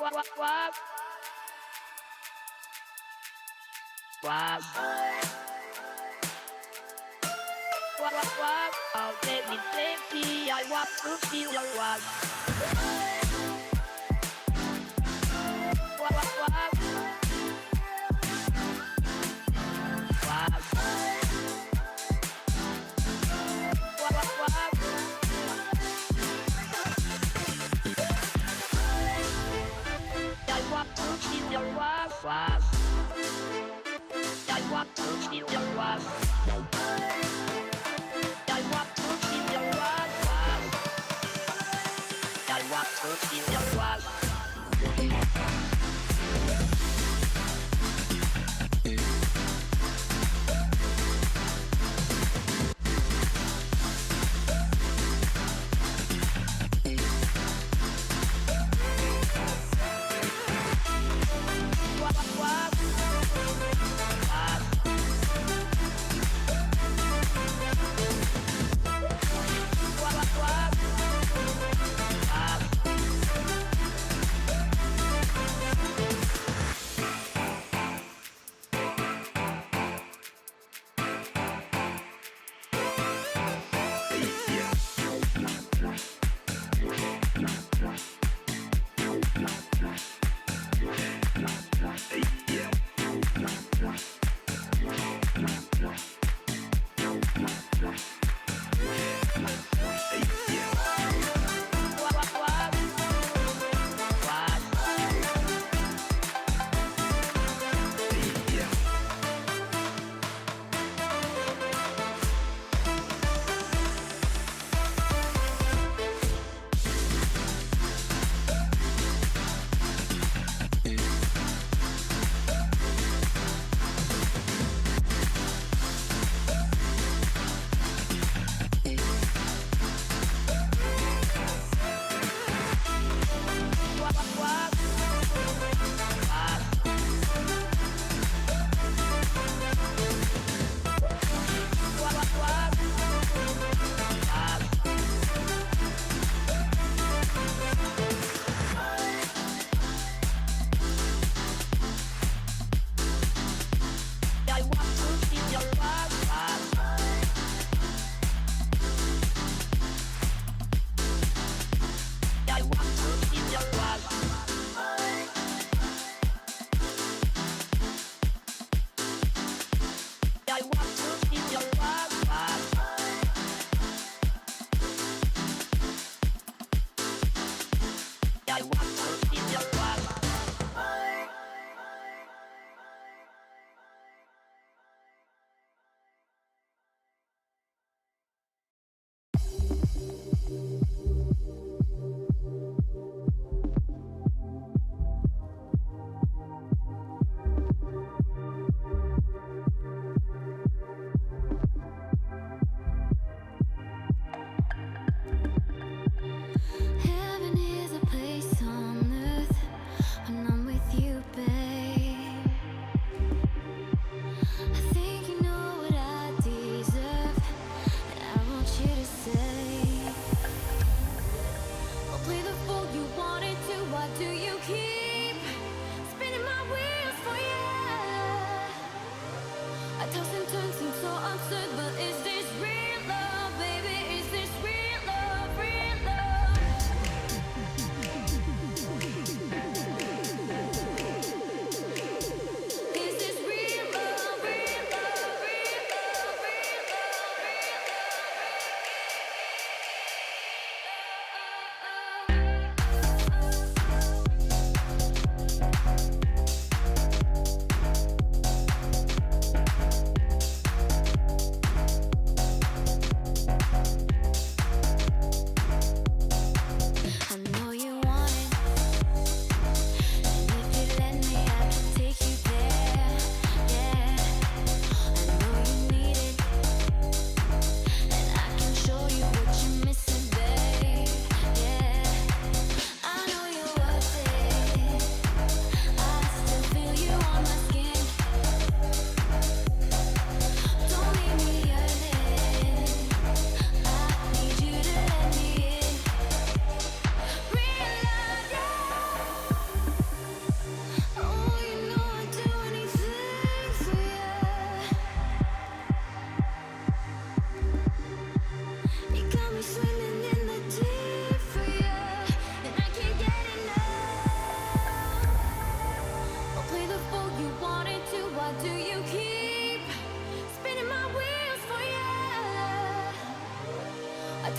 Wap. Wap. Wap. Oh, baby, baby, I want to feel your wap. Wap. Wap. Wap. Wap. I want to feel your wap. Wap. I want to feel your wap. I want to feel your wap. I want to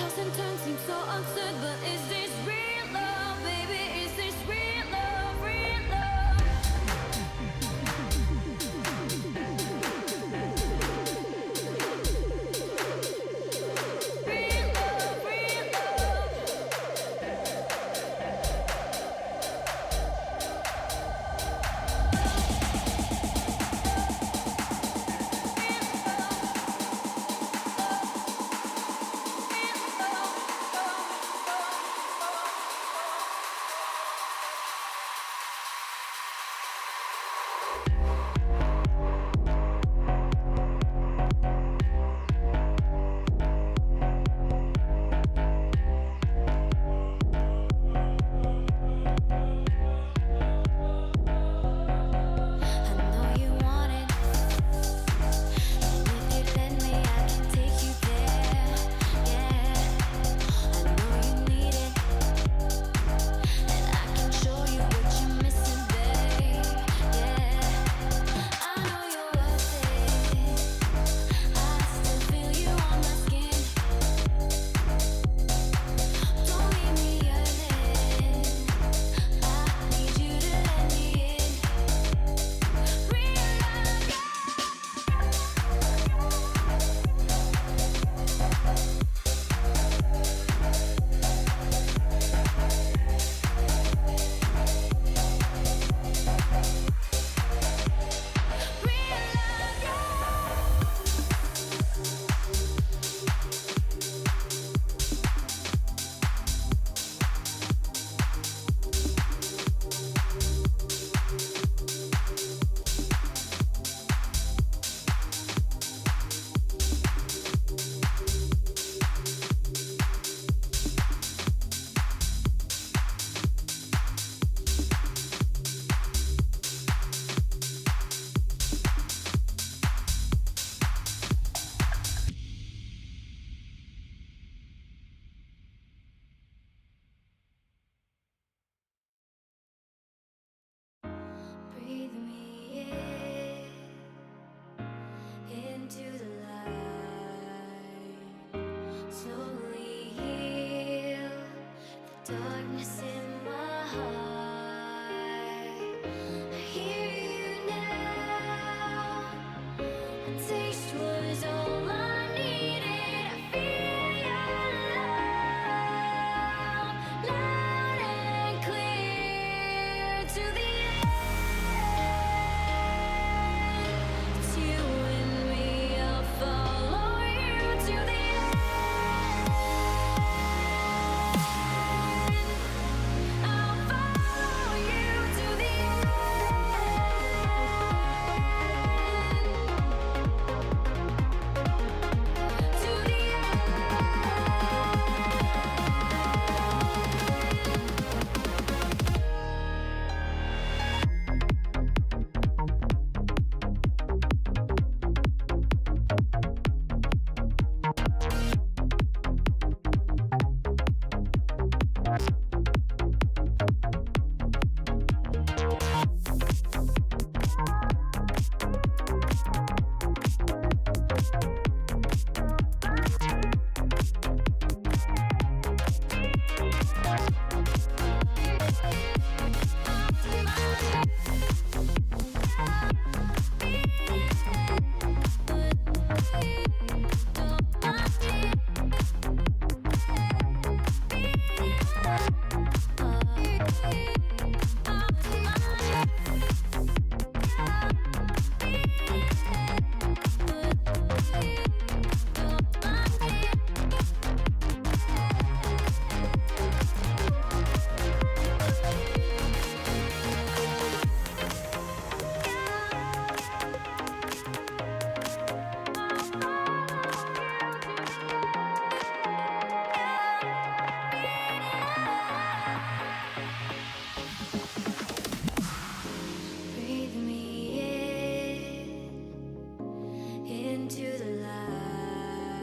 toss and turn seems so absurd, but is this real love, baby? Is this real love, real love? Real love, real love. I know you want it, and if you let me, I can take you there. Yeah, I know you need it, and I can show you what you're missing, babe. Yeah, I know you're worth it. I still feel you on my skin. Don't leave me yearning. I need you to let me in. Real love, breathe me into the light. Slowly heal the darkness in my heart. I hear you now. A taste was all I needed. I feel your love, loud and clear to the end. It's you and me. I'll follow you to the end. I'll follow you to the end. To the breathe me into the light.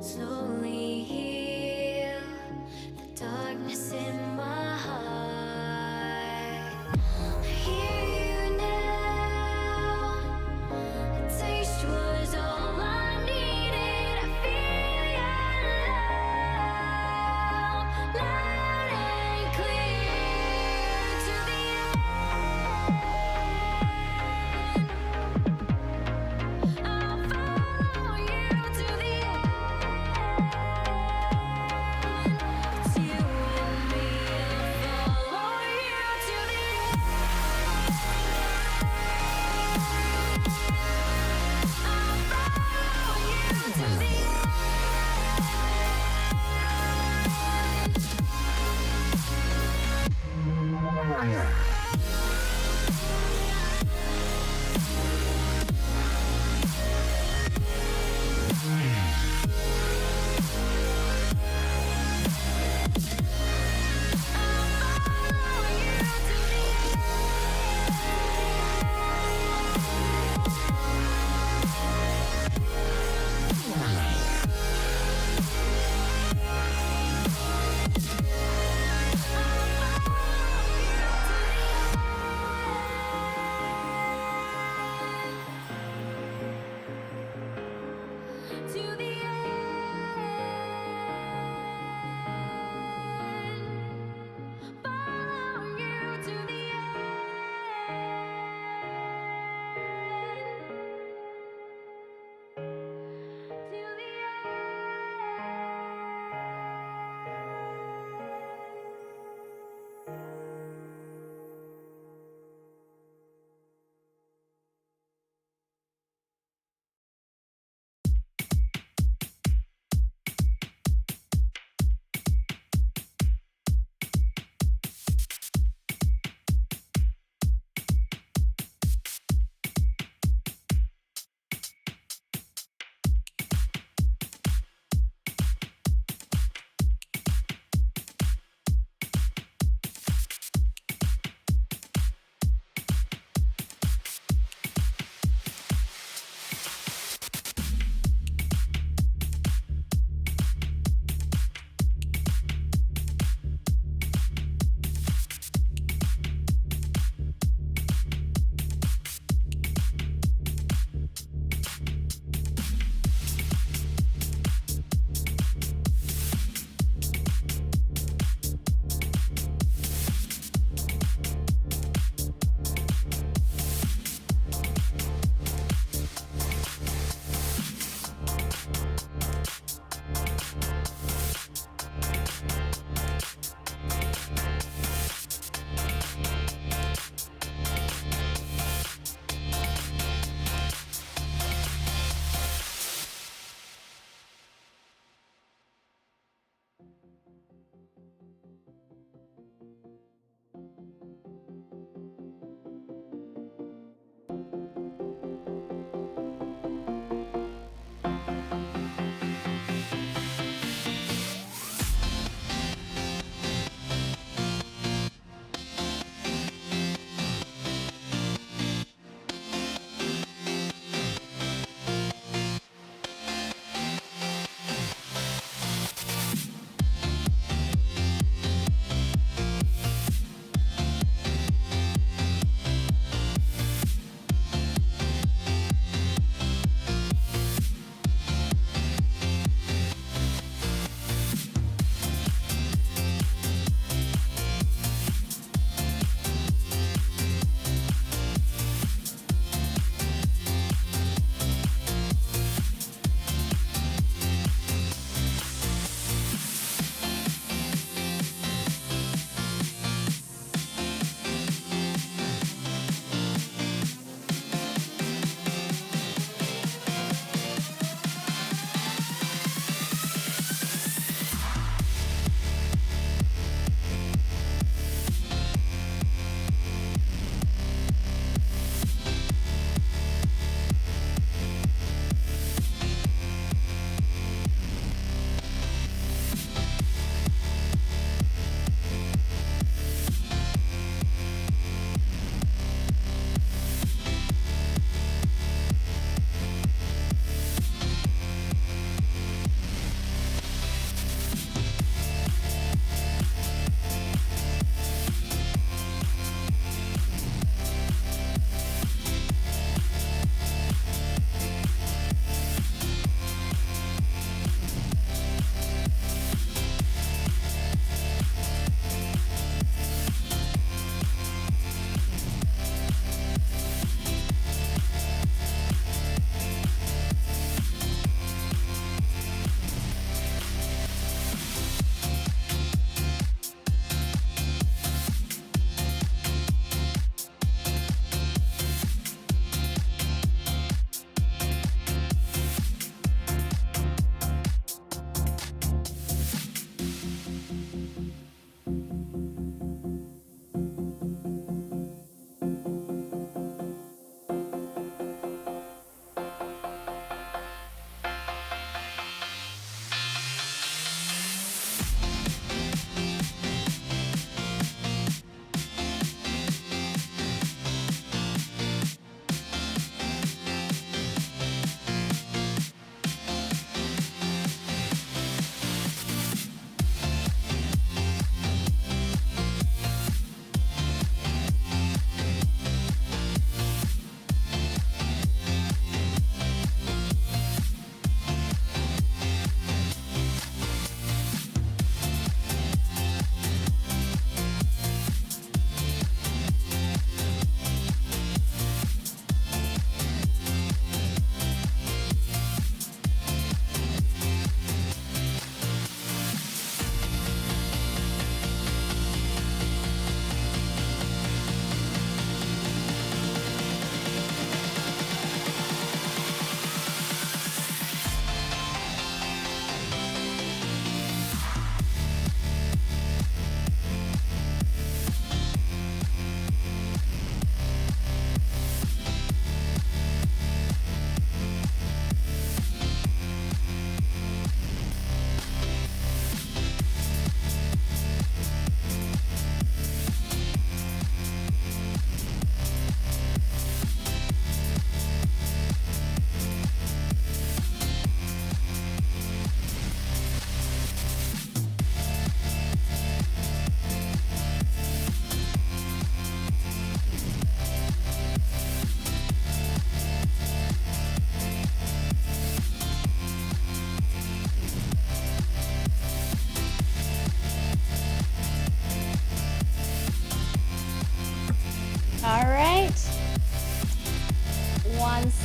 Slowly heal the darkness in my heart. I hear you now. A taste was all I needed. I feel your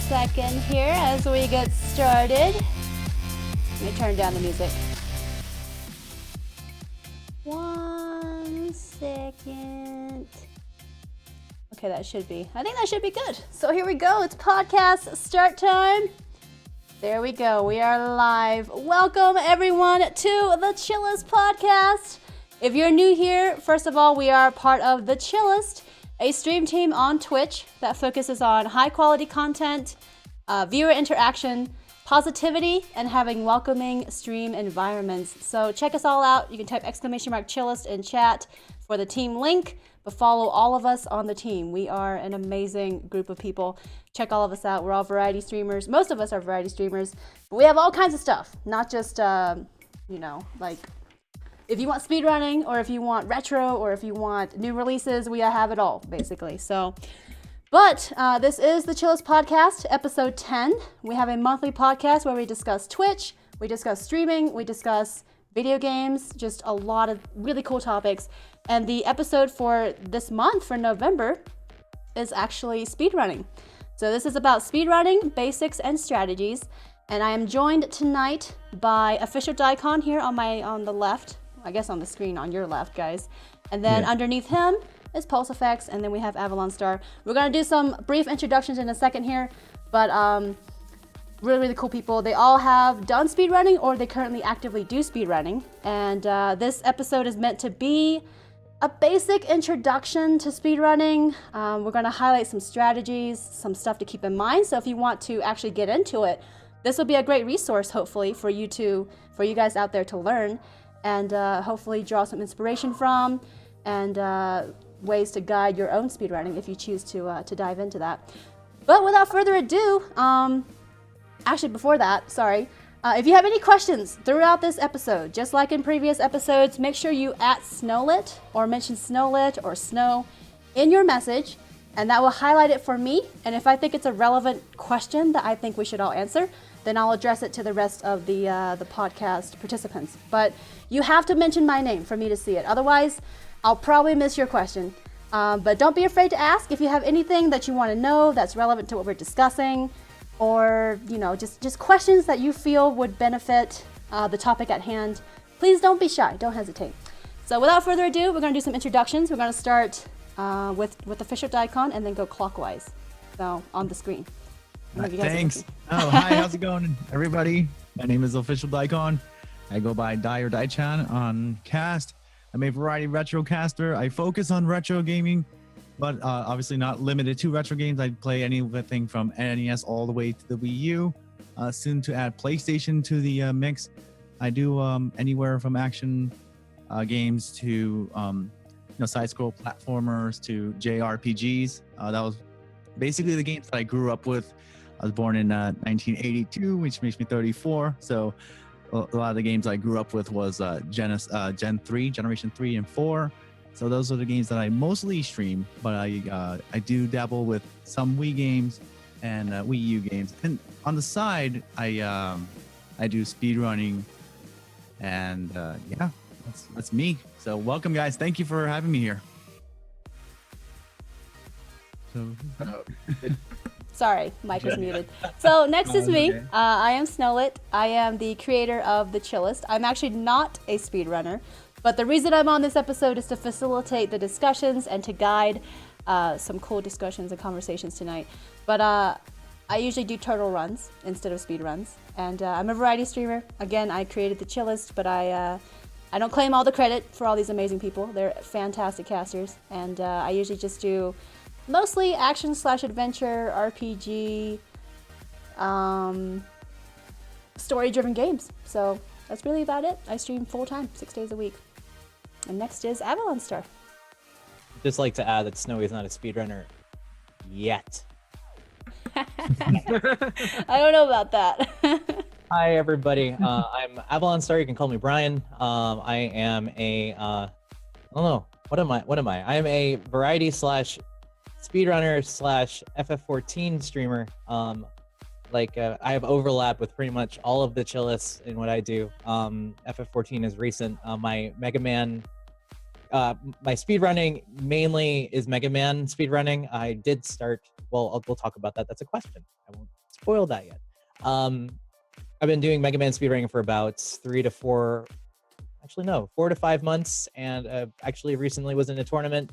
second here as we get started. Let me turn down the music. 1 second. Okay, I think that should be good. So here we go. It's podcast start time. There we go. We are live. Welcome everyone to the Chillest podcast. If you're new here, first of all, we are part of the Chillest, a stream team on Twitch that focuses on high quality content, viewer interaction, positivity, and having welcoming stream environments. So check us all out. You can type !Chillest in chat for the team link, but follow all of us on the team. We are an amazing group of people. Check all of us out. We're all variety streamers. Most of us are variety streamers, but we have all kinds of stuff, not just, like if you want speedrunning or if you want retro or if you want new releases, we have it all basically. But this is the Chillest podcast, episode 10. We have a monthly podcast where we discuss Twitch, we discuss streaming, we discuss video games, just a lot of really cool topics. And the episode for this month, for November, is actually speedrunning. So this is about speedrunning, basics, and strategies. And I am joined tonight by Official Daikon here on the left. I guess on the screen on your left, guys. And then underneath him is Pulse Effects, and then we have Avalon Star. We're gonna do some brief introductions in a second here, but really, really cool people. They all have done speedrunning or they currently actively do speedrunning. And this episode is meant to be a basic introduction to speedrunning. We're gonna highlight some strategies, some stuff to keep in mind. So if you want to actually get into it, this will be a great resource, hopefully, for you guys out there to learn and hopefully draw some inspiration from and ways to guide your own speedrunning if you choose to dive into that. But without further ado, actually before that, sorry, if you have any questions throughout this episode, just like in previous episodes, make sure you @Snowlit or mention Snowlit or Snow in your message, and that will highlight it for me. And if I think it's a relevant question that I think we should all answer, then I'll address it to the rest of the podcast participants. But you have to mention my name for me to see it. Otherwise, I'll probably miss your question. But don't be afraid to ask if you have anything that you want to know that's relevant to what we're discussing, or just questions that you feel would benefit the topic at hand. Please don't be shy. Don't hesitate. So without further ado, we're going to do some introductions. We're going to start with Official Daikon and then go clockwise. So on the screen. Thanks. Oh, hi, how's it going, everybody? My name is Official Daikon. I go by Dai or Daichan on Cast. I'm a variety retro caster. I focus on retro gaming, but obviously not limited to retro games. I play anything from NES all the way to the Wii U. Soon to add PlayStation to the mix. I do anywhere from action games to side-scroll platformers to JRPGs. That was basically the games that I grew up with. I was born in 1982, which makes me 34. So a lot of the games I grew up with was Generation 3 and 4. So those are the games that I mostly stream, but I do dabble with some Wii games and Wii U games. And on the side, I do speedrunning, and that's me. So welcome, guys. Thank you for having me here. Sorry, mic was muted. So next is me. I am Snowlit. I am the creator of the Chillest. I'm actually not a speedrunner, but the reason I'm on this episode is to facilitate the discussions and to guide some cool discussions and conversations tonight. But I usually do turtle runs instead of speed runs, and I'm a variety streamer. Again, I created the Chillest, but I don't claim all the credit for all these amazing people. They're fantastic casters, and I usually just do mostly action/adventure, RPG, story-driven games. So that's really about it. I stream full-time, 6 days a week. And next is Avalon Star. Just like to add that Snowy is not a speedrunner yet. I don't know about that. Hi, everybody. I'm Avalon Star. You can call me Brian. I am a, I don't know. What am I? I am a variety / speedrunner / FF14 streamer. I have overlap with pretty much all of the Chillists in what I do. FF14 is recent. My Mega Man, my speedrunning mainly is Mega Man speedrunning. I did start, we'll talk about that. That's a question. I won't spoil that yet. I've been doing Mega Man speedrunning for about 4 to 5 months, and actually recently was in a tournament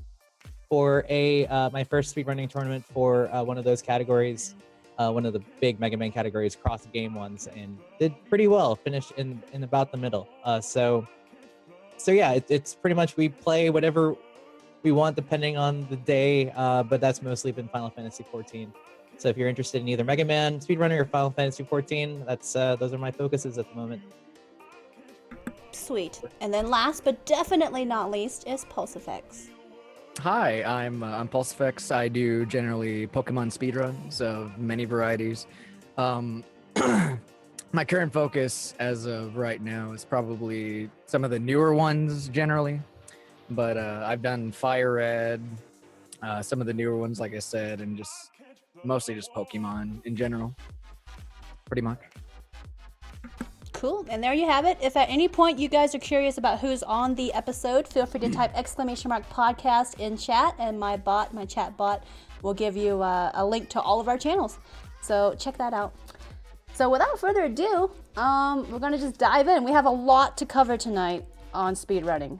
for my first speedrunning tournament for one of those categories, one of the big Mega Man categories, cross game ones, and did pretty well. Finished in about the middle. So yeah, it's pretty much we play whatever we want depending on the day, but that's mostly been Final Fantasy 14. So if you're interested in either Mega Man speedrunning or Final Fantasy 14, that's those are my focuses at the moment. Sweet. And then last but definitely not least is PulseFX. Hi, I'm PulseFX. I do generally Pokemon speedruns of many varieties. My current focus as of right now is probably some of the newer ones generally, but I've done Fire Red, some of the newer ones, like I said, and just mostly just Pokemon in general, pretty much. Cool. And there you have it. If at any point you guys are curious about who's on the episode, feel free to type !podcast in chat, and my chat bot, will give you a link to all of our channels. So check that out. So without further ado, we're going to just dive in. We have a lot to cover tonight on speedrunning.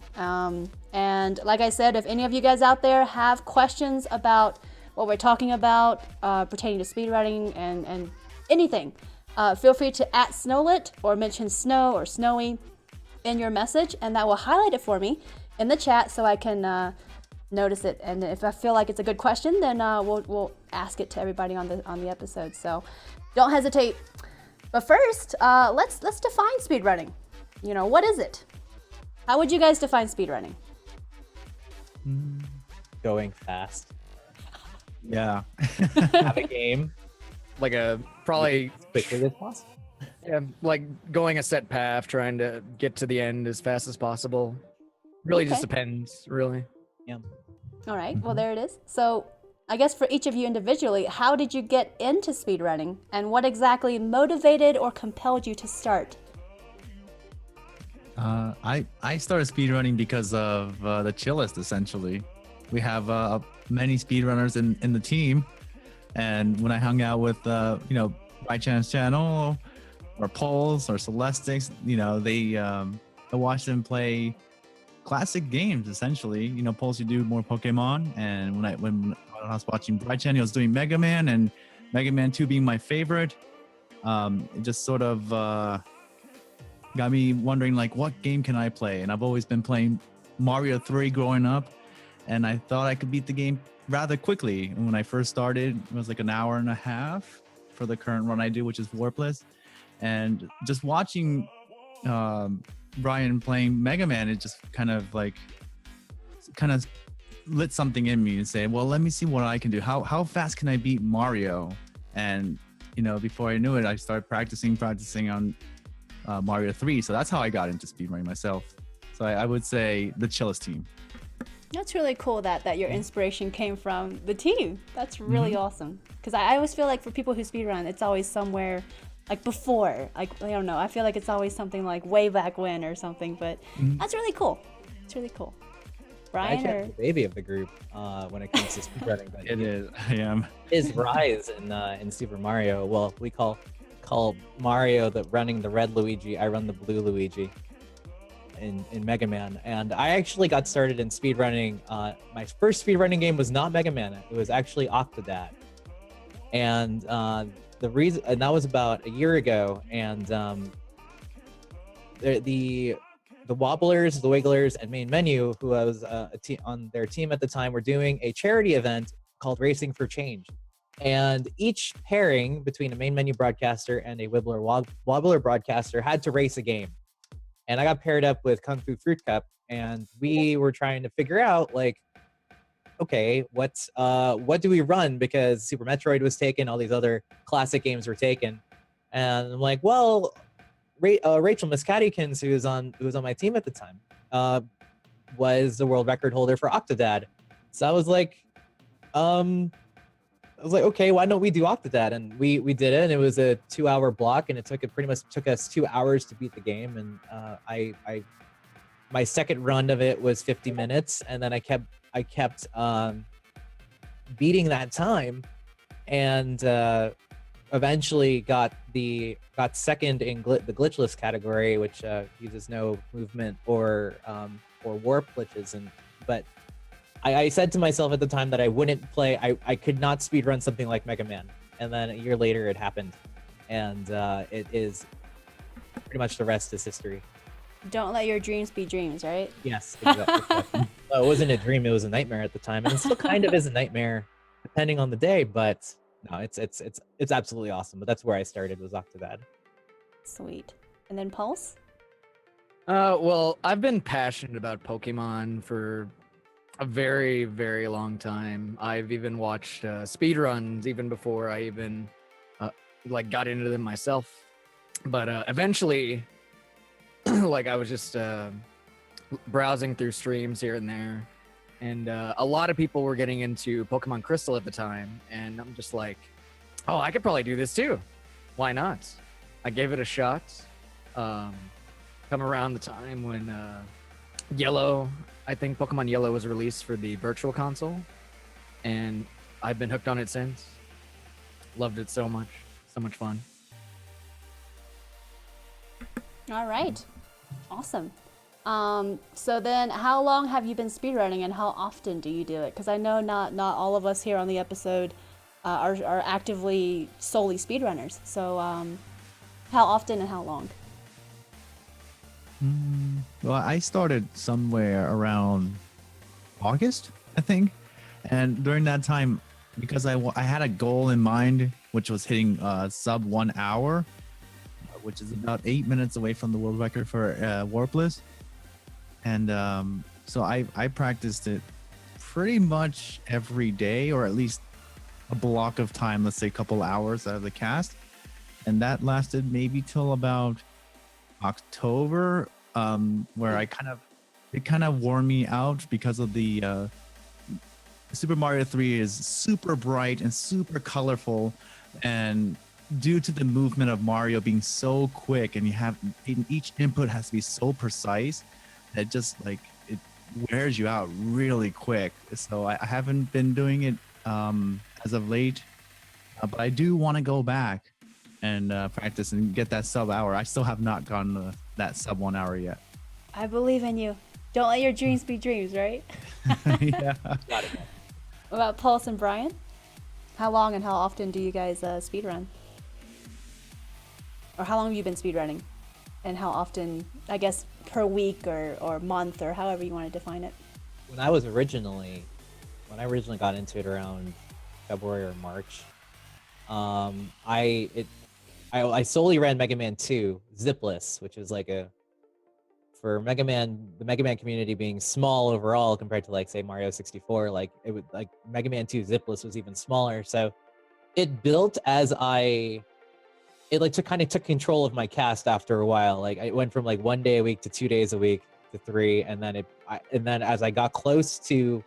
And like I said, if any of you guys out there have questions about what we're talking about pertaining to speedrunning and anything, feel free to @Snowlit or mention Snow or Snowy in your message, and that will highlight it for me in the chat so I can notice it. And if I feel like it's a good question, then we'll ask it to everybody on the episode. So don't hesitate. But first, let's define speedrunning. You know, what is it? How would you guys define speedrunning? Going fast. Yeah. Have a game. Like probably quickly as possible. Yeah, like going a set path, trying to get to the end as fast as possible. Really just depends, really. Yeah. All right, well, there it is. So I guess for each of you individually, how did you get into speedrunning, and what exactly motivated or compelled you to start? I started speedrunning because of the Chillest, essentially. We have many speedrunners in the team, and when I hung out with By Chance Channel or Pulse or Celestics, I watched them play classic games, essentially. Pulse, you do more Pokemon, and when I was watching By Channel, I was doing Mega Man, and Mega Man 2 being my favorite. It just sort of got me wondering, like, what game can I play? And I've always been playing Mario 3 growing up, and I thought I could beat the game rather quickly. And when I first started, it was like an hour and a half for the current run I do, which is Warpless. And just watching Brian playing Mega Man, it just kind of lit something in me and say, well, let me see what I can do. How fast can I beat Mario? And before I knew it, I started practicing on Mario 3. So that's how I got into speedrunning myself. So I would say the Chillest team. That's really cool that your inspiration came from the team. That's really awesome. Because I always feel like for people who speedrun, it's always somewhere like before. Like, I don't know. I feel like it's always something like way back when or something. But that's really cool. It's really cool. Brian, or the baby of the group when it comes to speedrunning. But It is. I am. his rise in Super Mario. Well, we call Mario running the red Luigi. I run the blue Luigi in Mega Man. And I actually got started in speedrunning. My first speedrunning game was not Mega Man. It was actually Octodad. And the reason, and that was about a year ago. And the Wobblers, the Wigglers, and Main Menu, who I was on their team at the time, were doing a charity event called Racing for Change. And each pairing between a Main Menu broadcaster and a Wobbler broadcaster had to race a game. And I got paired up with Kung Fu Fruit Cup, and we were trying to figure out, like, okay, what do we run? Because Super Metroid was taken, all these other classic games were taken. And I'm like, well, Rachel Miskadikins, who was on my team at the time, was the world record holder for Octodad. So I was like, okay, why don't we do Octodad? And we did it, and it was a 2-hour block, and it pretty much took us 2 hours to beat the game. And my second run of it was 50 minutes, and then I kept beating that time. And eventually got second in the glitchless category, which uses no movement or warp glitches. But I said to myself at the time that I wouldn't play. I could not speedrun something like Mega Man, and then a year later it happened, and it is pretty much the rest is history. Don't let your dreams be dreams, right? Yes, exactly. Well, it wasn't a dream; it was a nightmare at the time, and it still kind of is a nightmare, depending on the day. But no, it's absolutely awesome. But that's where I started, was Octodad. Sweet. And then Pulse? Well, I've been passionate about Pokemon for a very, very long time. I've even watched speedruns even before I even like got into them myself. But eventually, like I was just browsing through streams here and there, and a lot of people were getting into Pokemon Crystal at the time, and I'm just like, oh, I could probably do this too. Why not? I gave it a shot. Come around the time when Yellow, I think Pokemon Yellow was released for the Virtual Console, and I've been hooked on it since. Loved it so much. So much fun. All right. Awesome. So then how long have you been speedrunning, and how often do you do it? Because I know not all of us here on the episode are actively solely speedrunners. So how often and how long? Well, I started somewhere around August, I think. And during that time, because I had a goal in mind, which was hitting sub 1 hour, which is about 8 minutes away from the world record for Warpless. And so I practiced it pretty much every day, or at least a block of time, let's say a couple hours out of the cast. And that lasted maybe till about October, where it kind of wore me out because of the Super Mario 3 is super bright and super colorful, and due to the movement of Mario being so quick, and each input has to be so precise, that just like it wears you out really quick. So I haven't been doing it as of late, but I do want to go back and practice and get that sub hour. I still have not gotten that sub 1 hour yet. I believe in you. Don't let your dreams be dreams, right? Yeah. Got it. What about Pulse and Brian? How long and how often do you guys speedrun? Or how long have you been speedrunning? And how often, I guess, per week or month, or however you want to define it? When I originally got into it around February or March, I solely ran Mega Man 2 zipless, which is like for Mega Man, the Mega Man community being small overall compared to like say Mario 64, like it would like Mega Man 2 zipless was even smaller. So it built as it like kind of took control of my cast after a while. Like it went from like 1 day a week to 2 days a week to 3, and then as I got close to,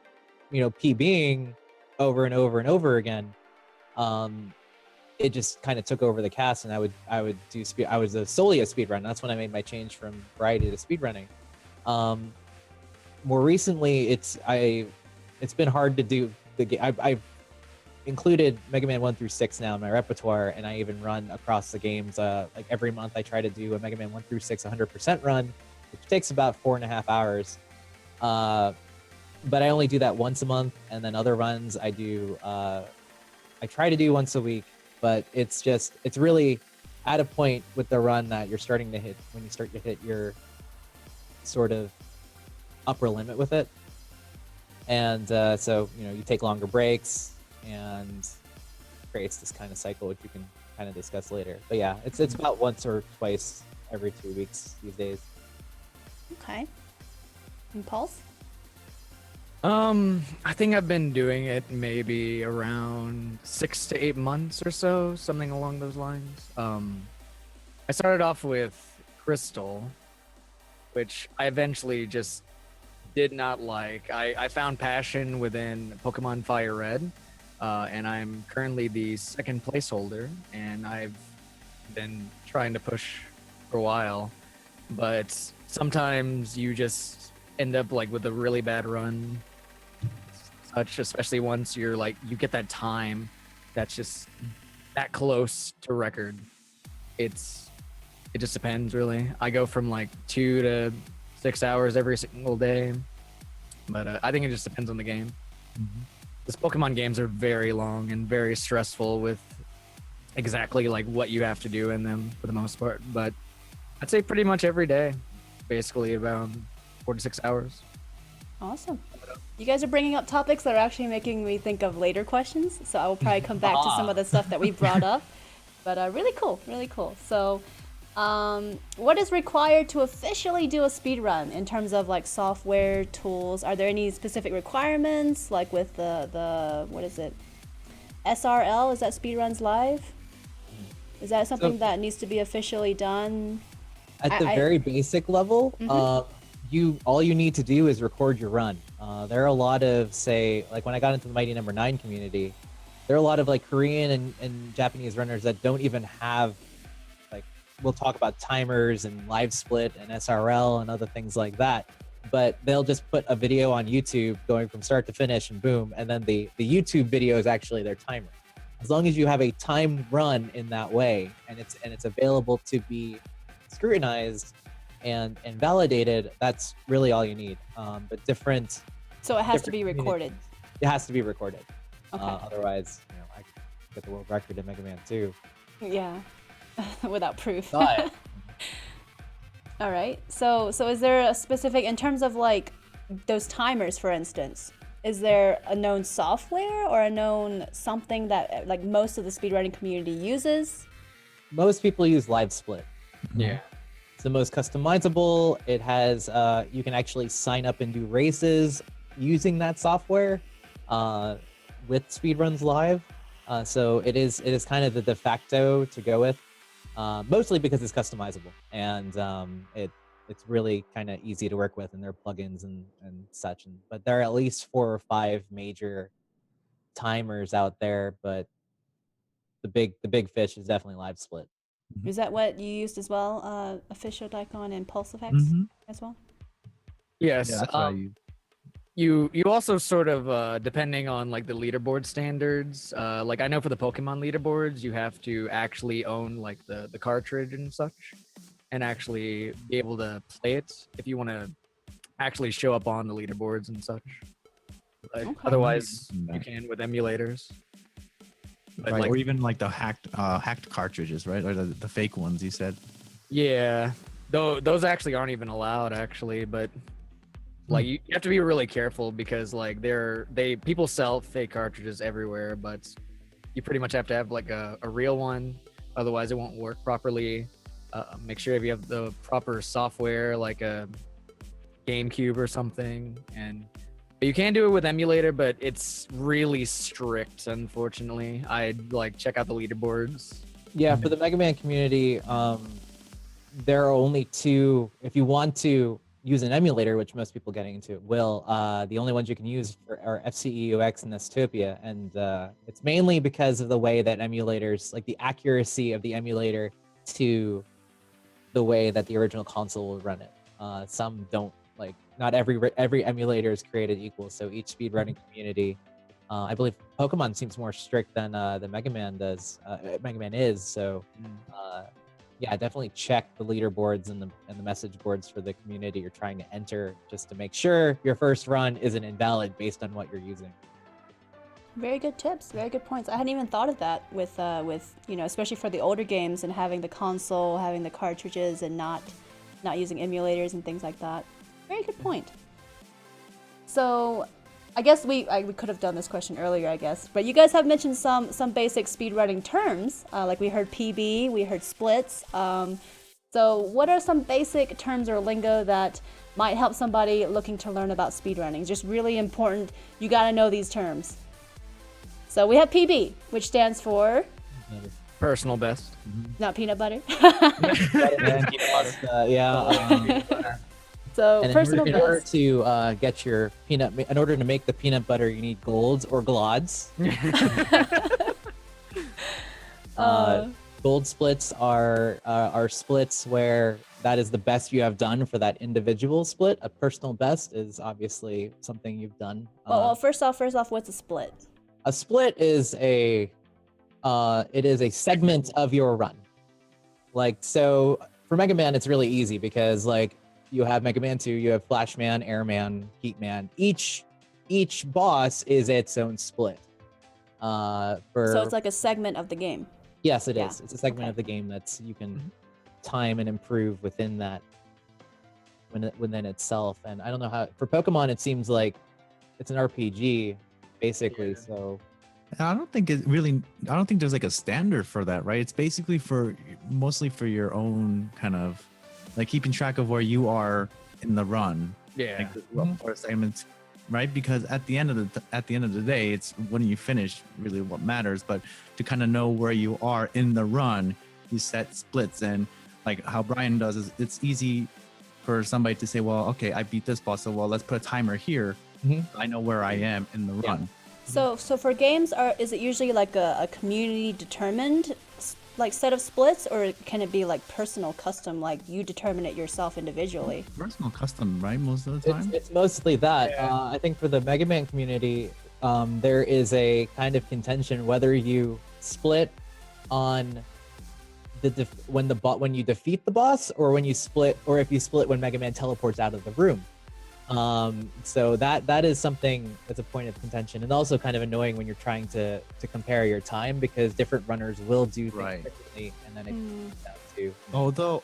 PBing over and over and over again, it just kind of took over the cast, and I would do speed. I was solely a speedrun. That's when I made my change from variety to speedrunning. More recently, it's been hard to do the game. I've included Mega Man 1 through 6 now in my repertoire, and I even run across the games. Like every month, I try to do a Mega Man 1 through 6 100% run, which takes about 4.5 hours. But I only do that once a month, and then other runs I do. I try to do once a week. But it's really at a point with the run that you're starting to hit, when you start to hit your sort of upper limit with it. And so, you take longer breaks, and creates this kind of cycle, which you can kind of discuss later. But yeah, it's about once or twice every 2 weeks these days. Okay. And Pulse? I think I've been doing it maybe around 6 to 8 months or so, something along those lines. I started off with Crystal, which I eventually just did not like. I found passion within Pokemon Fire Red, and I'm currently the second placeholder, and I've been trying to push for a while, but sometimes you just end up like with a really bad run, especially once you're like, you get that time that's just that close to record. It just depends really. I go from like 2 to 6 hours every single day, but I think it just depends on the game. These Pokemon games are very long and very stressful with exactly like what you have to do in them for the most part. But I'd say pretty much every day, basically about 4 to 6 hours. Awesome. You guys are bringing up topics that are actually making me think of later questions, so I will probably come back to some of the stuff that we brought up. But really cool, really cool. So, what is required to officially do a speed run in terms of like software tools? Are there any specific requirements, like with the what is it, SRL? Is that Speedruns Live? Is that something that needs to be officially done? At the very basic level, all you need to do is record your run. There are a lot of, say, like when I got into the Mighty Number 9 community, there are a lot of like Korean and Japanese runners that don't even have, like, we'll talk about timers and live split and SRL and other things like that, but they'll just put a video on YouTube going from start to finish and boom, and then the YouTube video is actually their timer. As long as you have a timed run in that way and it's available to be scrutinized and validated, that's really all you need. But different. So it has to be recorded. It has to be recorded. Okay. Otherwise, I could get the world record in Mega Man 2. Yeah, without proof. But All right. So is there a specific, in terms of like those timers, for instance, is there a known software or a known something that like most of the speedrunning community uses? most people use live split. Yeah. It's the most customizable. It has, you can actually sign up and do races using that software with Speedruns Live. So it is kind of the de facto to go with, mostly because it's customizable and it's really kind of easy to work with, and there are plugins and such. But there are at least 4 or 5 major timers out there, but the big fish is definitely live split. Is that what you used as well, Official Daikon and Pulse Effects as well? Yes. Yeah, that's what I use. You also sort of depending on like the leaderboard standards, like I know for the Pokemon leaderboards you have to actually own like the cartridge and such, and actually be able to play it if you want to actually show up on the leaderboards and such. Like, Okay. otherwise you can with emulators. But Right, like, or even like the hacked cartridges, right? Or the fake ones you said. yeah, though those actually aren't even allowed actually, but like you have to be really careful because like people sell fake cartridges everywhere, but you pretty much have to have like a real one, otherwise it won't work properly. Make sure if you have the proper software like a GameCube or something, and you can do it with emulator, but it's really strict, unfortunately. I'd like check out the leaderboards. Yeah, for the Mega Man community, there are only 2. If you want to use an emulator, which most people getting into it will, the only ones you can use are FCEUX and Nestopia, and it's mainly because of the way that emulators, like the accuracy of the emulator to the way that the original console will run it. Some don't, like not every emulator is created equal, so each speedrunning community, I believe Pokemon seems more strict than the Mega Man does. Mega Man is, so yeah, definitely check the leaderboards and the message boards for the community you're trying to enter, just to make sure your first run isn't invalid based on what you're using. Very good tips, very good points. I hadn't even thought of that with especially for the older games and having the console, having the cartridges, and not using emulators and things like that. Very good point. So, I guess we could have done this question earlier, I guess, but you guys have mentioned some basic speedrunning terms, like we heard PB, we heard splits. So, what are some basic terms or lingo that might help somebody looking to learn about speedrunning? It's just really important. You got to know these terms. So we have PB, which stands for Personal best. not peanut butter. Yeah. So And personal in order best. to get your in order to make the peanut butter, you need golds or glods. Gold splits are splits where that is the best you have done for that individual split. A personal best is obviously something you've done. Well, first off, what's a split? A split is it is a segment of your run. Like, so for Mega Man, it's really easy because like you have Mega Man 2, you have Flash Man, Airman, Heat Man. Each boss is its own split. So it's like a segment of the game. Yes, it Yeah. is. It's a segment Okay. of the game that's you can time and improve within that within itself. And I don't know how for Pokemon it seems like it's an RPG basically. Yeah. So I don't think there's like a standard for that, right? It's basically mostly for your own kind of like keeping track of where you are in the run. Yeah. Like or assignments, right? Because at the end of the day, it's when you finish really what matters. But to kind of know where you are in the run, you set splits, and like how Brian does is it's easy for somebody to say, well, okay, I beat this boss, so well, let's put a timer here. I know where I am in the run. So for games, is it usually like a community determined like set of splits, or can it be like personal custom, like you determine it yourself individually? Personal custom, right? Most of the time. it's mostly that. I think for the Mega Man community, there is a kind of contention whether you split on when you defeat the boss, or when you split, or if you split when Mega Man teleports out of the room. So that is something that's a point of contention, and also kind of annoying when you're trying to compare your time, because different runners will do things differently, and then it comes down to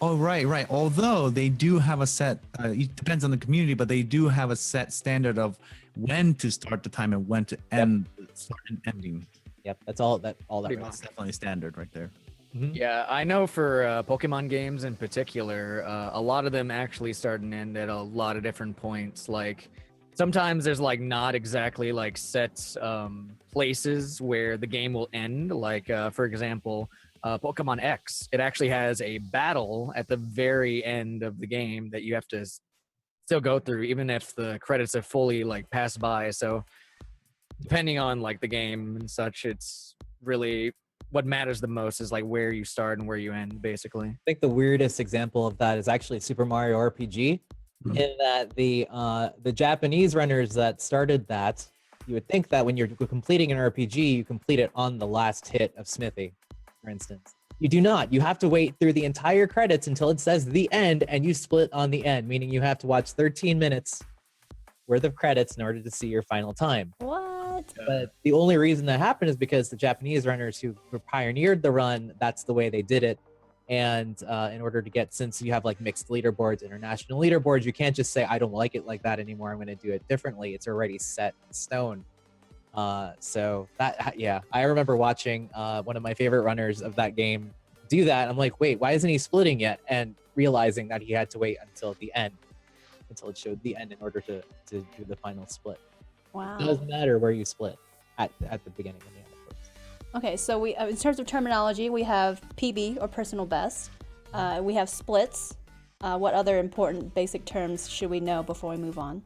Although they do have a set, it depends on the community, but they do have a set standard of when to start the time and when to end, start and ending. Yep, that's all that Pretty really much. That's definitely standard right there. Yeah, I know for Pokemon games in particular, a lot of them actually start and end at a lot of different points. Like sometimes there's like not exactly like set places where the game will end. Like for example, Pokemon X, it actually has a battle at the very end of the game that you have to still go through, even if the credits have fully like passed by. So depending on like the game and such, it's really what matters the most is like where you start and where you end, basically. I think the weirdest example of that is actually Super Mario RPG, in that the Japanese runners that started that, you would think that when you're completing an RPG, you complete it on the last hit of Smithy, for instance. You do not. You have to wait through the entire credits until it says the end, and you split on the end, meaning you have to watch 13 minutes worth of credits in order to see your final time. What? But the only reason that happened is because the Japanese runners who pioneered the run, that's the way they did it. And in order to get, since you have like mixed leaderboards, international leaderboards, you can't just say, I don't like it like that anymore, I'm going to do it differently. It's already set in stone. So that, yeah, I remember watching one of my favorite runners of that game do that. I'm like, wait, why isn't he splitting yet? And realizing that he had to wait until the end, until it showed the end in order to do the final split. Wow. It doesn't matter where you split at the beginning and the end, of course. Okay, so we in terms of terminology, we have PB or personal best. We have splits. What other important basic terms should we know before we move on?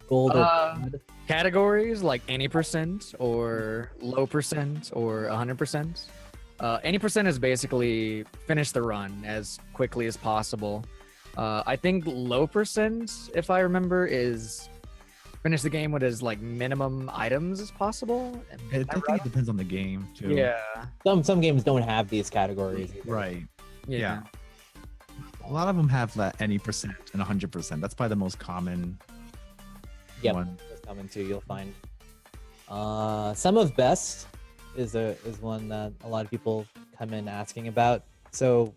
Gold or bad. Categories like any percent or low percent or 100%. Any percent is basically finish the run as quickly as possible. I think low percent, if I remember, is finish the game with as like minimum items as possible. I think it depends on the game too. Yeah. Some games don't have these categories either. Right. Yeah. A lot of them have that any percent and 100%. That's probably the most common one. It's coming too. You'll find some of best is one that a lot of people come in asking about. So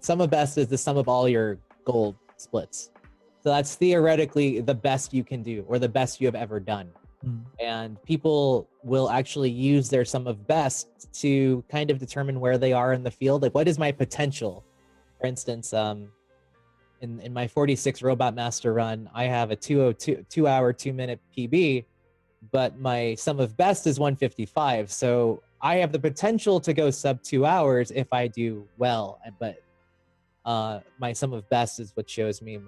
sum of best is the sum of all your gold splits. So that's theoretically the best you can do, or the best you have ever done. And people will actually use their sum of best to kind of determine where they are in the field. Like, what is my potential? For instance, in my 46 Robot Master run, I have a 2 hour, 2 minute PB, but my sum of best is 155. So I have the potential to go sub 2 hours if I do well. But my sum of best is what shows me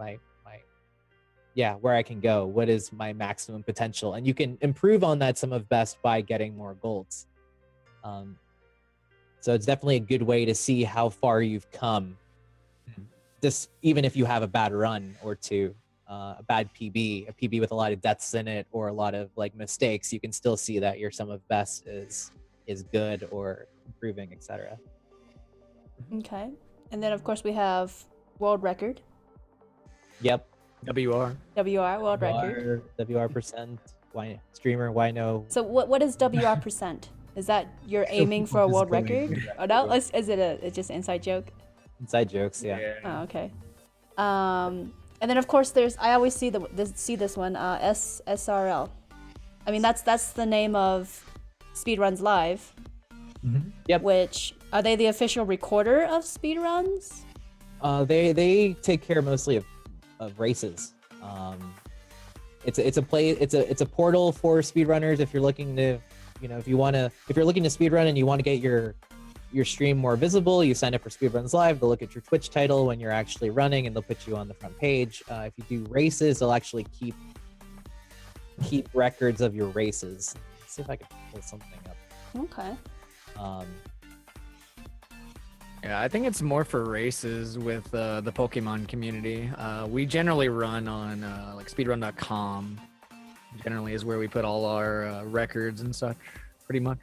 where I can go. What is my maximum potential? And you can improve on that sum of best by getting more golds. So it's definitely a good way to see how far you've come. Just even if you have a bad run or two, a bad PB, a PB with a lot of deaths in it or a lot of like mistakes, you can still see that your sum of best is good or improving, etc. Okay. And then of course we have world record, Yep. WR. WR world record. WR percent. Why streamer? Why no? So what is WR percent? Is that you're aiming for a world record? Oh no, is it it's just an inside joke? Inside jokes. Yeah. Oh, okay. And then of course I always see this one, SRL. I mean that's the name of Speedruns Live. Yep. Which are they the official recorder of speedruns? They take care mostly of races. It's a portal for speedrunners if you're looking to, if you're looking to speedrun and you want to get your stream more visible, you sign up for Speedruns Live. They'll look at your Twitch title when you're actually running, and they'll put you on the front page. If you do races, they'll actually keep records of your races. Let's see if I can pull something up. Okay. Yeah, I think it's more for races with the Pokemon community. We generally run on like speedrun.com. Generally is where we put all our records and such, pretty much.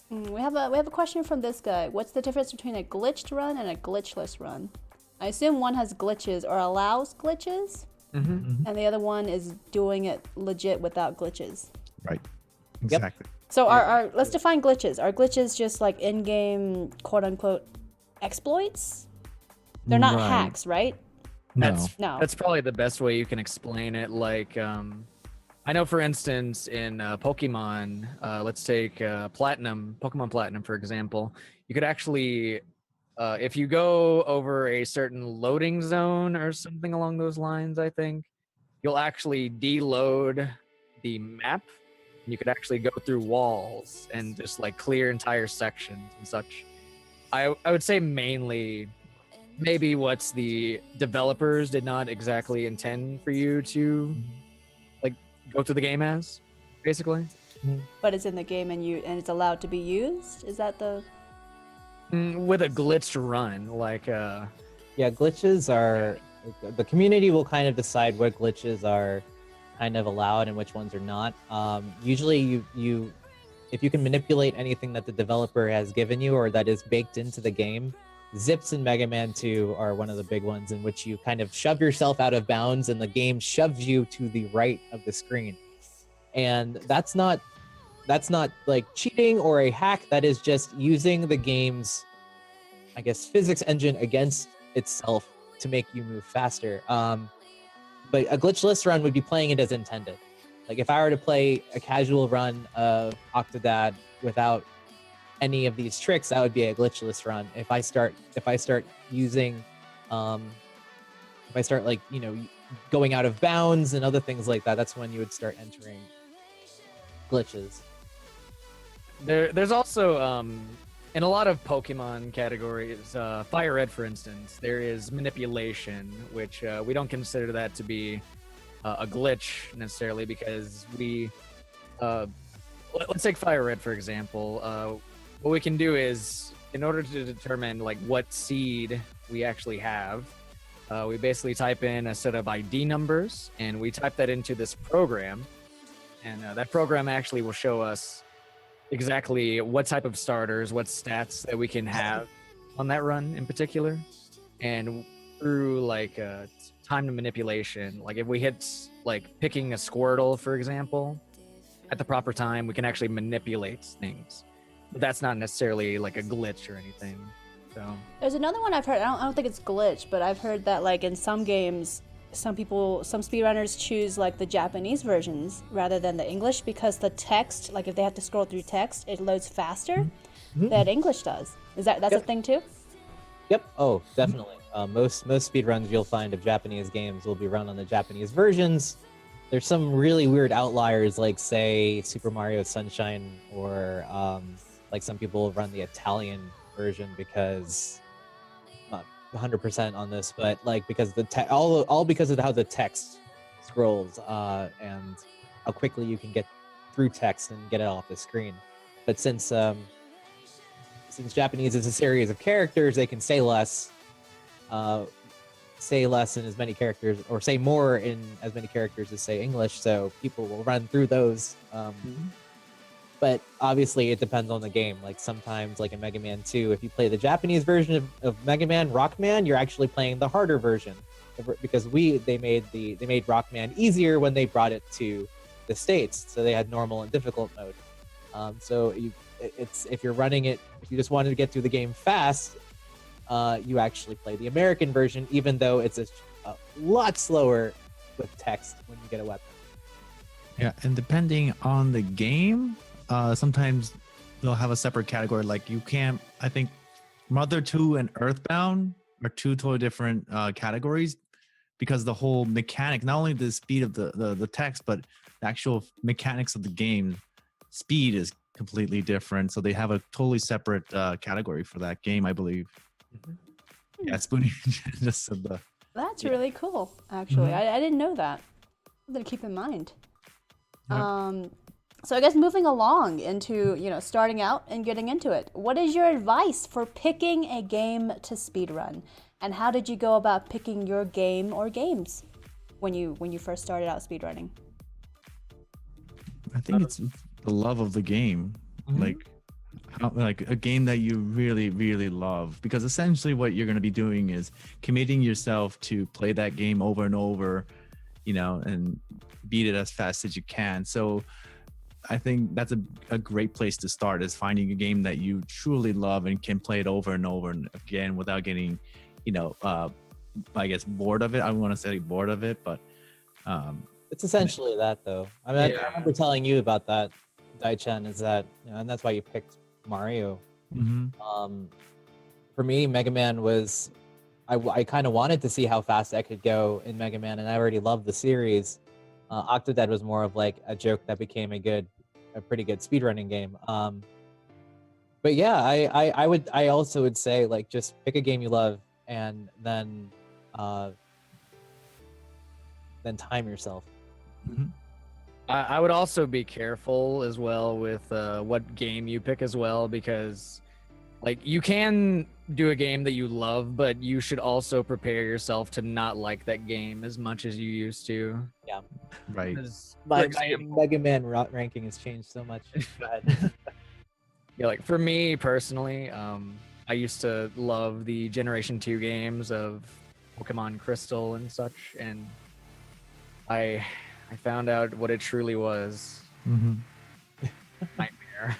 We have a question from this guy. What's the difference between a glitched run and a glitchless run? I assume one has glitches or allows glitches, and the other one is doing it legit without glitches. Right. Exactly. So let's define glitches. Are glitches just like in-game quote unquote exploits? They're not Right. hacks, right? No. No. That's probably the best way you can explain it. Like, I know, for instance, in Pokemon, let's take Pokemon Platinum, for example. You could actually, if you go over a certain loading zone or something along those lines, I think, you'll actually deload the map. You could actually go through walls and just like clear entire sections and such. I would say mainly maybe what's the developers did not exactly intend for you to like go through the game as, basically. But it's in the game and it's allowed to be used? Is that the With a glitched run, like Yeah, glitches are, the community will kind of decide what glitches are kind of allowed and which ones are not. Usually you if you can manipulate anything that the developer has given you or that is baked into the game, zips in Mega Man 2 are one of the big ones in which you kind of shove yourself out of bounds and the game shoves you to the right of the screen. And that's not like cheating or a hack. That is just using the game's, I guess, physics engine against itself to make you move faster. But a glitchless run would be playing it as intended. Like if I were to play a casual run of Octodad without any of these tricks, that would be a glitchless run. If I start using, if I start like, going out of bounds and other things like that, that's when you would start entering glitches. there's also in a lot of Pokemon categories, Fire Red, for instance, there is manipulation, which we don't consider that to be a glitch necessarily, because we, let's take Fire Red, for example. What we can do is, in order to determine like what seed we actually have, we basically type in a set of ID numbers, and we type that into this program, and that program actually will show us exactly what type of starters, what stats that we can have on that run in particular. And through like time manipulation, like if we hit like picking a Squirtle, for example, at the proper time, we can actually manipulate things. But that's not necessarily like a glitch or anything. So There's another one I've heard. I don't think it's glitch, but I've heard that like in some games, some speedrunners choose like the Japanese versions rather than the English because the text, like if they have to scroll through text, it loads faster than English does. That's a thing too? Yep. Oh, definitely. Most speedruns you'll find of Japanese games will be run on the Japanese versions. There's some really weird outliers, like say Super Mario Sunshine, or like some people run the Italian version because, not 100% on this, but like because all because of how the text scrolls and how quickly you can get through text and get it off the screen. But since Japanese is a series of characters, they can say less in as many characters, or say more in as many characters as say English, so people will run through those but obviously it depends on the game. Like sometimes, like in Mega Man 2, if you play the Japanese version of Mega Man Rockman, you're actually playing the harder version, because they made Rockman easier when they brought it to the States, so they had normal and difficult mode. So if you're running it, if you just wanted to get through the game fast, you actually play the American version, even though it's a lot slower with text when you get a weapon. Yeah, and depending on the game, sometimes they'll have a separate category. Like you can't, I think Mother 2 and Earthbound are two totally different categories, because the whole mechanic, not only the speed of the text, but the actual mechanics of the game speed is completely different. So they have a totally separate category for that game, I believe. Mm-hmm. Yeah, Spoonie just said the. That's really cool, actually. Mhm. I didn't know that. Something to keep in mind. Yeah. So I guess moving along into, starting out and getting into it, what is your advice for picking a game to speedrun? And how did you go about picking your game or games when you first started out speedrunning? I think it's the love of the game, Mhm. like a game that you really, really love. Because essentially, what you're going to be doing is committing yourself to play that game over and over, and beat it as fast as you can. So, I think that's a great place to start, is finding a game that you truly love and can play it over and over and again without getting, I guess bored of it. I don't want to say bored of it, but It's essentially that, though. I mean, I Yeah. remember telling you about that, Dai-chan, is that, and that's why you picked Mario. mhm. For me, Mega Man was, I kind of wanted to see how fast I could go in Mega Man, and I already loved the series. Octodad was more of like a joke that became a pretty good speedrunning game. But yeah, I also would say, like, just pick a game you love, and then time yourself. I would also be careful as well with what game you pick as well, because like you can do a game that you love, but you should also prepare yourself to not like that game as much as you used to. Right. 'Cause, for My example, Mega Man ranking has changed so much. Go ahead. yeah, like for me personally, I used to love the Generation 2 games of Pokemon Crystal and such, and I found out what it truly was. Mhm. Nightmare.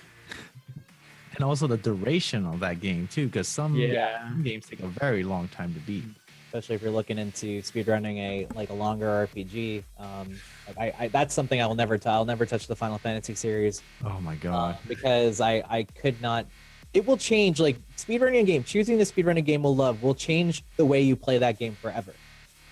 And also the duration of that game too, because some Yeah. games take a very long time to beat. Especially if you're looking into speedrunning a longer RPG. That's something I'll never touch the Final Fantasy series, Oh my god. because I could not. It will change, like, speedrunning a game. Choosing the speedrunning game will change the way you play that game forever.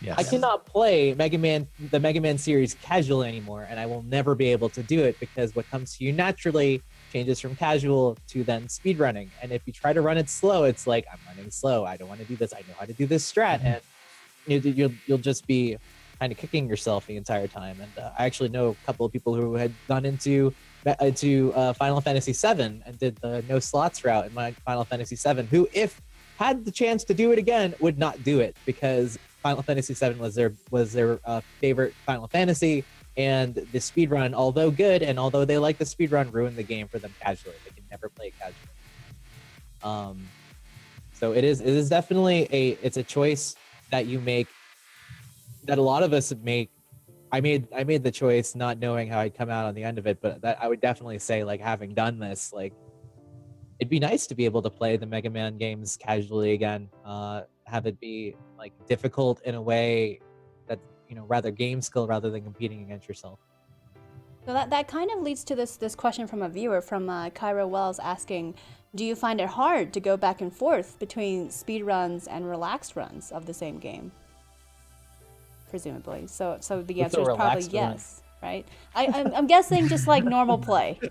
Yes. I cannot play the Mega Man series casually anymore, and I will never be able to do it, because what comes to you naturally changes from casual to then speedrunning. And if you try to run it slow, it's like, I'm running slow. I don't want to do this. I know how to do this strat, and you'll just be kind of kicking yourself the entire time. And I actually know a couple of people who had gone into Final Fantasy VII and did the no slots route in my Final Fantasy VII, who, if had the chance to do it again, would not do it, because Final Fantasy VII was their favorite Final Fantasy, and the speedrun, although good, and although they like the speedrun, ruined the game for them casually. They can never play it casually. So it is definitely it's a choice that you make, that a lot of us make. I made the choice not knowing how I'd come out on the end of it, but that I would definitely say, like, having done this, like, it'd be nice to be able to play the Mega Man games casually again. Have it be, like, difficult in a way that, rather game skill rather than competing against yourself. So that kind of leads to this question from a viewer, from Kyra Wells, asking, do you find it hard to go back and forth between speed runs and relaxed runs of the same game? Presumably. So the What's answer a is probably relaxed run? yes, right? I'm guessing just like normal play,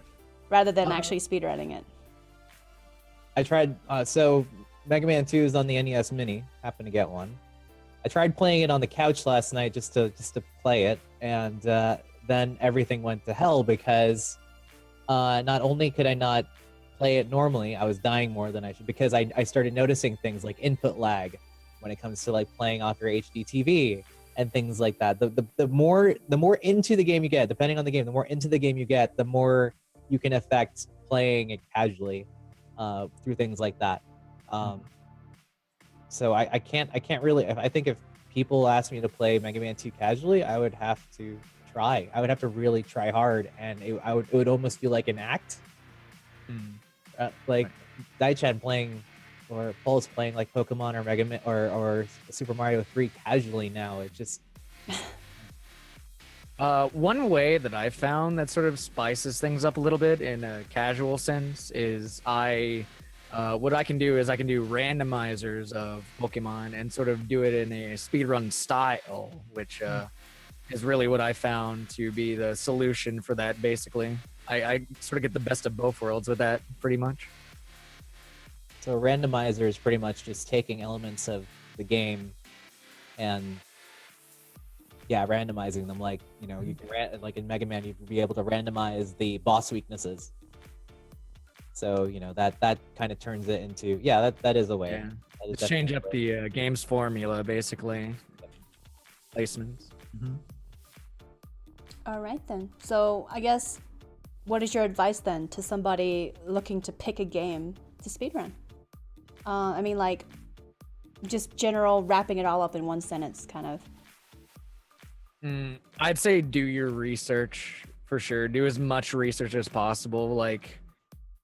rather than actually speedrunning it. I tried. So Mega Man 2 is on the NES Mini. Happened to get one. I tried playing it on the couch last night just to play it, and then everything went to hell, because not only could I not play it normally, I was dying more than I should, because I started noticing things like input lag when it comes to, like, playing off your HD TV and things like that. The more into the game you get, depending on the game, the more into the game you get, the more you can affect playing it casually through things like that. So I can't really. I think if people ask me to play Mega Man 2 casually, I would have to try. I would have to really try hard, and it would almost feel like an act. Like Daichan playing or Pulse playing like Pokemon or Mega Man or Super Mario 3 casually now. It just one way that I found that sort of spices things up a little bit in a casual sense is what I can do is I can do randomizers of Pokemon and sort of do it in a speedrun style, which is really what I found to be the solution for that. Basically, I sort of get the best of both worlds with that, pretty much. So a randomizer is pretty much just taking elements of the game and randomizing them. Like, you know, you can like in Mega Man, you'd be able to randomize the boss weaknesses. So, you know, that kind of turns it into, that is a way. Yeah. That is Let's change up definitely a way. the game's formula, basically. Placements. All right then. So I guess, what is your advice then to somebody looking to pick a game to speedrun? I mean, like, just general wrapping it all up in one sentence, kind of. I'd say do your research for sure. Do as much research as possible. Like,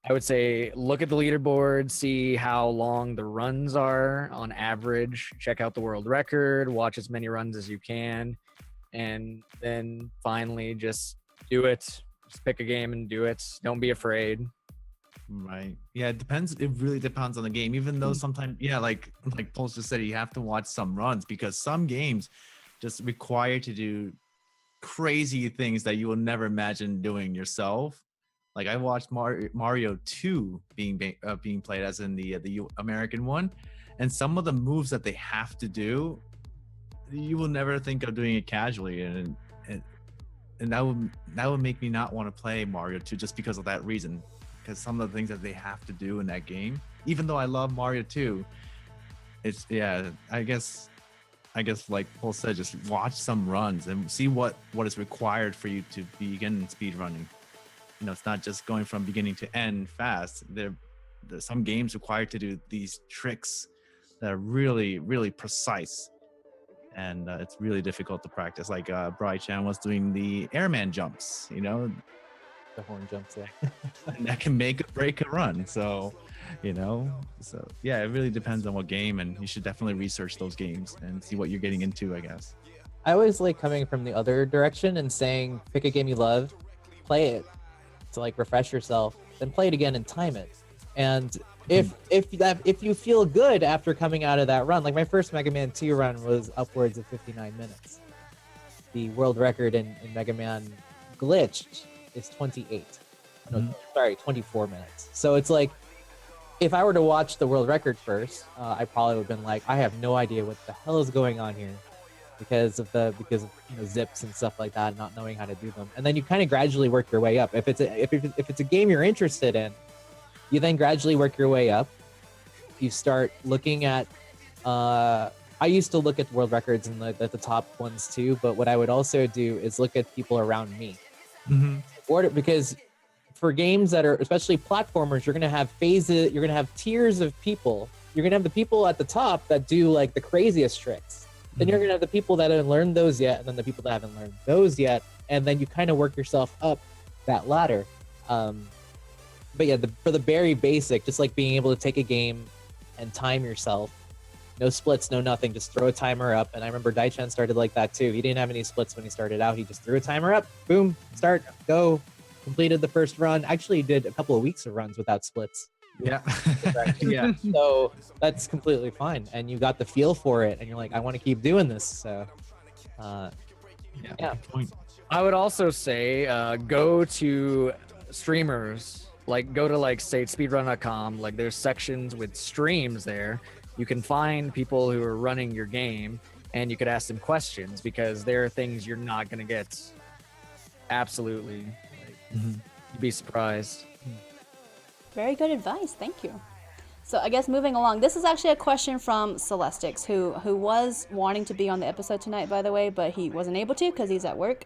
I would say look at the leaderboard, see how long the runs are on average, check out the world record, watch as many runs as you can, and then finally just do it. Just pick a game and do it. Don't be afraid. Right. Yeah, it depends. It really depends on the game. Even though sometimes, like Pulse just said, you have to watch some runs because some games just require to do crazy things that you will never imagine doing yourself. Like I watched Mario 2 being played, as in the American one, and some of the moves that they have to do, you will never think of doing it casually, and that would make me not want to play Mario 2 just because of that reason. Because some of the things that they have to do in that game, even though I love Mario 2, it's I guess like Paul said, just watch some runs and see what is required for you to begin speedrunning. You know, it's not just going from beginning to end fast. There's some games required to do these tricks that are really, really precise, and it's really difficult to practice. Like Bri-chan was doing the airman jumps, you know, The horn jumps, yeah. and that can make or break a run. So, you know, it really depends on what game, and you should definitely research those games and see what you're getting into, I guess. I always like coming from the other direction and saying, pick a game you love, play it to like refresh yourself, then play it again and time it. And if you feel good after coming out of that run, like my first Mega Man 2 run was upwards of 59 minutes. The world record in Mega Man Glitched is 28. No, sorry, 24 minutes. So it's like, if I were to watch the world record first, I probably would have been like, I have no idea what the hell is going on here, because of you know, zips and stuff like that, not knowing how to do them. And then you kind of gradually work your way up. If it's a game you're interested in, you then gradually work your way up. You start looking at. I used to look at world records and the top ones too, but what I would also do is look at people around me. Because for games that are especially platformers, you're gonna have phases, you're gonna have tiers of people. You're gonna have the people at the top that do like the craziest tricks. Then you're gonna have the people that haven't learned those yet, and then the people that haven't learned those yet, and then you kind of work yourself up that ladder. But yeah, for the very basic, just like being able to take a game and time yourself. No splits, no nothing, just throw a timer up. And I remember Daichan started like that too. He didn't have any splits when he started out. He just threw a timer up, boom, start, go. Completed the first run. Actually, he did a couple of weeks of runs without splits. Yeah. Yeah. So that's completely fine. And you got the feel for it. And you're like, I want to keep doing this. So, Good point. I would also say go to streamers, like go to like say speedrun.com. Like there's sections with streams there. You can find people who are running your game, and you could ask them questions, because there are things you're not gonna get. Absolutely, you'd be surprised. Very good advice. Thank you. So I guess moving along, this is actually a question from Celestix, who was wanting to be on the episode tonight, by the way, but he wasn't able to because he's at work.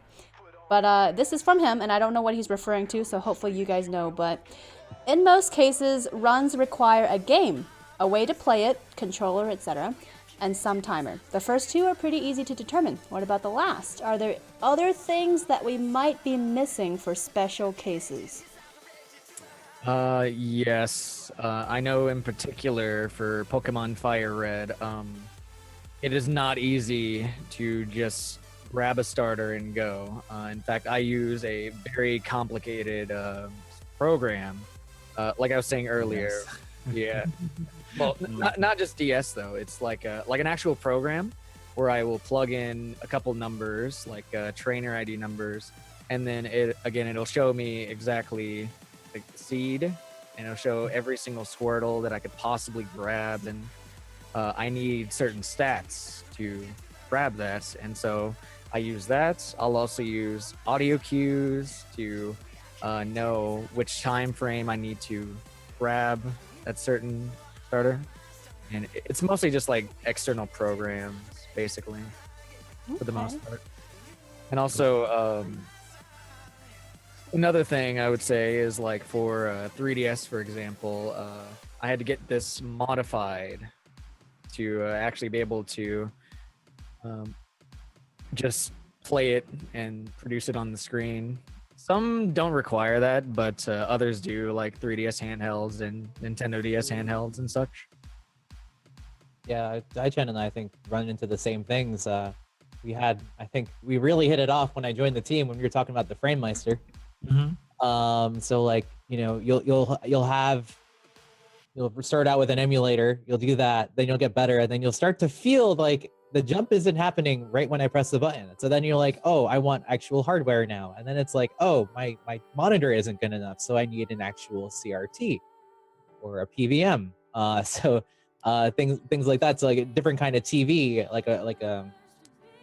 But this is from him, and I don't know what he's referring to, so hopefully you guys know. But in most cases, runs require a game, a way to play it, controller, etc., and some timer. The first two are pretty easy to determine. What about the last? Are there other things that we might be missing for special cases? Yes. I know in particular for Pokemon Fire Red, it is not easy to just grab a starter and go. In fact, I use a very complicated program. Like I was saying earlier. Yeah. Well, not just DS though. It's like an actual program where I will plug in a couple numbers, like trainer ID numbers, and then it'll show me exactly the seed, and it'll show every single Squirtle that I could possibly grab, and I need certain stats to grab that, and so I use that. I'll also use audio cues to know which time frame I need to grab that certain starter, and it's mostly just like external programs, basically, for the most part. And also, another thing I would say is like for 3DS, for example, I had to get this modified to actually be able to just play it and produce it on the screen. Some don't require that, but others do, like 3DS handhelds and Nintendo DS handhelds and such. Yeah, Daichan and I think run into the same things. I think we really hit it off when I joined the team when we were talking about the Frame Meister. So like, you know, you'll start out with an emulator, you'll do that, then you'll get better, and then you'll start to feel like the jump isn't happening right when I press the button. So then you're like, oh, I want actual hardware now. And then it's like, oh, my monitor isn't good enough, so I need an actual CRT or a PVM. Things like that. So like a different kind of TV,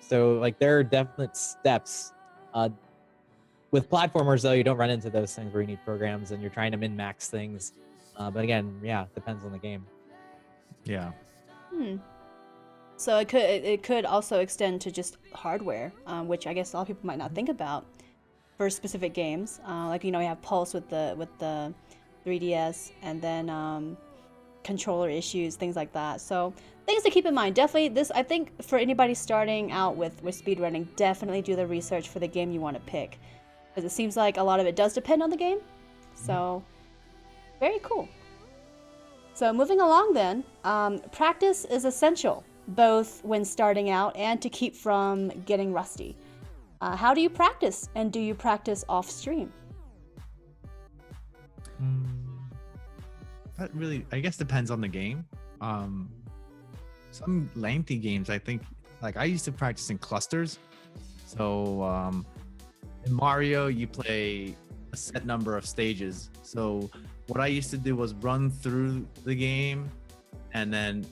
so like there are definite steps. With platformers though, you don't run into those things where you need programs and you're trying to min-max things. But again, yeah, depends on the game. Yeah. So it could also extend to just hardware, which I guess a lot of people might not think about for specific games. Like, you know, you have Pulse with the 3DS, and then controller issues, things like that. So things to keep in mind. Definitely this, I think, for anybody starting out with speedrunning, definitely do the research for the game you want to pick, because it seems like a lot of it does depend on the game. So very cool. So moving along then, practice is essential, both when starting out and to keep from getting rusty. How do you practice, and do you practice off stream? That really, I guess, depends on the game. Some lengthy games, I think, like I used to practice in clusters. So in Mario, you play a set number of stages. So what I used to do was run through the game, and then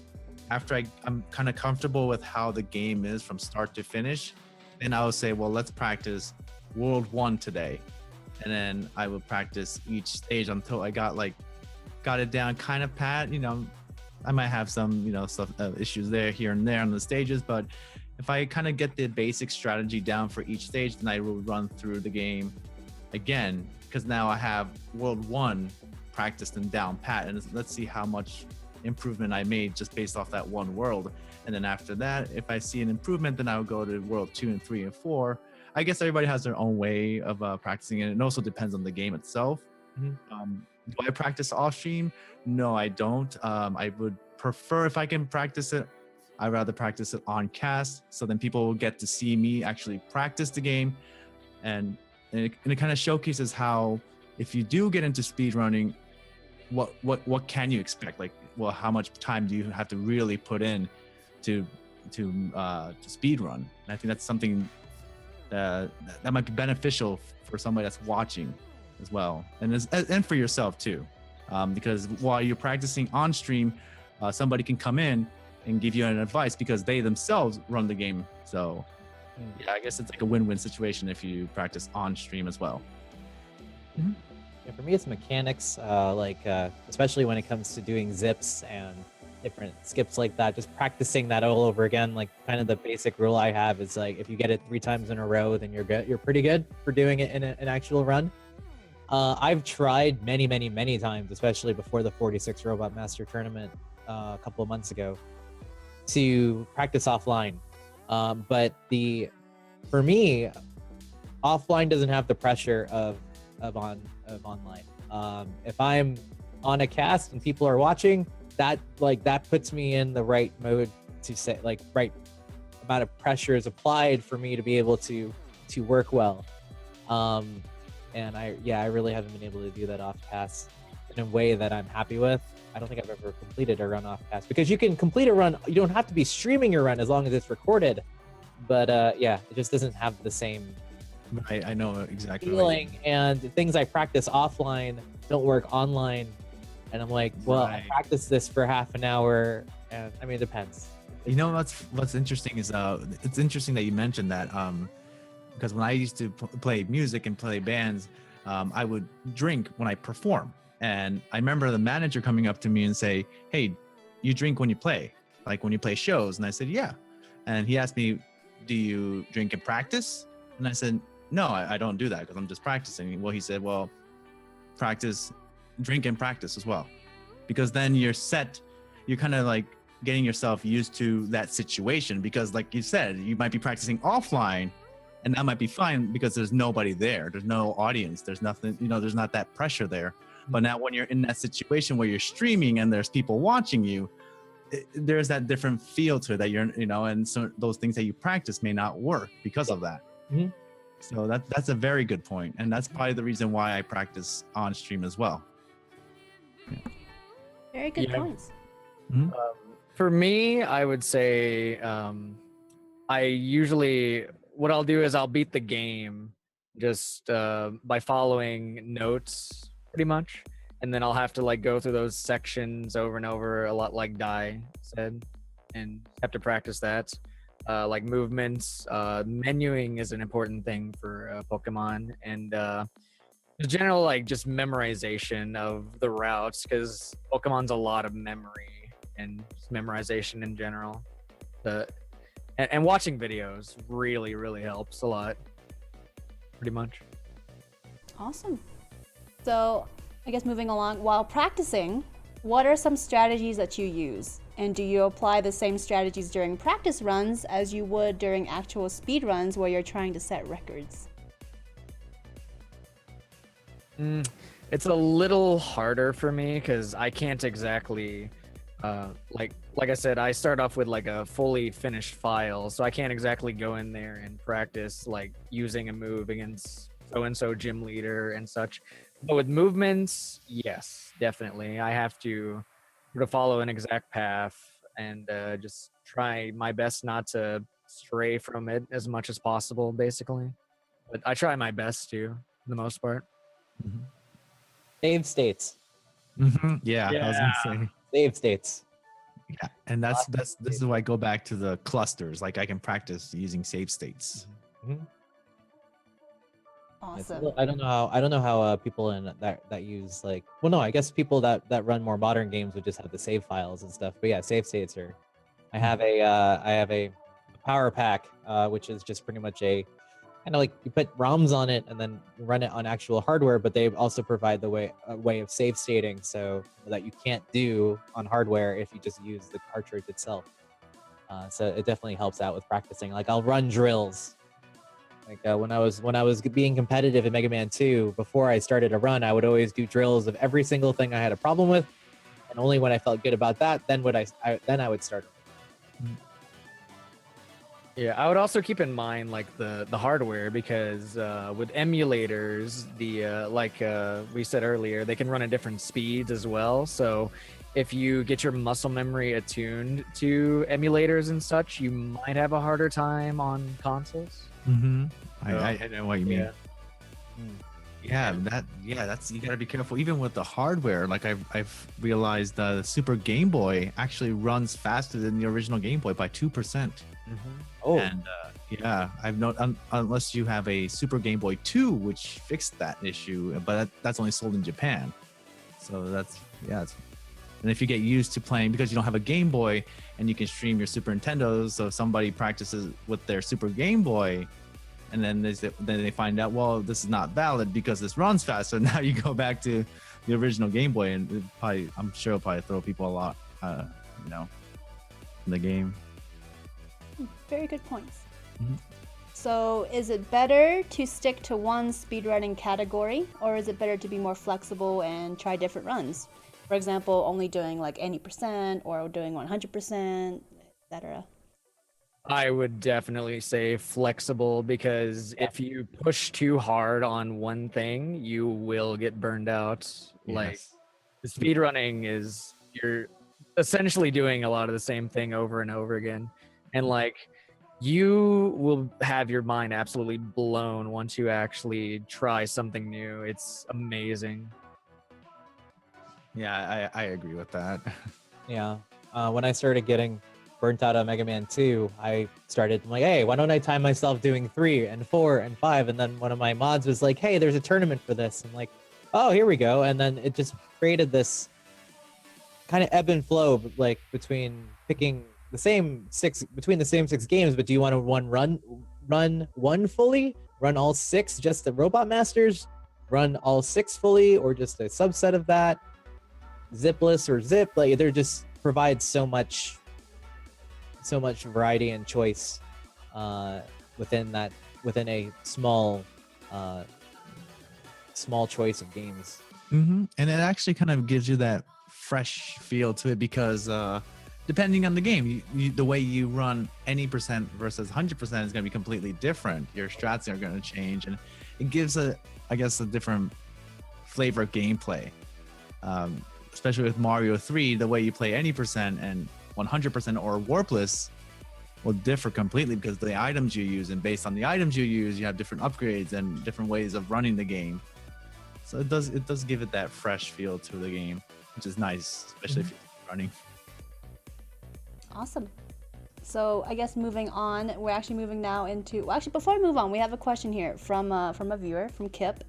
after I'm kind of comfortable with how the game is from start to finish, then I would say, well, let's practice World 1 today. And then I would practice each stage until I got it down kind of pat. You know, I might have some, you know, stuff issues here and there on the stages, but if I kind of get the basic strategy down for each stage, then I will run through the game again, because now I have World 1 practiced and down pat, and let's see how much improvement I made just based off that one world. And then after that, if I see an improvement, then I will go to World 2 and 3 and 4. I guess everybody has their own way of practicing it. It also depends on the game itself. Do I practice off stream? No, I don't. I would prefer, if I can practice it, I'd rather practice it on cast, so then people will get to see me actually practice the game. And it kind of showcases how, if you do get into speedrunning, what can you expect? Like, well, how much time do you have to really put in to speedrun? And I think that's something that might be beneficial for somebody that's watching as well, and for yourself too, because while you're practicing on stream, somebody can come in and give you an advice because they themselves run the game. So yeah, I guess it's like a win-win situation if you practice on stream as well. Yeah, for me, it's mechanics, especially when it comes to doing zips and different skips like that, just practicing that all over again. Like kind of the basic rule I have is like, if you get it 3 times in a row, then you're good. You're pretty good for doing it in an actual run. I've tried many times, especially before the 46 Robot Master Tournament a couple of months ago, to practice offline. But for me, offline doesn't have the pressure of online. If I'm on a cast and people are watching, that puts me in the right mode to say, like, right amount of pressure is applied for me to be able to work well. And I really haven't been able to do that off cast in a way that I'm happy with. I don't think I've ever completed a run off cast, because you can complete a run. You don't have to be streaming your run as long as it's recorded. But it just doesn't have the same I know exactly feeling, and things I practice offline don't work online. And I'm like, well, I practiced this for half an hour, and I mean, it depends. You know what's interesting is it's interesting that you mentioned that, because when I used to play music and play bands, I would drink when I perform, and I remember the manager coming up to me and say, "Hey, you drink when you play, like when you play shows?" And I said, "Yeah," and he asked me, "Do you drink in practice?" And I said, "No, I don't do that because I'm just practicing." Well, he said, "Well, drink and practice as well, because then you're kind of like getting yourself used to that situation, because like you said, you might be practicing offline and that might be fine because there's nobody there, there's no audience, there's nothing, there's not that pressure there. But now when you're in that situation where you're streaming and there's people watching you, there's that different feel to it that you're, and so those things that you practice may not work because of that. Mm-hmm. So that's a very good point, and that's probably the reason why I practice on stream as well. Very good points. Mm-hmm. For me, I would say I usually, what I'll do is I'll beat the game just by following notes pretty much, and then I'll have to like go through those sections over and over, a lot like Dai said, and have to practice that. Like movements, menuing is an important thing for Pokemon, and the general like just memorization of the routes, because Pokemon's a lot of memory and just memorization in general. And watching videos really helps a lot, pretty much. Awesome. So I guess moving along, while practicing, what are some strategies that you use? And do you apply the same strategies during practice runs as you would during actual speed runs where you're trying to set records? It's a little harder for me because I can't exactly, like I said, I start off with like a fully finished file, so I can't exactly go in there and practice like using a move against so-and-so gym leader and such. But with movements, yes, definitely. I have to sort of follow an exact path and just try my best not to stray from it as much as possible, basically. But I try my best to, for the most part. Mm-hmm. Save states. Mm-hmm. Yeah, I was gonna say Save states. Yeah, and this is why I go back to the clusters. Like I can practice using save states. Mm-hmm. Awesome. I don't know how people in that use like, well, no, I guess people that run more modern games would just have the save files and stuff. But yeah, save states are. I have a power pack, which is just pretty much a kind of like you put ROMs on it and then run it on actual hardware, but they also provide a way of save stating, so that you can't do on hardware if you just use the cartridge itself. So it definitely helps out with practicing. Like I'll run drills. Like when I was being competitive in Mega Man 2, before I started a run, I would always do drills of every single thing I had a problem with, and only when I felt good about that, then I would start. Yeah, I would also keep in mind like the hardware, because with emulators, like we said earlier, they can run at different speeds as well. So if you get your muscle memory attuned to emulators and such, you might have a harder time on consoles. Mm-hmm. I know what you mean. Yeah. That's, you gotta be careful even with the hardware. Like I've realized the Super Game Boy actually runs faster than the original Game Boy by 2%. Mm-hmm. Oh, And I've known unless you have a Super Game Boy 2, which fixed that issue, but that's only sold in Japan. So that's And if you get used to playing, because you don't have a Game Boy and you can stream your Super Nintendo, so if somebody practices with their Super Game Boy, and then they find out, well, this is not valid because this runs fast. So now you go back to the original Game Boy, and I'm sure it'll probably throw people a lot, in the game. Very good points. Mhm. So is it better to stick to one speedrunning category, or is it better to be more flexible and try different runs? For example, only doing like 80% or doing 100%, etc. I would definitely say flexible, because if you push too hard on one thing, you will get burned out. Like, Yes. the speedrunning is, you're essentially doing a lot of the same thing over and over again. And like, you will have your mind absolutely blown once you actually try something new. It's amazing. Yeah, I agree with that. Yeah. When I started getting burnt out on Mega Man 2, I started like, hey, why don't I time myself doing 3 and 4 and 5? And then one of my mods was like, hey, there's a tournament for this. I'm like, oh, here we go. And then it just created this kind of ebb and flow, like between picking the same six games, but do you want to run one fully, run all 6 just the Robot Masters, run all 6 fully, or just a subset of that, zipless or zip? Like, they're just provide so much variety and choice within a small choice of games. And it actually kind of gives you that fresh feel to it, because depending on the game, the way you run any percent versus 100% is going to be completely different. Your strats are going to change, and it gives a different flavor of gameplay. Especially with Mario 3, the way you play any percent and 100% or warpless will differ completely, because the items you use, and based on the items you use, you have different upgrades and different ways of running the game. So it does give it that fresh feel to the game, which is nice, especially if you're running. Awesome. So I guess moving on, we're actually moving now into, well, actually before we move on, we have a question here from a viewer, from Kip.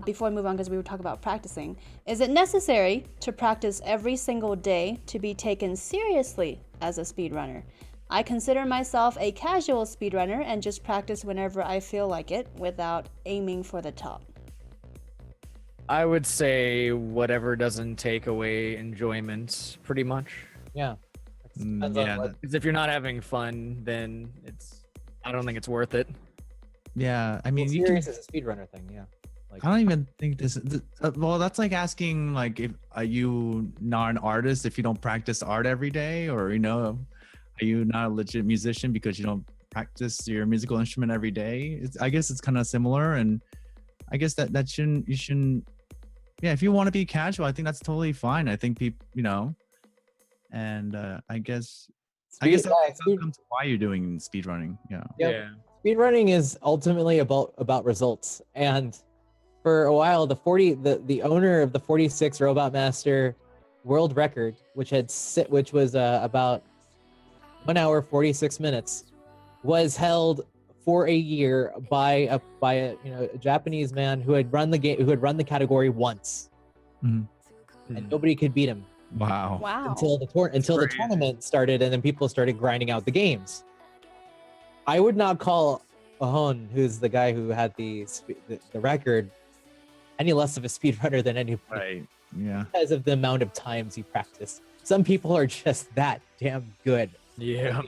Before we move on, because we were talking about practicing, is it necessary to practice every single day to be taken seriously as a speedrunner? I consider myself a casual speedrunner and just practice whenever I feel like it without aiming for the top. I would say whatever doesn't take away enjoyment, pretty much. Yeah. Depends on Yeah, what- Because if you're not having fun, then I don't think it's worth it. yeah. I mean, well, you can. serious is a speedrunner thing, yeah. Like, I don't even think well, that's like asking, like, if are you not an artist if you don't practice art every day, or are you not a legit musician because you don't practice your musical instrument every day? I guess it's kind of similar, and I guess that you shouldn't. Yeah, if you want to be casual, I think that's totally fine. I think people, and I guess that comes to why you're doing speedrunning. Yeah. Yep. Yeah. Speedrunning is ultimately about results. And for a while, the owner of the 46 Robot Master world record, which was about 1 hour 46 minutes, was held for a year by a Japanese man who had run the category once, Mhm. and nobody could beat him Wow. Wow. until the tournament started, and then people started grinding out the games. I would not call Ahon, who's the guy who had the record, any less of a speedrunner than anybody, Right. Yeah. because of the amount of times he practiced. Some people are just that damn good. Yeah.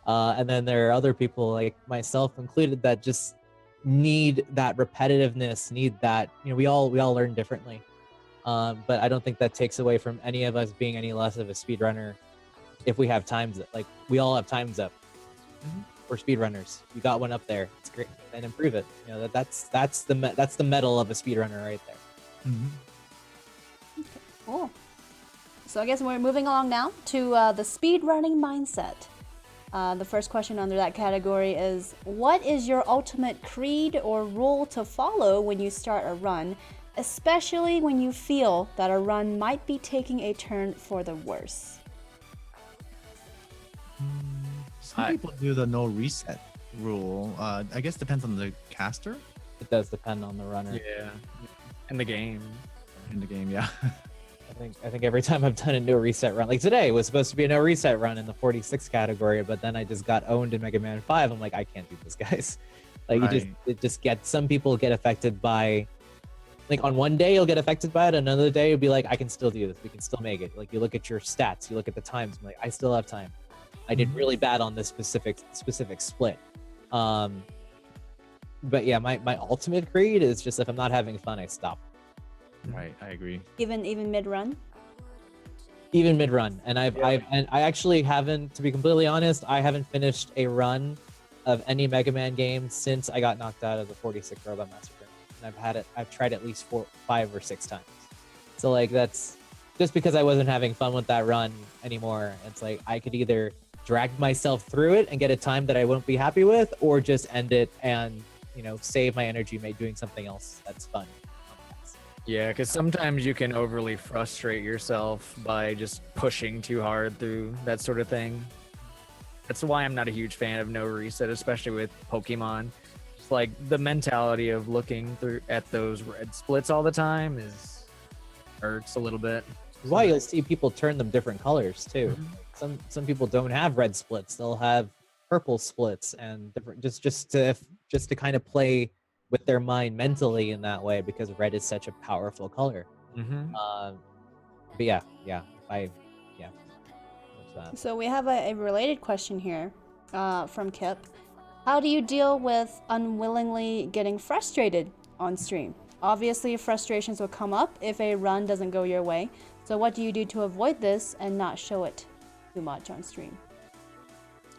And then there are other people, like myself included, that just need that repetitiveness, need that, we all learn differently. But I don't think that takes away from any of us being any less of a speedrunner if we have times like we all have times up. We're speedrunners. You got one up there. It's great. And improve it. That's the medal of a speedrunner right there. Mm-hmm. Cool. So I guess we're moving along now to the speedrunning mindset. The first question under that category is, what is your ultimate creed or rule to follow when you start a run, especially when you feel that a run might be taking a turn for the worse? Some people do the no reset rule. I guess depends on the caster It does depend on the runner. Yeah. In the game. in the game. Yeah. I think every time I've done a no reset run, like today was supposed to be a no reset run in the 46 category, but then I just got owned in Mega Man 5. I'm like, I can't do this, guys. Like it just gets, some people get affected by, like on one day you'll get affected by it, another day you'll be like, I can still do this, we can still make it. Like you look at your stats, you look at the times, I'm like, I still have time. I did really bad on this specific split. But yeah, my ultimate creed is just if I'm not having fun, I stop. Right, I agree. Even mid run. Even mid run, and I actually haven't, to be completely honest, I haven't finished a run of any Mega Man game since I got knocked out of the 46 Robot Massacre, and I've tried at least 5 or 6 times. So like that's just because I wasn't having fun with that run anymore. It's like I could either drag myself through it and get a time that I won't be happy with, or just end it and save my energy by doing something else that's fun. Yeah, because sometimes you can overly frustrate yourself by just pushing too hard through that sort of thing. That's why I'm not a huge fan of no reset, especially with Pokemon. It's like the mentality of looking at those red splits all the time hurts a little bit. Why you'll see people turn them different colors too. Some people don't have red splits; they'll have purple splits and different, just to kind of play with their mind mentally in that way, because red is such a powerful color. But yeah. So we have a related question here from Kip. How do you deal with unwillingly getting frustrated on stream? Obviously, frustrations will come up if a run doesn't go your way. So what do you do to avoid this and not show it too much on stream?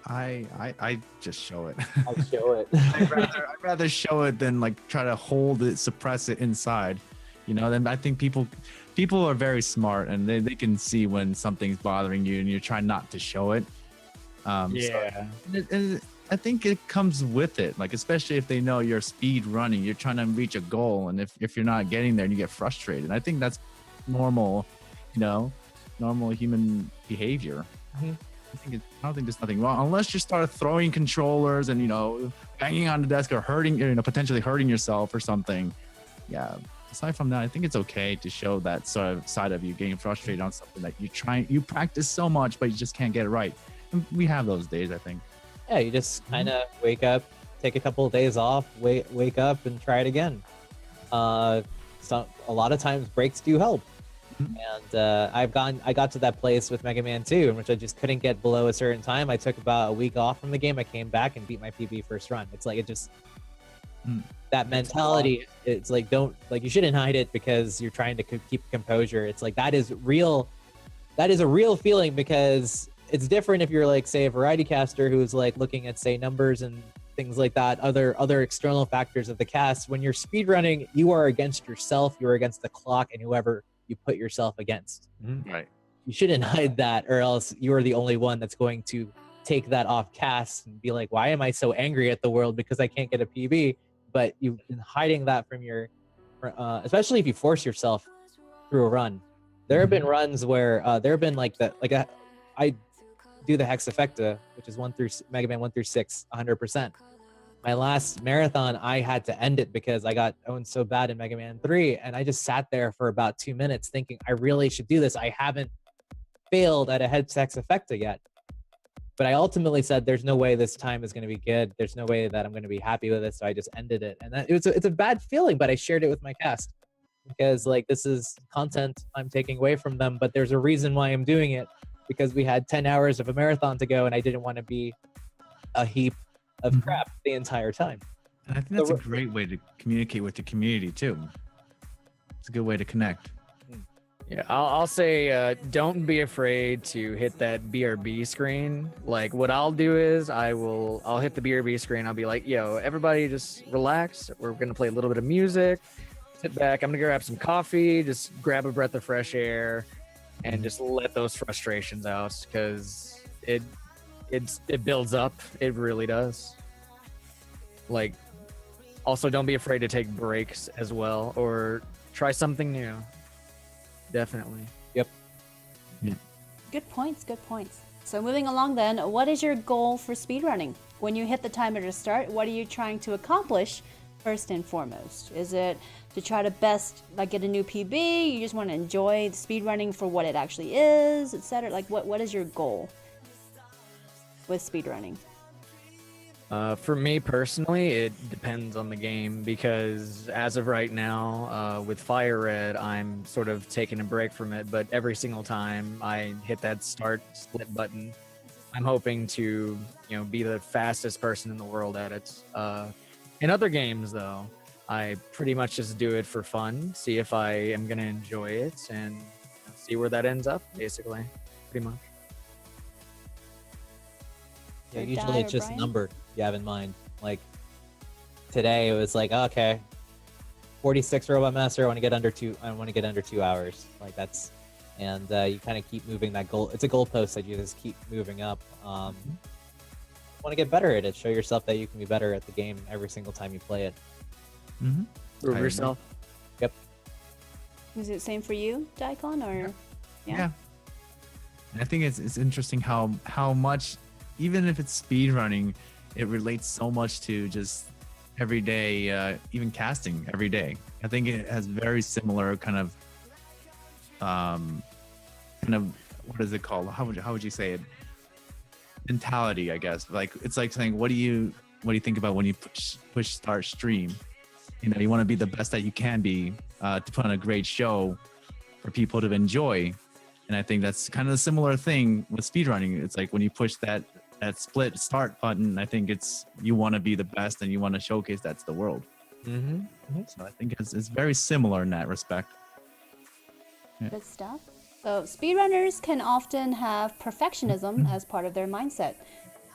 I just show it. I'll show it. I'd rather show it than like try to hold it, suppress it inside. Then I think people are very smart, and they can see when something's bothering you and you're trying not to show it. Yeah. So I think it comes with it, like especially if they know you're speed running, you're trying to reach a goal, and if you're not getting there and you get frustrated, I think that's normal, normal human behavior. I don't think there's nothing wrong, unless you start throwing controllers and banging on the desk or hurting, potentially hurting yourself or something. Yeah. Aside from that, I think it's okay to show that sort of side of you getting frustrated on something that you practice so much, but you just can't get it right. And we have those days, I think. Yeah, you just kind of wake up, take a couple of days off, wake up and try it again. A lot of times breaks do help. And I got to that place with Mega Man 2 in which I just couldn't get below a certain time. I took about a week off from the game. I came back and beat my PB first run. It's like that mentality. It's like you shouldn't hide it because you're trying to keep composure. It's like that is real. That is a real feeling, because it's different if you're like, say, a variety caster who's like looking at, say, numbers and things like that, other external factors of the cast. When you're speedrunning, you are against yourself, you're against the clock and whoever you put yourself against. Right. You shouldn't hide that, or else you are the only one that's going to take that off cast and be like, why am I so angry at the world because I can't get a PB? But you've been hiding that from your, especially if you force yourself through a run. There have been runs where there have been I do the Hexafecta, which is Mega Man 1 through 6, 100%. My last marathon, I had to end it because I got owned so bad in Mega Man 3, and I just sat there for about 2 minutes thinking, I really should do this. I haven't failed at a Hexafecta yet. But I ultimately said, there's no way this time is going to be good. There's no way that I'm going to be happy with it, so I just ended it. And it's a bad feeling, but I shared it with my cast. Because this is content I'm taking away from them, but there's a reason why I'm doing it, because we had 10 hours of a marathon to go and I didn't want to be a heap of crap the entire time. And I think that's a great way to communicate with the community too. It's a good way to connect. Yeah, I'll say don't be afraid to hit that BRB screen. Like what I'll do is I'll hit the BRB screen. I'll be like, yo, everybody just relax. We're going to play a little bit of music. Sit back. I'm going to grab some coffee, just grab a breath of fresh air, and just let those frustrations out, because it builds up. It really does. Like, also don't be afraid to take breaks as well, or try something new. Definitely. Yep. Yeah. Good points. So moving along then, what is your goal for speedrunning? When you hit the timer to start, what are you trying to accomplish first and foremost? Is it to try to get a new PB? You just want to enjoy speedrunning for what it actually is, etc. Like, what is your goal with speedrunning? For me personally, it depends on the game because as of right now, with Fire Red, I'm sort of taking a break from it. But every single time I hit that start split button, I'm hoping to, be the fastest person in the world at it. In other games, though, I pretty much just do it for fun, see if I am gonna enjoy it, and see where that ends up. Basically, pretty much. Yeah, Or usually die, it's or just a Brian? number you have in mind. Like today, it was like, okay, 46 Robot Master. I want to get under 2 hours. Like that's, and you kind of keep moving that goal. It's a goalpost that you just keep moving up. Want to get better at it. Show yourself that you can be better at the game every single time you play it. Mm-hmm. Prove I yourself. Yep. Is it the same for you, Daikon, or? Yeah. And I think it's interesting how much, even if it's speed running, it relates so much to just everyday, even casting every day. I think it has very similar kind of what is it called? How would you say it? Mentality, I guess. Like it's like saying, what do you think about when you push start stream? You want to be the best that you can be to put on a great show for people to enjoy. And I think that's kind of a similar thing with speedrunning. It's like when you push that split start button, I think you want to be the best and you want to showcase that to the world. So I think it's very similar in that respect. Good stuff. So speedrunners can often have perfectionism as part of their mindset.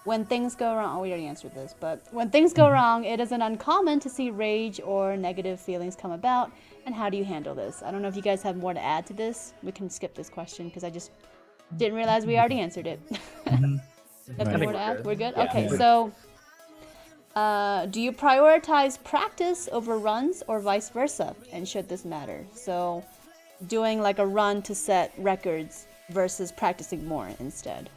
When things go wrong, we already answered this, but when things go wrong, it isn't uncommon to see rage or negative feelings come about. And how do you handle this? I don't know if you guys have more to add to this. We can skip this question because I just didn't realize we already answered it. Nothing more to add? We're good? Yeah. Okay, so do you prioritize practice over runs or vice versa? And should this matter? So doing like a run to set records versus practicing more instead.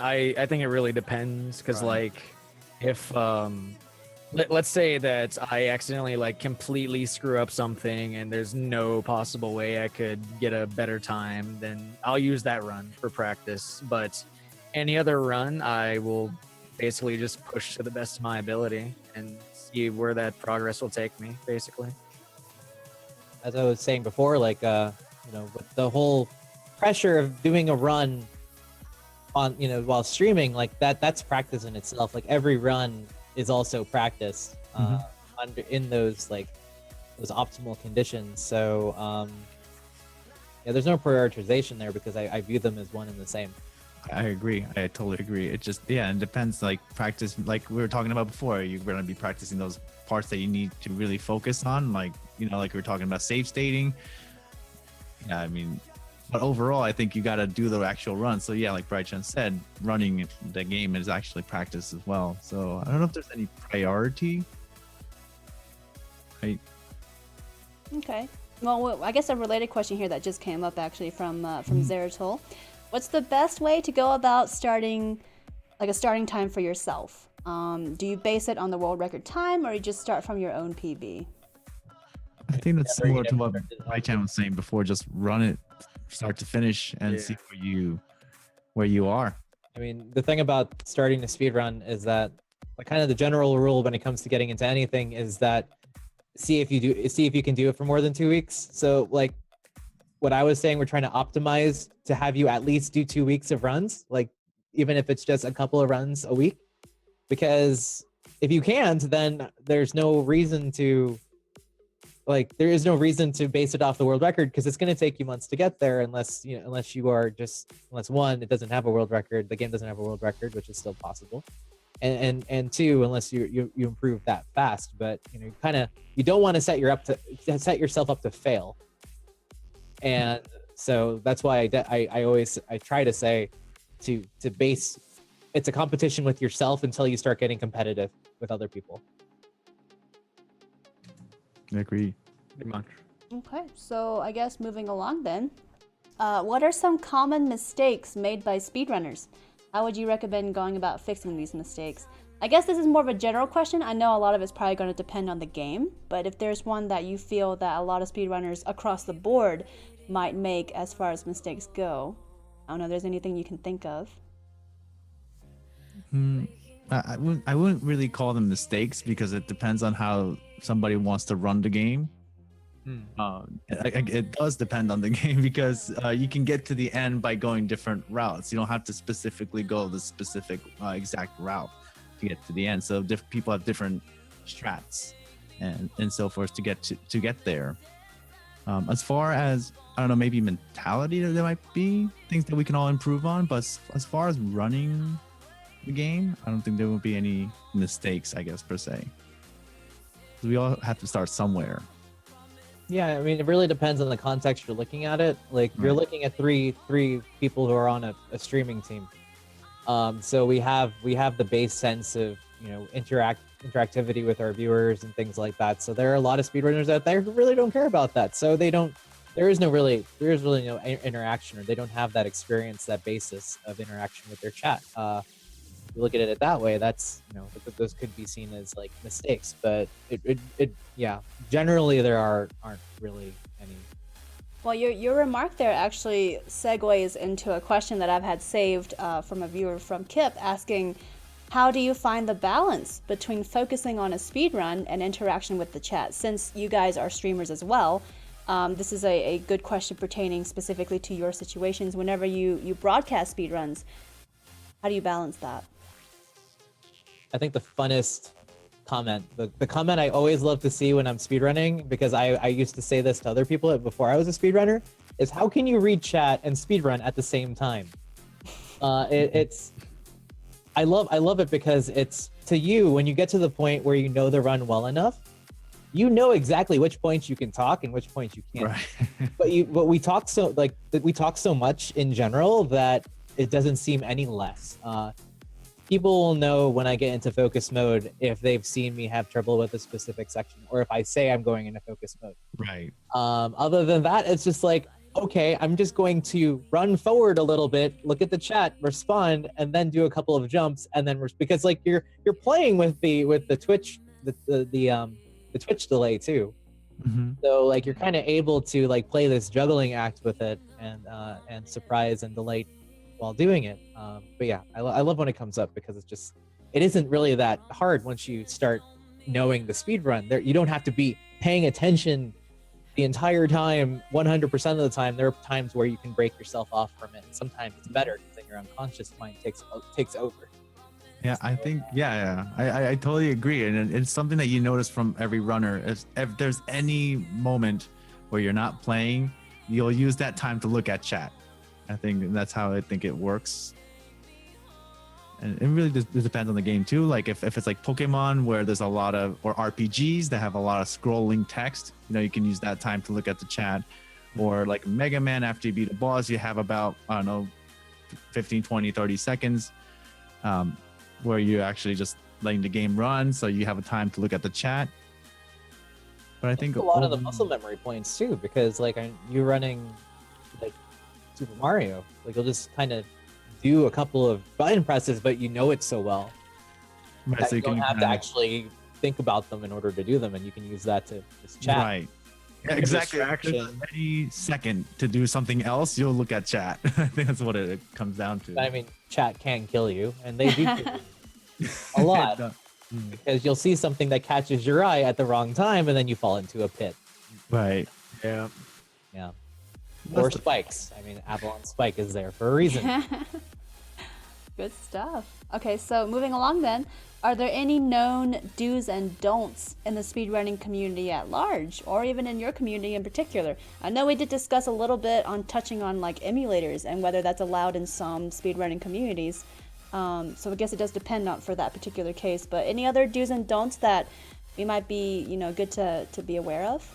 I think it really depends because like if let's say that I accidentally like completely screw up something and there's no possible way I could get a better time, then I'll use that run for practice. But any other run, I will basically just push to the best of my ability and see where that progress will take me, basically. As I was saying before, like with the whole pressure of doing a run on while streaming, like that's practice in itself. Like every run is also practice in those optimal conditions. So there's no prioritization there because I view them as one and the same. I agree. I totally agree. It just, it depends. Like practice, like we were talking about before, you're going to be practicing those parts that you need to really focus on. Like, like we were talking about safe stating. Yeah, I mean, but overall, I think you got to do the actual run. So yeah, like Brian said, running the game is actually practice as well. So I don't know if there's any priority. Right. Okay. Well, I guess a related question here that just came up actually from Zeratol. What's the best way to go about starting time for yourself? Do you base it on the world record time, or you just start from your own PB? I think that's similar to what Brian was saying before. Just run it start to finish and see where you are. I mean, the thing about starting a speed run is that kind of the general rule when it comes to getting into anything is that see if you can do it for more than 2 weeks. So like what I was saying, we're trying to optimize to have you at least do 2 weeks of runs, like even if it's just a couple of runs a week, because if you can't, then there's no reason to there is no reason to base it off the world record because it's going to take you months to get there unless one, it doesn't have a world record, the game doesn't have a world record, which is still possible, and two, unless you improve that fast. But you don't want to set yourself up to fail, and so that's why I try to say to base it's a competition with yourself until you start getting competitive with other people. I agree. Pretty much. Okay, so I guess moving along then, what are some common mistakes made by speedrunners? How would you recommend going about fixing these mistakes? I guess this is more of a general question. I know a lot of it's probably going to depend on the game, but if there's one that you feel that a lot of speedrunners across the board might make as far as mistakes go, I don't know if there's anything you can think of. I wouldn't really call them mistakes because it depends on how somebody wants to run the game. It does depend on the game because you can get to the end by going different routes. You don't have to specifically go the specific exact route to get to the end. So people have different strats and so forth to get there. As far as, I don't know, maybe mentality, there might be things that we can all improve on, but as far as running the game, I don't think there will be any mistakes, I guess, per se. We all have to start somewhere. Yeah, I mean, it really depends on the context you're looking at it. Like, you're looking at three people who are on a streaming team. So we have the base sense of, you know, interactivity with our viewers and things like that. So there are a lot of speedrunners out there who really don't care about that. So there is really no interaction, or they don't have that experience, that basis of interaction with their chat. If you look at it that way, that's, you know, those could be seen as like mistakes, but yeah, generally there aren't really any. Well, your remark there actually segues into a question that I've had saved from a viewer from Kip asking, how do you find the balance between focusing on a speed run and interaction with the chat? Since you guys are streamers as well, this is a good question pertaining specifically to your situations. Whenever you broadcast speed runs, how do you balance that? I think the funnest comment, the comment I always love to see when I'm speedrunning, because I used to say this to other people before I was a speedrunner, is how can you read chat and speedrun at the same time? I love it because it's, to you, when you get to the point where you know the run well enough, you know exactly which points you can talk and which points you can't. Right. but we talk so much in general that it doesn't seem any less. People will know when I get into focus mode if they've seen me have trouble with a specific section, or if I say I'm going into focus mode. Right. Other than that, it's just like, okay, I'm just going to run forward a little bit, look at the chat, respond, and then do a couple of jumps, and then because like you're playing with the Twitch the Twitch delay too. Mm-hmm. So like you're kind of able to like play this juggling act with it and surprise and delight while doing it. But yeah, I love when it comes up because it isn't really that hard once you start knowing the speed run. You don't have to be paying attention the entire time, 100% of the time. There are times where you can break yourself off from it, and sometimes it's better because then your unconscious mind takes over. Yeah, I think, I totally agree. And it's something that you notice from every runner. If there's any moment where you're not playing, you'll use that time to look at chat. I think that's how I think it works. And it really depends on the game too. Like if it's like Pokemon where there's a lot of, or RPGs that have a lot of scrolling text, you know, you can use that time to look at the chat. Or like Mega Man, after you beat a boss, you have about, I don't know, 15, 20, 30 seconds where you're actually just letting the game run. So you have a time to look at the chat. But I think a lot of the muscle memory points too, because like you're running like Super Mario, like you'll just kind of do a couple of button presses, but you know it so well that so you don't have to actually think about them in order to do them, and you can use that to just chat. Right. Yeah, exactly. Any second to do something else, you'll look at chat. I think that's what it comes down to. I mean, chat can kill you, and they do kill you a lot, because you'll see something that catches your eye at the wrong time, and then you fall into a pit. Right. Yeah. Yeah. Or spikes. I mean, Avalon Spike is there for a reason. Good stuff. Okay, so moving along then, are there any known do's and don'ts in the speedrunning community at large, or even in your community in particular? I know we did discuss a little bit on touching on like emulators and whether that's allowed in some speedrunning communities. So I guess it does depend on for that particular case, but any other do's and don'ts that we might be, you know, good to be aware of?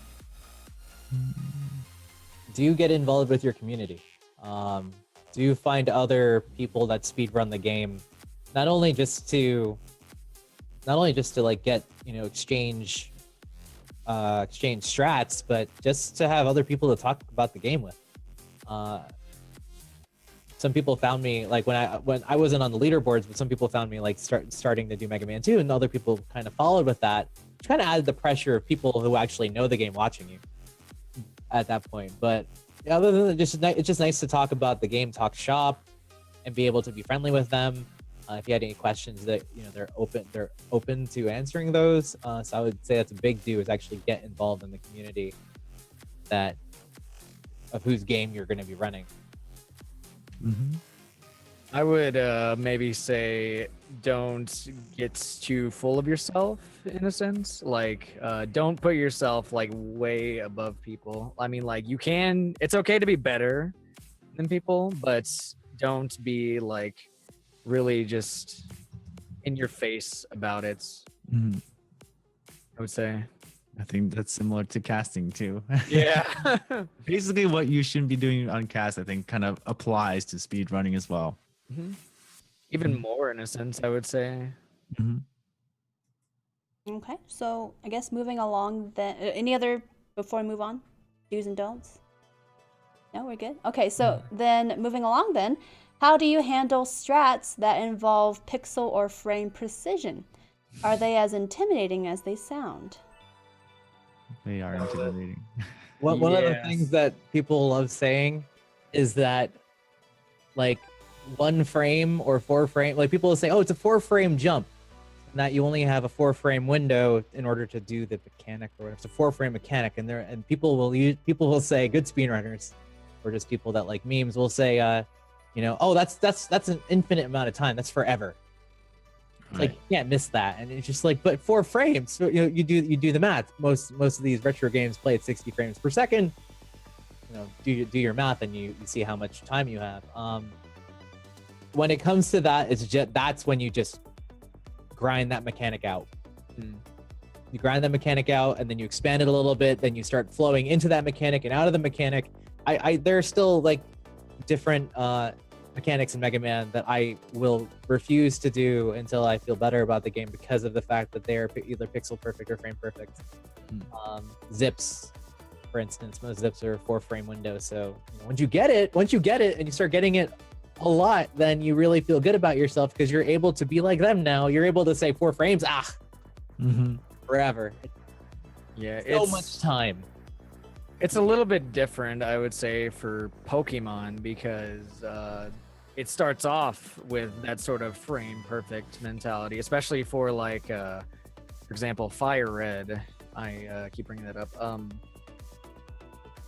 Do you get involved with your community? Do you find other people that speedrun the game, not only just to like get, you know, exchange strats, but just to have other people to talk about the game with. some people found me like when I wasn't on the leaderboards, but some people found me like starting to do Mega Man 2, and other people kind of followed with that, which kind of added the pressure of people who actually know the game watching you at that point. But other than that, it's just nice to talk about the game, talk shop, and be able to be friendly with them. If you had any questions, that they're open to answering those. So I would say that's a big do, is actually get involved in the community of whose game you're going to be running. Mm-hmm. I would maybe say don't get too full of yourself, in a sense. Like, don't put yourself like way above people. I mean, like, it's okay to be better than people, but don't be like really just in your face about it. Mm-hmm. I would say. I think that's similar to casting too. Yeah. Basically, what you shouldn't be doing on cast, I think, kind of applies to speed running as well. Mm-hmm. Even more, in a sense, I would say. Mm-hmm. Okay, so I guess moving along then, any other, before we move on, do's and don'ts? No, we're good? Okay, so then moving along then, how do you handle strats that involve pixel or frame precision? Are they as intimidating as they sound? They are intimidating. One of the Yes. things that people love saying is that, like, 1 frame or 4 frame, like people will say, oh, it's a 4-frame jump, and that you only have a 4-frame window in order to do the mechanic, or it's a 4-frame mechanic, and people will say, good speedrunners, or just people that like memes will say, oh, that's an infinite amount of time, that's forever. It's like, you can't miss that. And it's just like, but 4 frames, so you do the math. Most of these retro games play at 60 frames per second. Do your math, and you see how much time you have. When it comes to that, that's when you just grind that mechanic out. You grind that mechanic out, and then you expand it a little bit, then you start flowing into that mechanic and out of the mechanic. There are still like different mechanics in Mega Man that I will refuse to do until I feel better about the game, because of the fact that they are either pixel perfect or frame perfect. Zips, for instance, most zips are 4-frame windows. So once you get it, and you start getting it a lot, then you really feel good about yourself, because you're able to be like them now. You're able to say 4 frames, forever. Yeah, So much time. It's a little bit different, I would say, for Pokemon, because it starts off with that sort of frame perfect mentality, especially for like, for example, Fire Red. I keep bringing that up.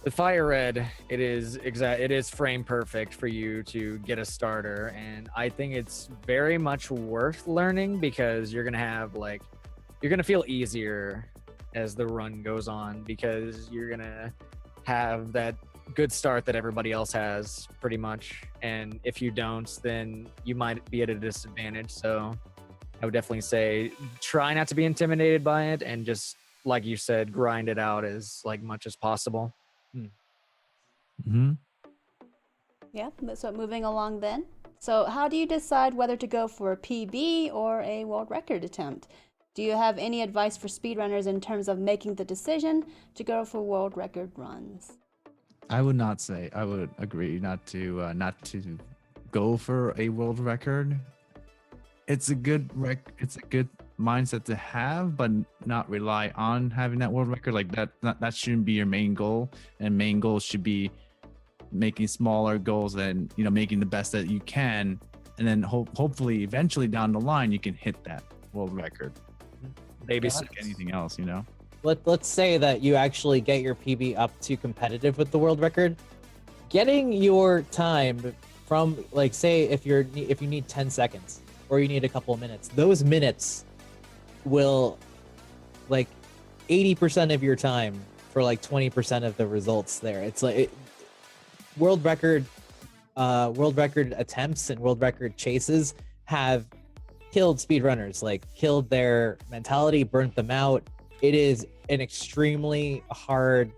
With Fire Red, it is frame perfect for you to get a starter, and I think it's very much worth learning, because you're gonna feel easier as the run goes on, because you're gonna have that good start that everybody else has, pretty much. And if you don't, then you might be at a disadvantage. So I would definitely say try not to be intimidated by it, and just, like you said, grind it out as like much as possible. Mm-hmm. Yeah, so moving along then. So how do you decide whether to go for a PB or a world record attempt? Do you have any advice for speedrunners in terms of making the decision to go for world record runs? I would agree not to go for a world record. It's a good mindset to have, but not rely on having that world record. Like that shouldn't be your main goal, and main goal should be making smaller goals and making the best that you can, and then hopefully eventually down the line you can hit that world record. Maybe Just like anything else, Let's say that you actually get your PB up to competitive with the world record. Getting your time from, like, say if you need 10 seconds or you need a couple of minutes, those minutes will, like, 80% of your time for like 20% of the results there. It's like world record attempts and world record chases have killed speedrunners, like killed their mentality, burnt them out. It is an extremely hard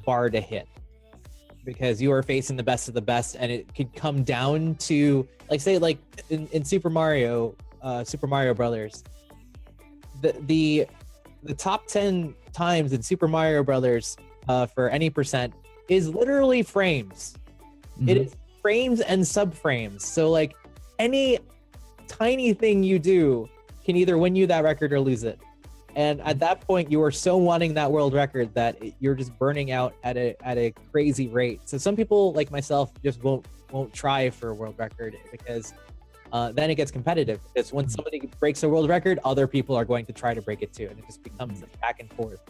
bar to hit, because you are facing the best of the best, and it could come down to, like, say, like in Super Mario Brothers, the top 10 times in Super Mario Brothers for any percent is literally frames. It is frames and subframes. So like any tiny thing you do can either win you that record or lose it. And at that point, you are so wanting that world record that you're just burning out at a crazy rate. So some people like myself just won't try for a world record because then it gets competitive. Because when somebody breaks a world record, other people are going to try to break it too, and it just becomes this back and forth.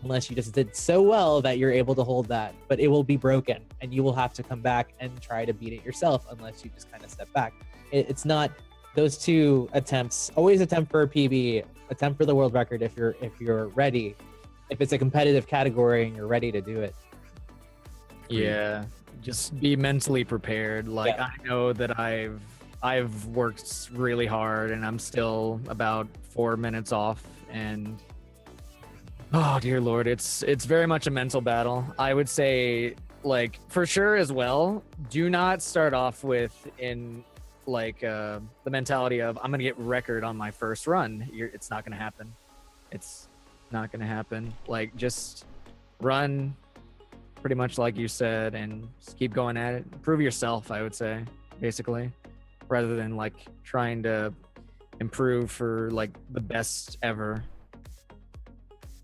Unless you just did so well that you're able to hold that, but it will be broken, and you will have to come back and try to beat it yourself unless you just kind of step back. It's not those two attempts. Always attempt for a PB, attempt for the world record if you're ready. If it's a competitive category and you're ready to do it. Yeah, just be mentally prepared. Like Yeah. I know that I've worked really hard and I'm still about 4 minutes off, and oh dear Lord, it's very much a mental battle. I would say, like, for sure as well, do not start off with the mentality of I'm gonna get record on my first run. It's not gonna happen. It's not gonna happen. Like, just run pretty much like you said and just keep going at it. Prove yourself, I would say, basically, rather than like trying to improve for like the best ever.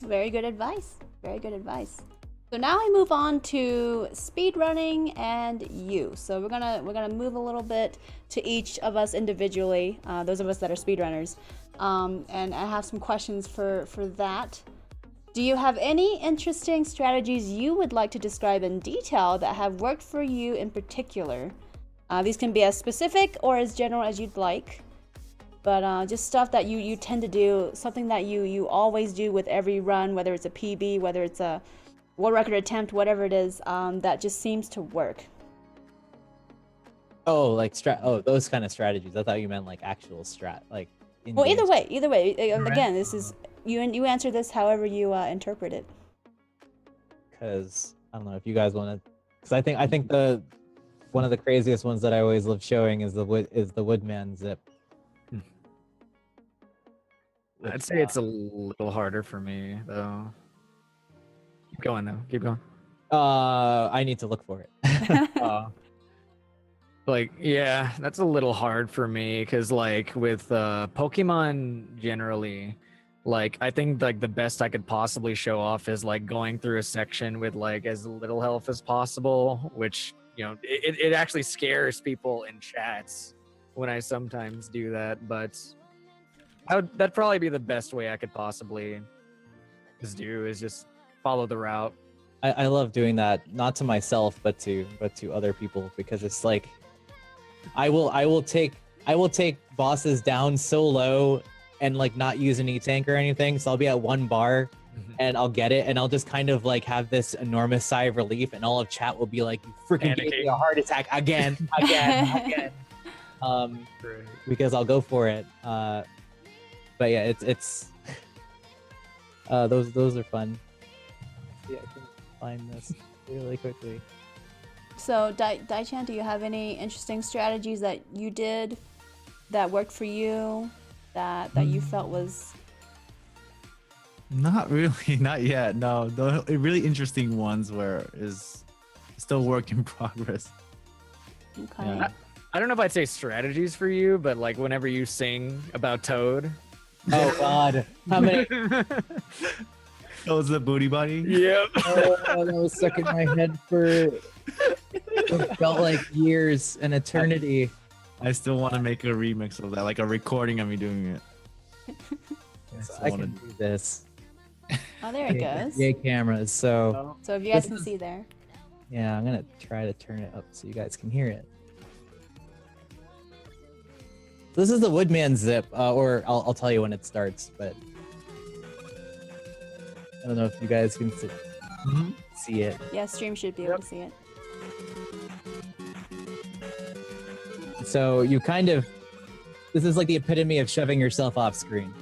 Very good advice. Very good advice. So now we move on to speedrunning and you. So we're gonna move a little bit to each of us individually, those of us that are speedrunners, and I have some questions for that. Do you have any interesting strategies you would like to describe in detail that have worked for you in particular? These can be as specific or as general as you'd like. But just stuff that you tend to do, something that you always do with every run, whether it's a PB, whether it's a world record attempt, whatever it is, that just seems to work. Oh, like those kind of strategies. I thought you meant like actual strat, like. Well, either in-game way. Again, this is you answer this however you interpret it. Because I don't know if you guys want to. Because I think the one of the craziest ones that I always love showing is the Woodman zip. I'd say it's a little harder for me though. Keep going though. Keep going. I need to look for it. Like, yeah, that's a little hard for me because like with Pokemon generally, like I think like the best I could possibly show off is like going through a section with like as little health as possible, which, you know, it actually scares people in chats when I sometimes do that, but that'd probably be the best way I could possibly just follow the route. I love doing that, not to myself, but to other people, because it's like I will take bosses down so low and like not use an E-tank or anything. So I'll be at 1 bar and I'll get it, and I'll just kind of like have this enormous sigh of relief, and all of chat will be like, "You freaking gave me a heart attack again." Because I'll go for it. But yeah, it's those are fun. Yeah, I can find this really quickly. So, Daichan, do you have any interesting strategies that you did that worked for you, that you felt was? Not really, not yet. No, the really interesting ones is still work in progress. Okay. Yeah. I don't know if I'd say strategies for you, but like whenever you sing about Toad. Oh God, how many? Oh, was the booty buddy? Yep. Oh, that was stuck in my head for it felt like years, an eternity. I still want to make a remix of that, like a recording of me doing it. I can do this. Oh, there it goes. Yay, cameras. So So if you guys can see there. yeah, I'm gonna try to turn it up so you guys can hear it. This is the Woodman zip, or I'll tell you when it starts, but I don't know if you guys can see it. Yeah, stream should be able to see it. So you kind of, this is like the epitome of shoving yourself off screen.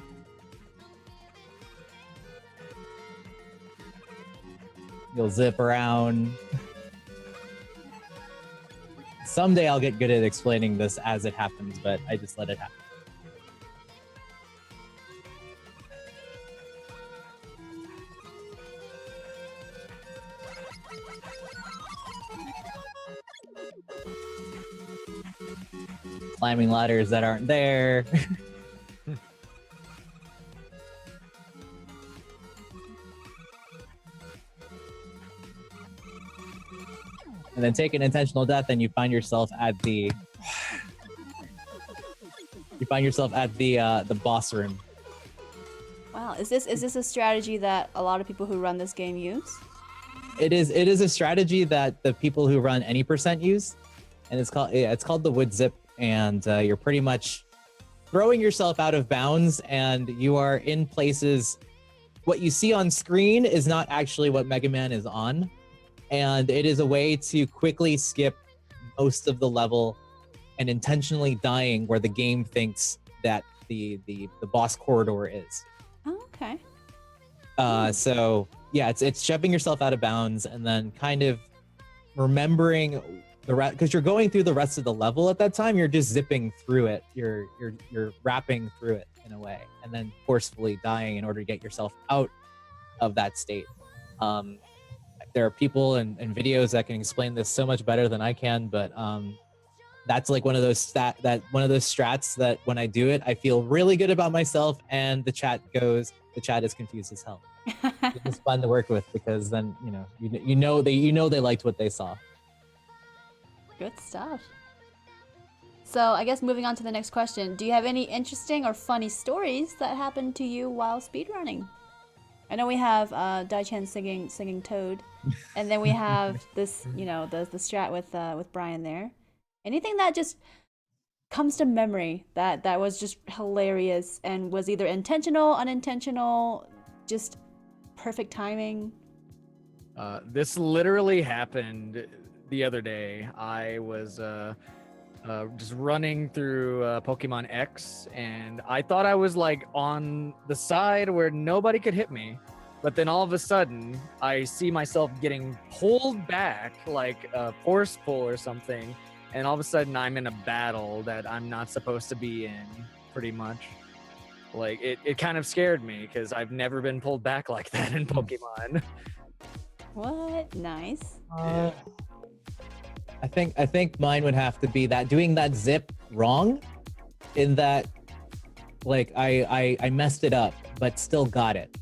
You'll zip around. Someday I'll get good at explaining this as it happens, but I just let it happen. climbing ladders that aren't there. And then take an intentional death, and you find yourself at the boss room. Wow, is this a strategy that a lot of people who run this game use? It is a strategy that the people who run any percent use, and it's called the wood zip, and you're pretty much throwing yourself out of bounds, and you are in places. What you see on screen is not actually what Mega Man is on, and it is a way to quickly skip most of the level and intentionally dying where the game thinks that the boss corridor is. Oh, okay. So yeah, it's shoving yourself out of bounds and then kind of remembering the rest, because you're going through the rest of the level at that time. You're just zipping through it. You're rapping through it in a way, and then forcefully dying in order to get yourself out of that state. There are people and videos that can explain this so much better than I can, but that's like one of those strats that when I do it, I feel really good about myself, and the chat is confused as hell. It's fun to work with because then you know they liked what they saw. Good stuff. So I guess moving on to the next question, do you have any interesting or funny stories that happened to you while speedrunning? I know we have Dai-chan singing Toad, and then we have this, the strat with Brian there. Anything that just comes to memory that was just hilarious and was either intentional, unintentional, just perfect timing? This literally happened the other day. I was just running through Pokemon X, and I thought I was like on the side where nobody could hit me, but then all of a sudden I see myself getting pulled back like a force pull or something, and all of a sudden I'm in a battle that I'm not supposed to be in, pretty much. Like it kind of scared me because I've never been pulled back like that in Pokemon. What? Nice. I think mine would have to be that doing that zip wrong, in that like I messed it up but still got it,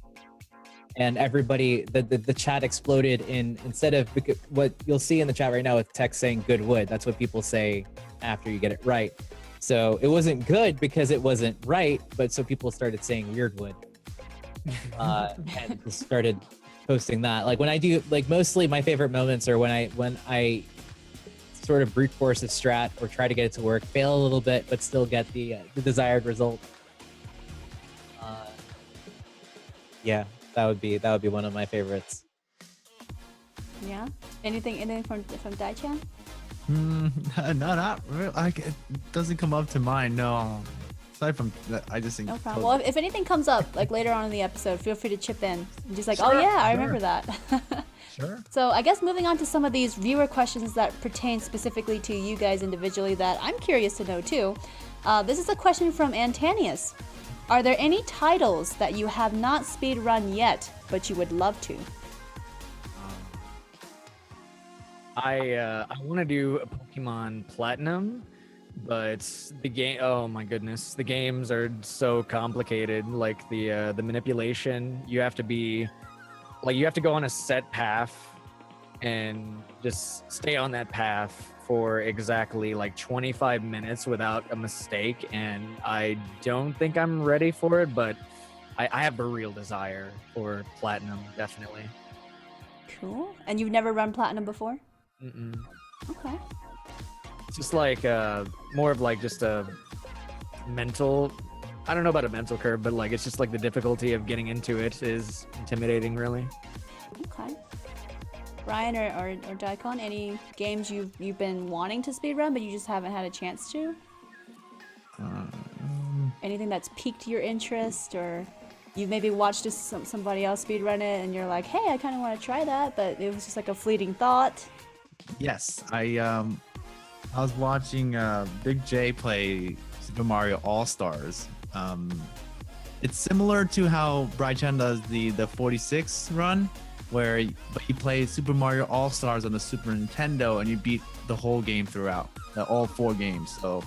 and everybody the chat exploded instead of what you'll see in the chat right now with text saying good wood. That's what people say after you get it right. So it wasn't good because it wasn't right, but so people started saying weird wood, and just started posting that. Like when I do, like mostly my favorite moments are when I sort of brute force a strat or try to get it to work, fail a little bit, but still get the desired result. Yeah, that would be one of my favorites. Yeah. Anything from Dai-chan? No, not really. It doesn't come up to mind. No. Aside from that, I just think. No problem. Well, if anything comes up like later on in the episode, feel free to chip in. And just like, oh yeah, I remember that. Sure. So I guess moving on to some of these viewer questions that pertain specifically to you guys individually that I'm curious to know too. This is a question from Antanius. Are there any titles that you have not speedrun yet, but you would love to? I want to do a Pokemon Platinum, but the game, oh my goodness, the games are so complicated. Like the manipulation, you have to go on a set path and just stay on that path for exactly like 25 minutes without a mistake, and I don't think I'm ready for it, but I have a real desire for Platinum, definitely. Cool. And you've never run Platinum before? Mm-mm. Okay. It's just like more of like just a mental, I don't know about a mental curve, but like it's just like the difficulty of getting into it is intimidating, really. Okay. Brian or Daikon, any games you've been wanting to speedrun but you just haven't had a chance to? Anything that's piqued your interest, or you've maybe watched somebody else speedrun it and you're like, hey, I kind of want to try that, but it was just like a fleeting thought? Yes, I was watching Big J play Super Mario All Stars. It's similar to how Brian does the 46 run, but you play Super Mario All Stars on the Super Nintendo and you beat the whole game throughout, all 4 games. So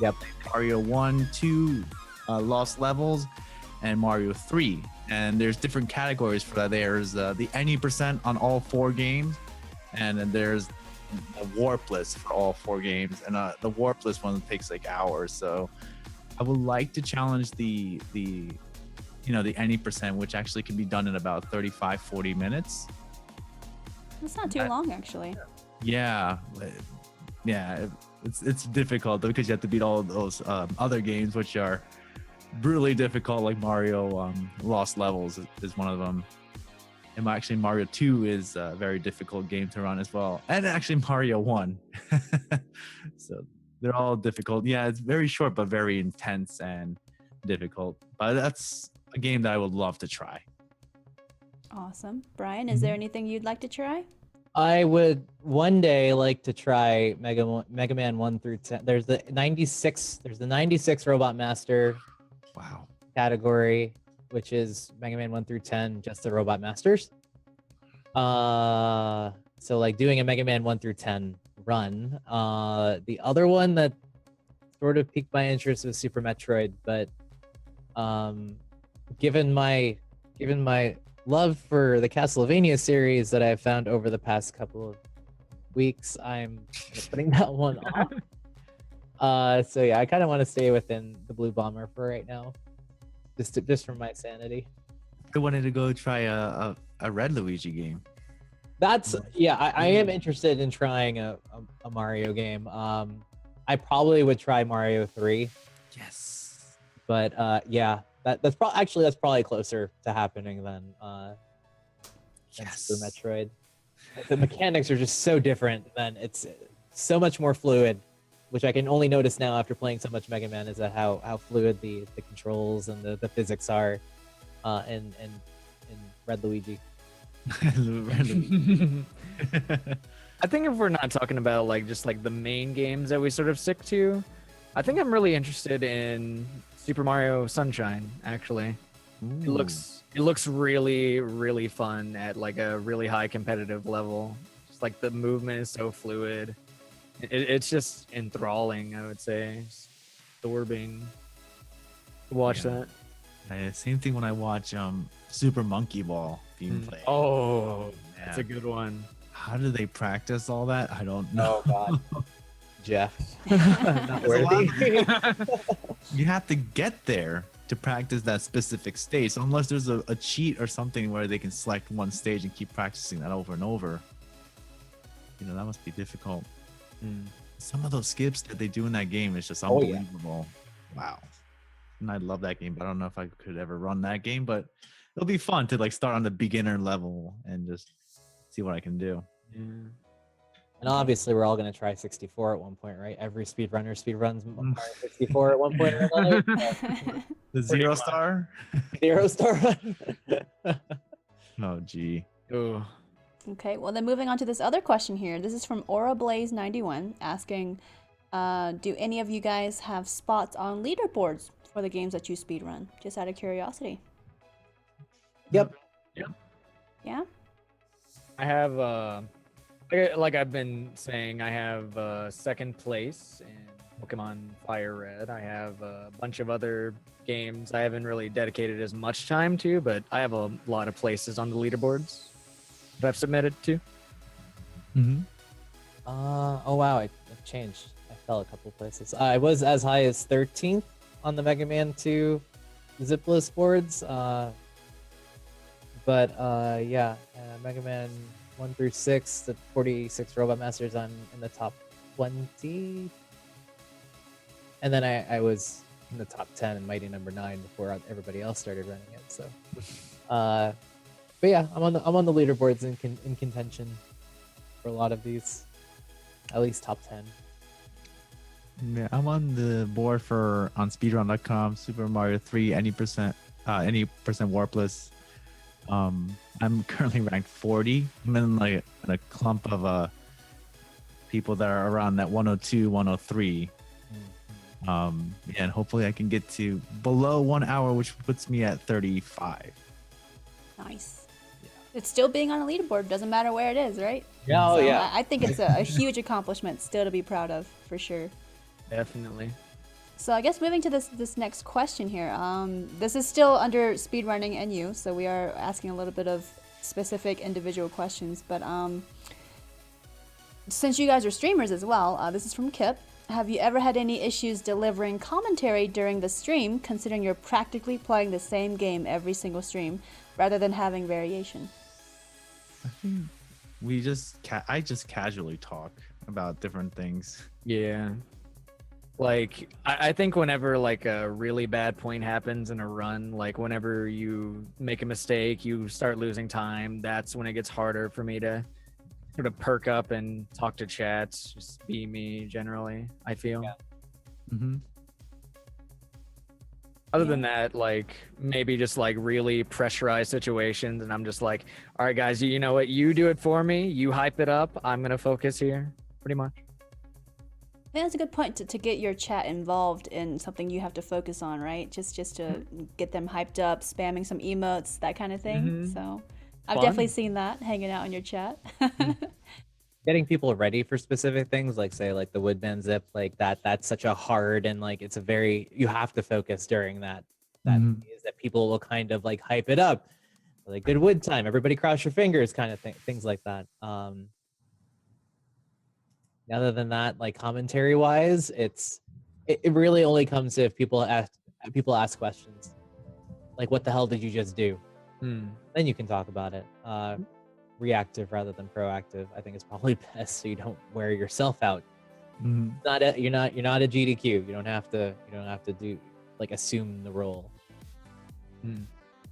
Yep. Mario 1, 2, Lost Levels, and Mario 3. And there's different categories for that. There's the any percent on all 4 games, and then there's a warp list for all 4 games. And the warp list one takes like hours. So I would like to challenge the any percent, which actually can be done in about 35-40 minutes. It's not too long, actually. Yeah, it's difficult because you have to beat all of those other games, which are brutally difficult, like Mario Lost Levels is one of them. And actually Mario 2 is a very difficult game to run as well, and actually Mario 1. So they're all difficult. Yeah, it's very short but very intense and difficult, but that's a game that I would love to try. Awesome. Brian, is there anything you'd like to try? I would one day like to try Mega Man 1 through 10. There's the 96 Robot Master Wow. category, which is Mega Man 1 through 10, just the Robot Masters. So like doing a Mega Man 1 through 10 run. The other one that sort of piqued my interest was Super Metroid, but given my love for the Castlevania series that I've found over the past couple of weeks, I'm putting that one off. So yeah, I kind of want to stay within the Blue Bomber for right now, just for my sanity. I wanted to go try a Red Luigi game. That's I am interested in trying a Mario game. I probably would try Mario 3. Yes. But that's probably closer to happening than Super Metroid. The mechanics are just so different, then it's so much more fluid, which I can only notice now after playing so much Mega Man, is that how fluid the controls and the physics are in Red Luigi. I think if we're not talking about just the main games that we sort of stick to, I think I'm really interested in Super Mario Sunshine. Actually, it looks really, really fun at a really high competitive level. Just the movement is so fluid. It's just enthralling, I would say. It's absorbing to watch that. Same thing when I watch Super Monkey Ball being played. Oh, man. that's a good one. How do they practice all that? I don't know. Oh God, Jeff, not worthy. You have to get there to practice that specific stage. So unless there's a cheat or something where they can select one stage and keep practicing that over and over, that must be difficult. Some of those skips that they do in that game is just unbelievable. Wow. And I love that game, but I don't know if I could ever run that game, but it'll be fun to start on the beginner level and just see what I can do. Yeah. And obviously, we're all going to try 64 at one point, right? Every speedrunner speedruns Mario 64 at one point or another. The Zero Star? Zero Star run. Oh, gee. Oh. Okay, well then moving on to this other question here. This is from AuraBlaze91 asking, do any of you guys have spots on leaderboards for the games that you speedrun? Just out of curiosity. Yep. Yeah? I have, like I've been saying, I have second place in Pokemon Fire Red. I have a bunch of other games I haven't really dedicated as much time to, but I have a lot of places on the leaderboards that I've submitted to. Oh wow, I've changed. I fell a couple places. I was as high as 13th on the Mega Man 2 zip list boards. Mega Man 1 through 6, the 46 Robot Masters, I'm in the top 20. And then I was in the top 10 in Mighty Number 9 before everybody else started running it. So, but yeah, I'm on the leaderboards in contention for a lot of these, at least top 10. Yeah, I'm on the board on speedrun.com, Super Mario 3, any percent warpless. I'm currently ranked 40. I'm in a clump of people that are around that 102, 103. And hopefully I can get to below 1 hour, which puts me at 35. Nice. It's still being on a leaderboard. Doesn't matter where it is, right? Yeah, oh So yeah. I think it's a huge accomplishment still to be proud of, for sure. Definitely. So I guess moving to this next question here. This is still under speedrunning and you, so we are asking a little bit of specific individual questions. But since you guys are streamers as well, this is from Kip. Have you ever had any issues delivering commentary during the stream, considering you're practically playing the same game every single stream, rather than having variation? I think I just casually talk about different things. Yeah. Like, I think whenever like a really bad point happens in a run, like whenever you make a mistake, you start losing time, that's when it gets harder for me to sort of perk up and talk to chats, just be me generally, I feel. Yeah. Mm-hmm. Other than that, like maybe just like really pressurized situations, and I'm just like, all right, guys, you know what? You do it for me. You hype it up. I'm gonna focus here, pretty much. I think that's a good point to get your chat involved in something you have to focus on, right? Just to get them hyped up, spamming some emotes, that kind of thing. Mhm. So I've Fun. definitely seen that hanging out in your chat. Getting people ready for specific things, like say like the woodman zip, like that's such a hard, and like it's a very, you have to focus during that Mhm. phase, that people will kind of like hype it up, like good wood time, everybody cross your fingers kind of things like that. Other than that, like commentary wise, it really only comes if people ask questions like, what the hell did you just do? Then you can talk about it. Reactive rather than proactive, I think, is probably best, so you don't wear yourself out. Mhm. You're not a GDQ. You don't have to do like assume the role.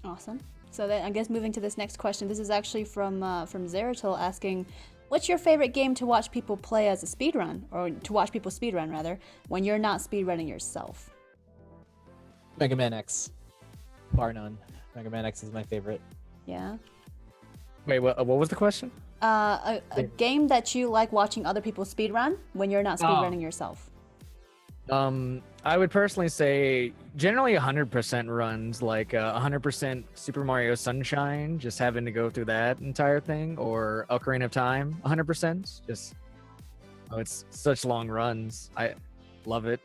Awesome. So then I guess moving to this next question, this is actually from Zeratul asking, what's your favorite game to watch people play as a speedrun, or to watch people speedrun rather, when you're not speedrunning yourself? Mega Man X, bar none. Mega Man X is my favorite. Yeah. Wait, what was the question? A game that you like watching other people speedrun when you're not speedrunning yourself. I would personally say generally 100% runs, like 100% Super Mario Sunshine, just having to go through that entire thing, or Ocarina of Time, 100%. Just, it's such long runs. I love it.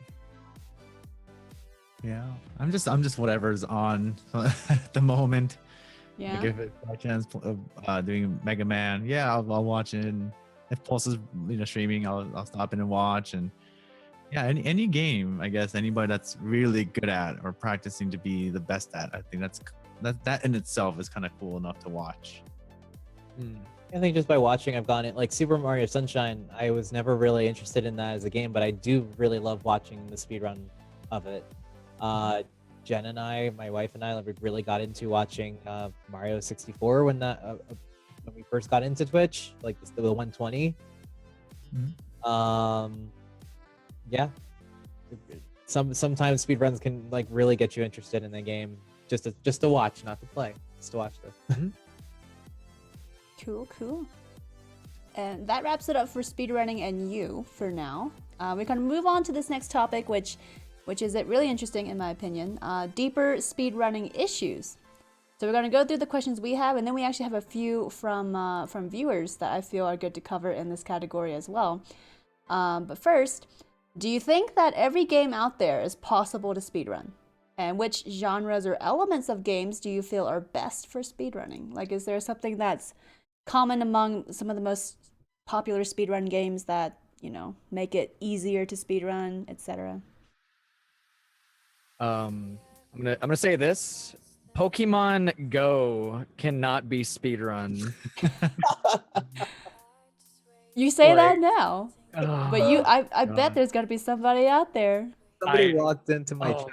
Yeah, I'm just whatever's on at the moment. Yeah. Like if it's by chance doing Mega Man, yeah, I'll watch it. And if Pulse is streaming, I'll stop in and watch. And yeah, any game, I guess, anybody that's really good at or practicing to be the best at, I think that in itself is kind of cool enough to watch. I think just by watching, I've gotten it. Like Super Mario Sunshine, I was never really interested in that as a game, but I do really love watching the speedrun of it. Jen and I, my wife and I, really got into watching Mario 64 when we first got into Twitch, like the 120. Yeah, sometimes speedruns can like really get you interested in the game, just to watch, not to play, just to watch this. Cool. And that wraps it up for speedrunning and you for now. We're going to move on to this next topic, which is really interesting in my opinion. Deeper speedrunning issues. So we're going to go through the questions we have, and then we actually have a few from viewers that I feel are good to cover in this category as well. But first, do you think that every game out there is possible to speedrun? And which genres or elements of games do you feel are best for speedrunning? Like, is there something that's common among some of the most popular speedrun games that, make it easier to speedrun, etc.? I'm gonna say this: Pokemon Go cannot be speedrun. You say that Like- now, but I bet there's got to be somebody out there. Somebody walked into my chat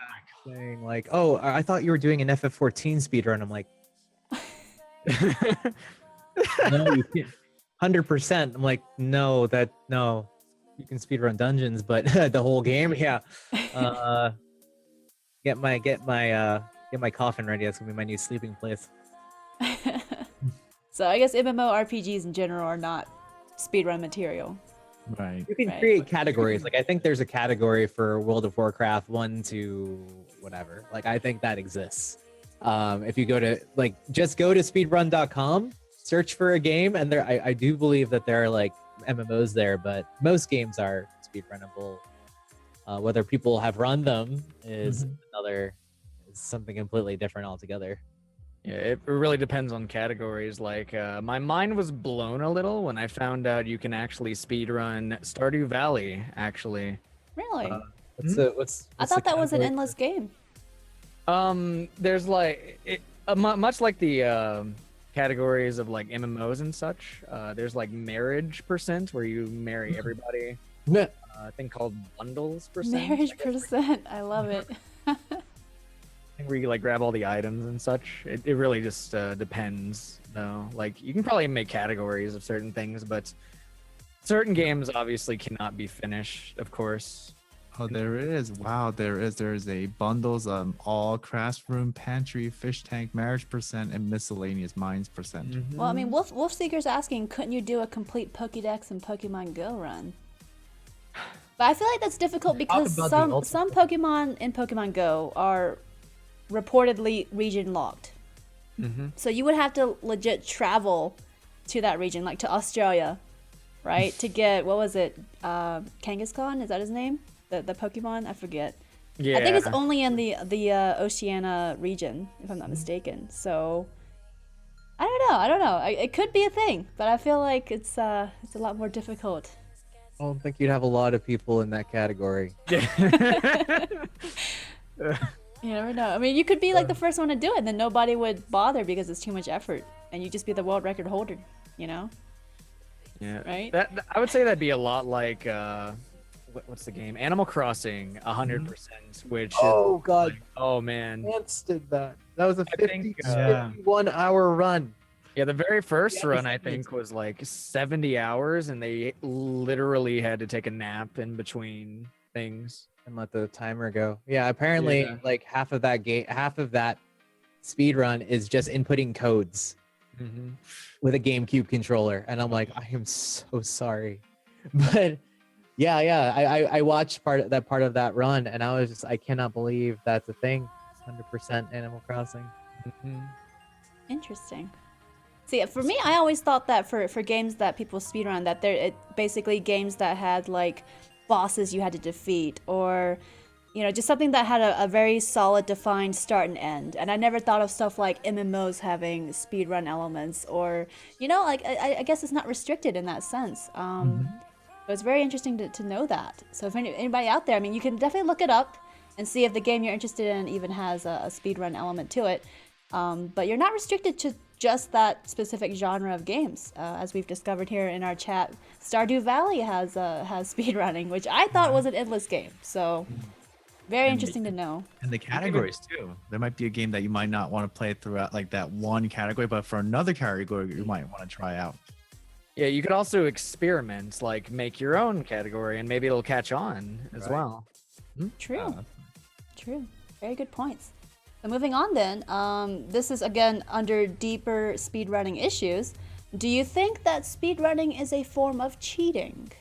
saying like, "Oh, I thought you were doing an FF14 speedrun." I'm like, "No, you can't." 100%. I'm like, "No, you can speedrun dungeons, but the whole game, yeah." Get my coffin ready. That's gonna be my new sleeping place. So I guess MMORPGs in general are not speedrun material. Right. You can Right. create categories. Like I think there's a category for World of Warcraft 1 to whatever. Like I think that exists. If you go to just go to speedrun.com search for a game, and I do believe that there are like MMOs there, but most games are speedrunnable. Whether people have run them is something completely different altogether. Yeah, it really depends on categories. Like, my mind was blown a little when I found out you can actually speedrun Stardew Valley, actually. Really? What's I thought the that was an category? endless game. There's like, much like the categories of like MMOs and such, there's like marriage percent where you marry everybody. Yeah. A thing called bundles percent. Marriage percent. I love it. Where you like grab all the items and such. It really just depends though. Like you can probably make categories of certain things, but certain games obviously cannot be finished, of course. Oh, there is. Wow, there is. There is a bundles all classroom, pantry, fish tank, marriage percent, and miscellaneous mines percent. Well, I mean, Wolfseeker's asking, couldn't you do a complete Pokédex and Pokemon Go run? But I feel like that's difficult because about the some Pokemon in Pokemon Go are reportedly region locked. So you would have to legit travel to that region, like to Australia, right? To get, what was it? Kangaskhan? Is that his name? The Pokemon? I forget. Yeah. I think it's only in the Oceania region, if I'm not mistaken. So I don't know. It could be a thing, but I feel like it's a lot more difficult. I don't think you'd have a lot of people in that category. You never know. I mean, you could be like the first one to do it, and then nobody would bother because it's too much effort, and you just be the world record holder. You know? Yeah. Right? That I would say that'd be a lot like what's the game? Animal Crossing, 100%. Which Oh, is God. like, oh man. Chance did that. That was a I think, 51 hour run. Yeah, the very first Yeah, run I it's- think was like 70 hours, and they literally had to take a nap in between things. And let the timer go. Yeah, apparently Yeah. like half of that speed run is just inputting codes with a GameCube controller, and I'm like, I am so sorry. But yeah, I watched part of that run, and I was just, I cannot believe that's a thing. 100% Animal Crossing. Interesting. See, for me, I always thought that for games that people speedrun, that they're basically games that had like bosses you had to defeat, or just something that had a very solid defined start and end. And I never thought of stuff like MMOs having speedrun elements, or like I guess it's not restricted in that sense. But it's very interesting to know that. So if anybody out there, I mean, you can definitely look it up and see if the game you're interested in even has a speedrun element to it. But you're not restricted to just that specific genre of games. As we've discovered here in our chat, Stardew Valley has speedrunning, which I thought was an endless game. So very interesting to know. And the categories too. There might be a game that you might not want to play throughout like that one category, but for another category you might want to try out. Yeah, you could also experiment, like make your own category, and maybe it'll catch on as well. True. True. Very good points. So moving on then, this is again under deeper speedrunning issues. Do you think that speedrunning is a form of cheating?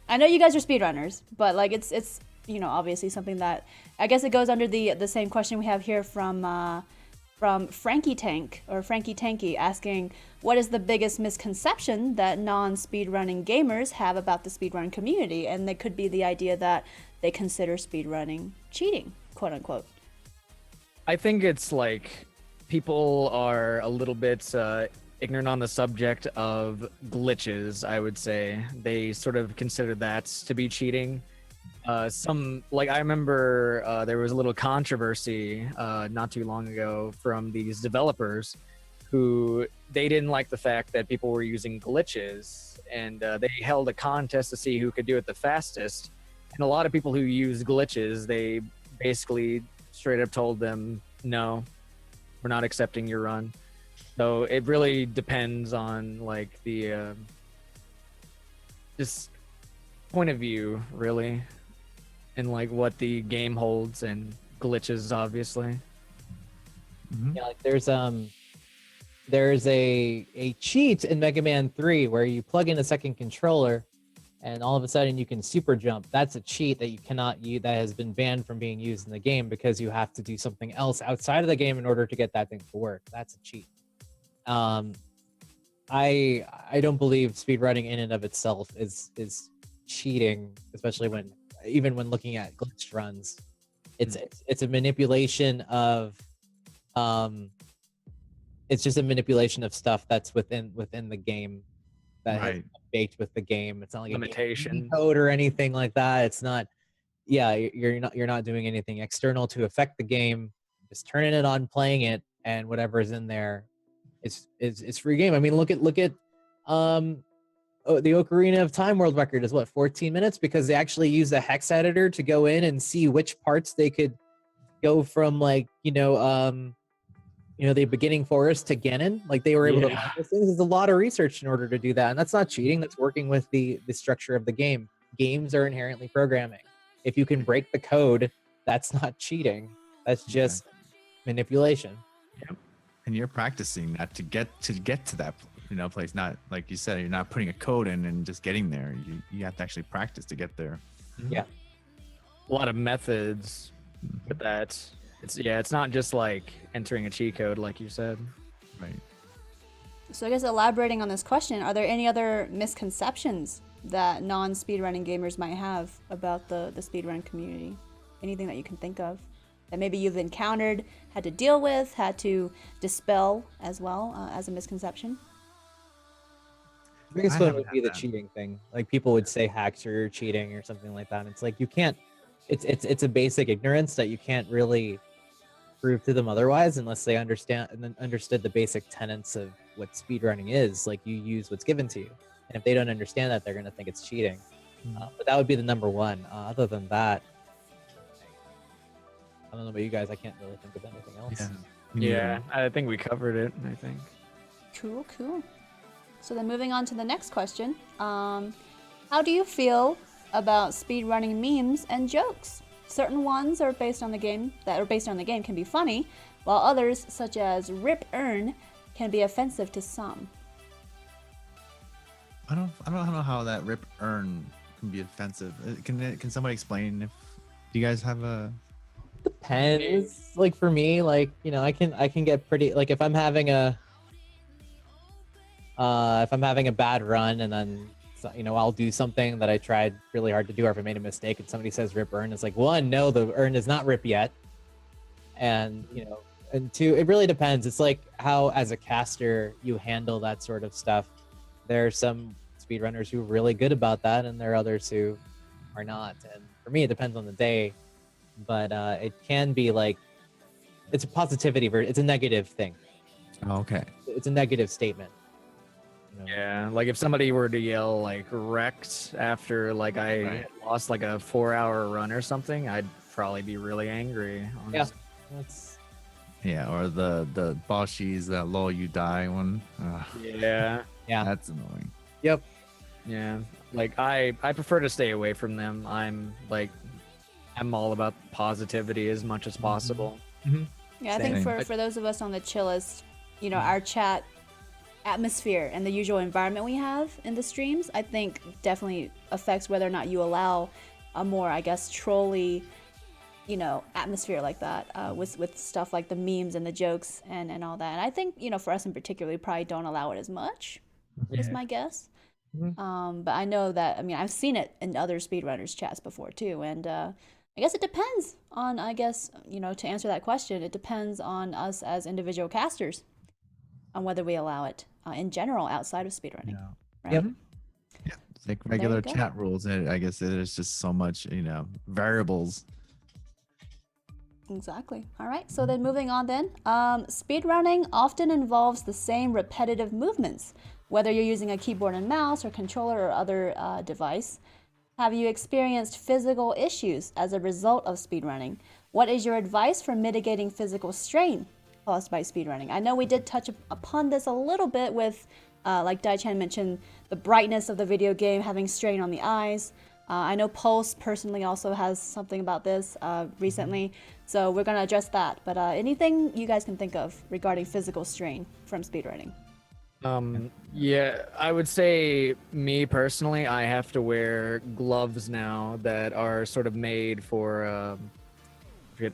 I know you guys are speedrunners, but like it's obviously something that I guess it goes under the same question we have here from Frankie Tank or Frankie Tanky asking, what is the biggest misconception that non-speedrunning gamers have about the speedrun community? And they could be the idea that they consider speedrunning cheating, quote unquote. I think it's like people are a little bit ignorant on the subject of glitches, I would say. They sort of consider that to be cheating. I remember there was a little controversy not too long ago from these developers who they didn't like the fact that people were using glitches, and they held a contest to see who could do it the fastest. And a lot of people who use glitches, they basically straight up told them, no, we're not accepting your run. So it really depends on like the just point of view, really, and like what the game holds, and glitches obviously. Yeah, like there's a cheat in Mega Man 3 where you plug in a second controller and all of a sudden you can super jump. That's a cheat that you cannot use, that has been banned from being used in the game because you have to do something else outside of the game in order to get that thing to work. That's a cheat. I don't believe speedrunning in and of itself is cheating, especially when even when looking at glitched runs. It's a manipulation of it's just a manipulation of stuff that's within the game that has Right. baked with the game. It's not like a Limitations. game code or anything like that. It's not. Yeah, you're not doing anything external to affect the game. Just turning it on, playing it, and whatever is in there is free game. I mean, look at the Ocarina of Time world record is what 14 minutes because they actually used a hex editor to go in and see which parts they could go from like the beginning forest to Ganon. Like they were able to find those things. There's a lot of research in order to do that, and that's not cheating. That's working with the structure of the game. Games are inherently programming. If you can break the code, that's not cheating. That's just manipulation. Yep. And you're practicing that to get to that place. Not like you said, you're not putting a code in and just getting there. You have to actually practice to get there. Yeah. A lot of methods with that. It's not just like entering a cheat code, like you said. Right. So I guess elaborating on this question, are there any other misconceptions that non-speedrunning gamers might have about the speedrun community? Anything that you can think of that maybe you've encountered, had to deal with, had to dispel as well as a misconception? The biggest I one haven't would be had the that. cheating thing. Like people would say hacks or you're cheating or something like that. And it's like you can't. It's a basic ignorance that you can't really prove to them otherwise unless they understood the basic tenets of what speedrunning is. Like you use what's given to you, and if they don't understand that, they're gonna think it's cheating. But that would be the number one. Other than that, I don't know about you guys. I can't really think of anything else. Yeah, I think we covered it. I think. Cool. So then moving on to the next question. How do you feel about speedrunning memes and jokes? Certain ones are based on the game can be funny, while others, such as Rip Earn, can be offensive to some. I don't know how that rip earn can be offensive. Can somebody explain? If do you guys have a? Depends. Like for me, like I can get pretty like if I'm having a bad run and then I'll do something that I tried really hard to do, or if I made a mistake and somebody says rip earn, it's like, one, no, the earn is not rip yet, and and two, it really depends. It's like how as a caster you handle that sort of stuff. There are some speedrunners who are really good about that, and there are others who are not. And for me, it depends on the day, but it can be like it's a positivity it's a negative thing. Oh, okay. It's a negative statement. Yeah, like if somebody were to yell like wrecked after like I lost like a 4-hour run or something, I'd probably be really angry. Honestly. Yeah, Yeah, or the boshies that lol you die one. Yeah. That's annoying. Yep. Yeah. Like I prefer to stay away from them. I'm all about positivity as much as possible. Yeah, I think Same. for those of us on the Chillest, our chat atmosphere and the usual environment we have in the streams, I think definitely affects whether or not you allow a more, I guess, trolly, atmosphere like that with stuff like the memes and the jokes and all that. And I think, for us in particular, we probably don't allow it as much, is my guess. But I know that, I've seen it in other speedrunners chats before too. And I guess it depends on, to answer that question, it depends on us as individual casters on whether we allow it in general outside of speedrunning. Right? Yep. Yeah, it's like regular go. chat rules. And I guess there's just so much, variables. Exactly. All right. So then moving on then. Speedrunning often involves the same repetitive movements, whether you're using a keyboard and mouse or controller or other device. Have you experienced physical issues as a result of speedrunning? What is your advice for mitigating physical strain caused by speedrunning? I know we did touch upon this a little bit with, like Dai-chan mentioned, the brightness of the video game having strain on the eyes. I know Pulse personally also has something about this recently, so we're going to address that. But anything you guys can think of regarding physical strain from speedrunning? Yeah, I would say me personally, I have to wear gloves now that are sort of made for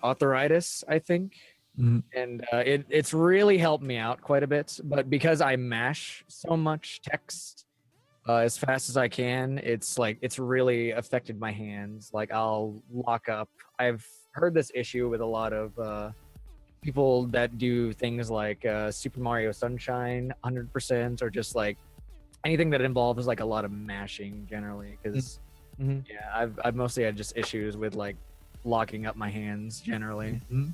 arthritis, I think Mhm. and it's really helped me out quite a bit. But because I mash so much text as fast as I can, it's really affected my hands. Like I'll lock up. I've heard this issue with a lot of people that do things like Super Mario Sunshine 100%, or just like anything that involves like a lot of mashing generally. Because Mhm. yeah, I've mostly had just issues with like locking up my hands generally. Mhm.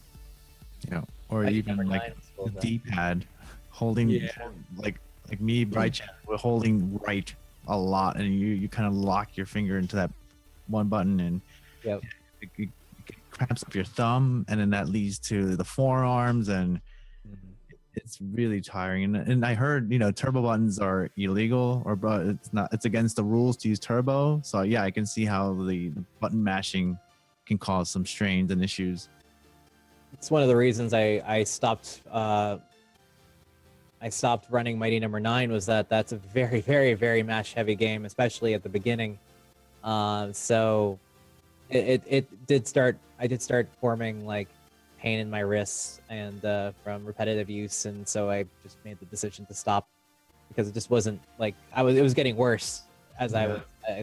Yeah, or I even never like died in school, the though. D-pad, holding Yeah. like me, Bright Chan, we're holding right a lot, and you kind of lock your finger into that one button, and Yep. it cramps up your thumb, and then that leads to the forearms, and it's really tiring. And I heard turbo buttons are illegal, or but it's against the rules to use turbo. So yeah, I can see how the button mashing can cause some strains and issues. It's one of the reasons I stopped running Mighty Number 9, was that that's a very, very, very mash heavy game, especially at the beginning. So it did start. I did start forming like pain in my wrists and from repetitive use, and so I just made the decision to stop, because it just wasn't like it was getting worse as I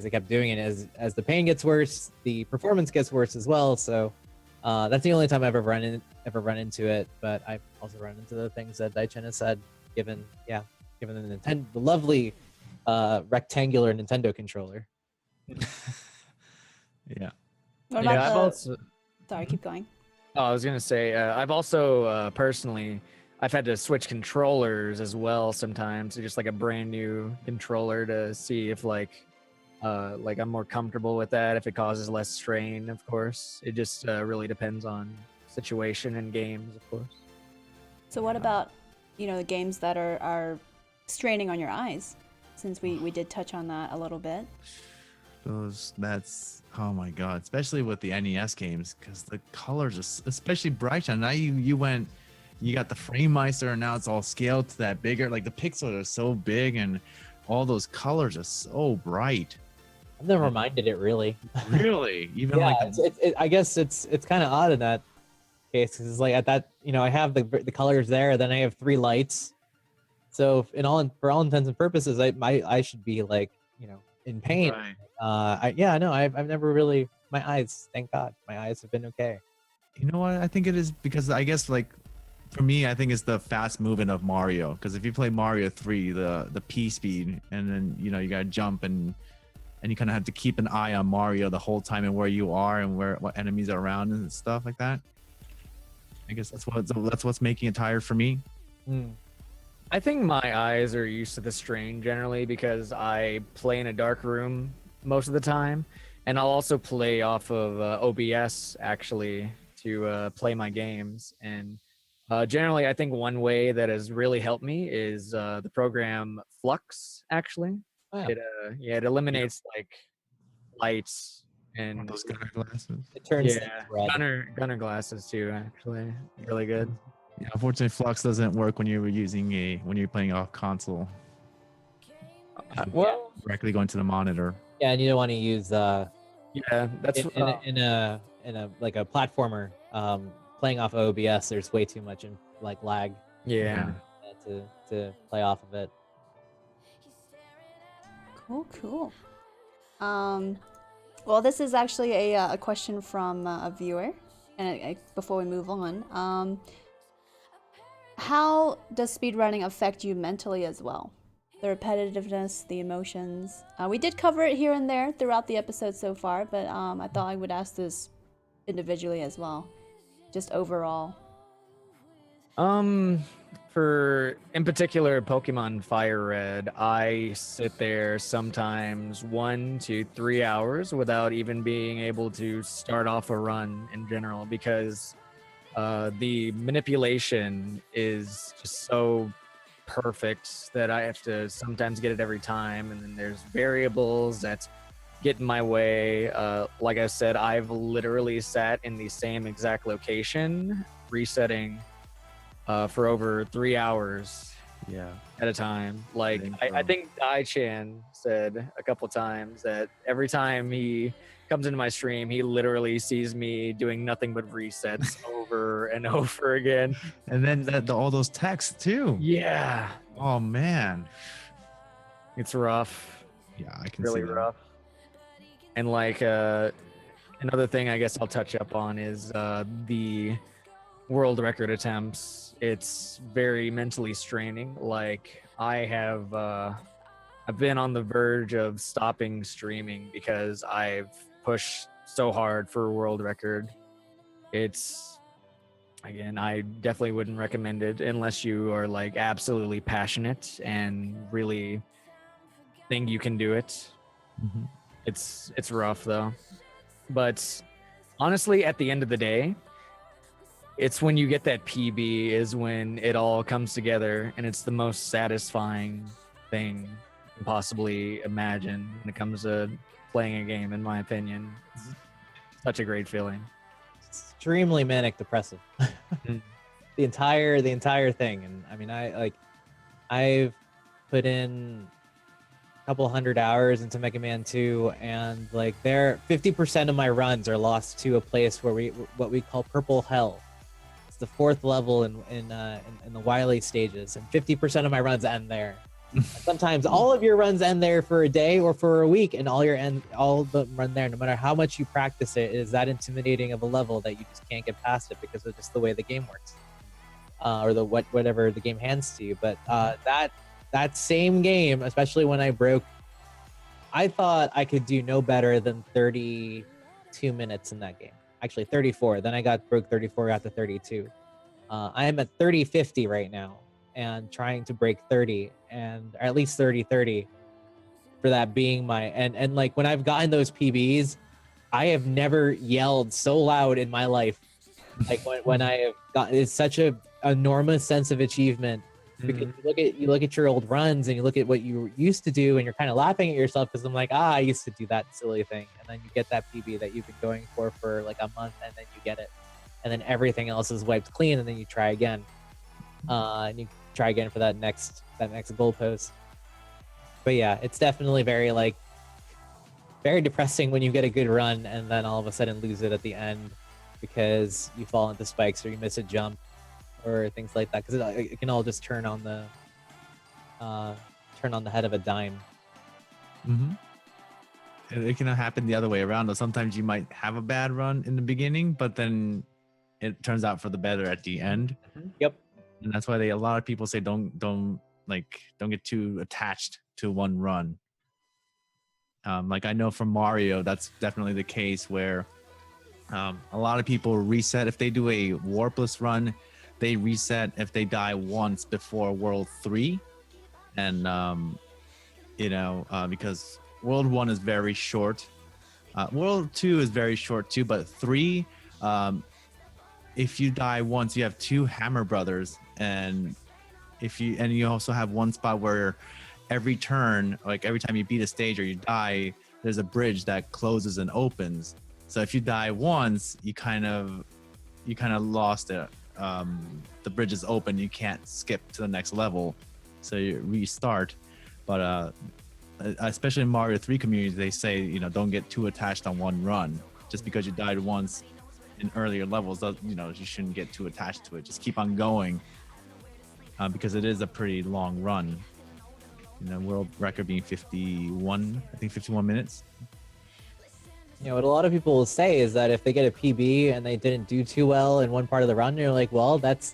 kept doing it. As the pain gets worse, the performance gets worse as well. So that's the only time I've ever run into it. But I've also run into the things that Daichen has said, given the lovely rectangular Nintendo controller. Yeah. What Yeah, about I've the? also. Sorry, keep going. Oh, I was gonna say I've also personally I've had to switch controllers as well sometimes, so just like a brand new controller to see if like I'm more comfortable with that, if it causes less strain. Of course, it just really depends on situation and games, of course. So what about, the games that are straining on your eyes? Since we did touch on that a little bit. That's oh my god, especially with the NES games, because the colors are especially bright. And now you got the frame meister, and now it's all scaled to that bigger, like the pixels are so big and all those colors are so bright. I've never minded it really. Really? Even Yeah, like I guess it's kind of odd in that case, because it's like at that, I have the colors there, then I have 3 lights. So for all intents and purposes, I should be like, in pain. Right. I've never really, my eyes, thank God, my eyes have been okay. You know what? I think it is because I guess like for me, I think it's the fast movement of Mario. Because if you play Mario 3, the P speed, and then you gotta jump and you kind of have to keep an eye on Mario the whole time and where you are and what enemies are around and stuff like that. I guess that's what's making it tired for me. I think my eyes are used to the strain generally because I play in a dark room most of the time, and I'll also play off of OBS actually to play my games. And generally, I think one way that has really helped me is the program Flux. Actually, Oh, yeah. it eliminates like lights Or and those gunner glasses. It turns yeah, things red. gunner glasses too. Actually, really good. Yeah, unfortunately, Flux doesn't work when you're playing off console. Well, Directly going to the monitor. Yeah, and you don't want to use yeah, that's in a like a platformer, playing off OBS. There's way too much like lag yeah. to play off of it. Cool. Well, this is actually a question from a viewer, and before we move on, how does speedrunning affect you mentally as well? The repetitiveness, the emotions. We did cover it here and there throughout the episode so far, but I thought I would ask this individually as well, just overall. For in particular Pokemon Fire Red, I sit there sometimes 1 to 3 hours without even being able to start off a run in general, because the manipulation is just so perfect that I have to sometimes get it every time, and then there's variables that get in my way. Like I said, I've literally sat in the same exact location resetting for over 3 hours Yeah. at a time. Like Same I bro. think Dai Chan said a couple times that every time he comes into my stream, he literally sees me doing nothing but resets over and over again. And then all those texts too. Yeah, Oh man. it's rough. Yeah, I can Really see that. rough. And like another thing I guess I'll touch up on is the world record attempts. It's very mentally straining. Like I've been on the verge of stopping streaming because I've pushed so hard for a world record. It's, again, I definitely wouldn't recommend it unless you are like absolutely passionate and really think you can do it. Mhm. It's rough though. But honestly, at the end of the day, it's when you get that PB is when it all comes together, and it's the most satisfying thing you can possibly imagine when it comes to playing a game, in my opinion. It's such a great feeling. Extremely manic depressive. Mm. the entire thing. And I mean, I've put in a couple hundred hours into Mega Man 2, and like 50% of my runs are lost to a place where what we call Purple Hell. It's the 4th level in the Wily stages, and 50% of my runs end there. And sometimes all of your runs end there for a day or for a week, and all of them run there. No matter how much you practice it, is that intimidating of a level that you just can't get past it because of just the way the game works, or whatever the game hands to you. But that same game, especially when I broke, I thought I could do no better than 32 minutes in that game. Actually, 34. Then I broke 34, got to 32. I am at 30-50 right now, and trying to break 30, and or at least 30-30 for that being my and like when I've gotten those PBs, I have never yelled so loud in my life. Like when I have got, it's such a enormous sense of achievement, because you look at your old runs and you look at what you used to do, and you're kind of laughing at yourself because I'm like, I used to do that silly thing, and then you get that PB that you've been going for like a month, and then you get it, and then everything else is wiped clean, and then you try again, and you try again for that next goalpost. But yeah, it's definitely very depressing when you get a good run and then all of a sudden lose it at the end because you fall into spikes or you miss a jump or things like that, because it can all just turn on the head of a dime. Mm-hmm. It can happen the other way around, though. Sometimes you might have a bad run in the beginning, but then it turns out for the better at the end. Yep. And that's why a lot of people say don't get too attached to one run. Like I know from Mario, that's definitely the case where a lot of people reset if they do a warpless run. They reset if they die once before World 3, and because World 1 is very short. World 2 is very short too, but 3, if you die once, you have 2 Hammer Brothers, and you also have one spot where every turn, like every time you beat a stage or you die, there's a bridge that closes and opens. So if you die once, you kind of lost it. The bridge is open, you can't skip to the next level, so you restart. But especially in Mario 3 communities, they say don't get too attached on one run. Just because you died once in earlier levels, you shouldn't get too attached to it. Just keep on going, because it is a pretty long run. World record being 51 minutes. What a lot of people will say is that if they get a PB and they didn't do too well in one part of the run, you're like, well, that's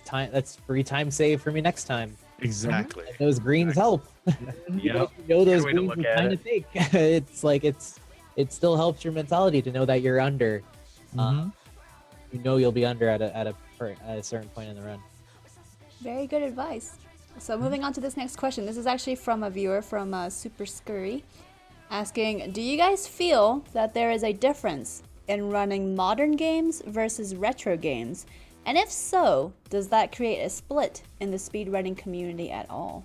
free time save for me next time. Exactly. And those greens help. Yeah. Those greens are kind of take. It's like it still helps your mentality to know that you're under. You'll be under at a certain point in the run. Very good advice. So moving on to this next question. This is actually from a viewer from Super Scurry, asking, do you guys feel that there is a difference in running modern games versus retro games? And if so, does that create a split in the speedrunning community at all?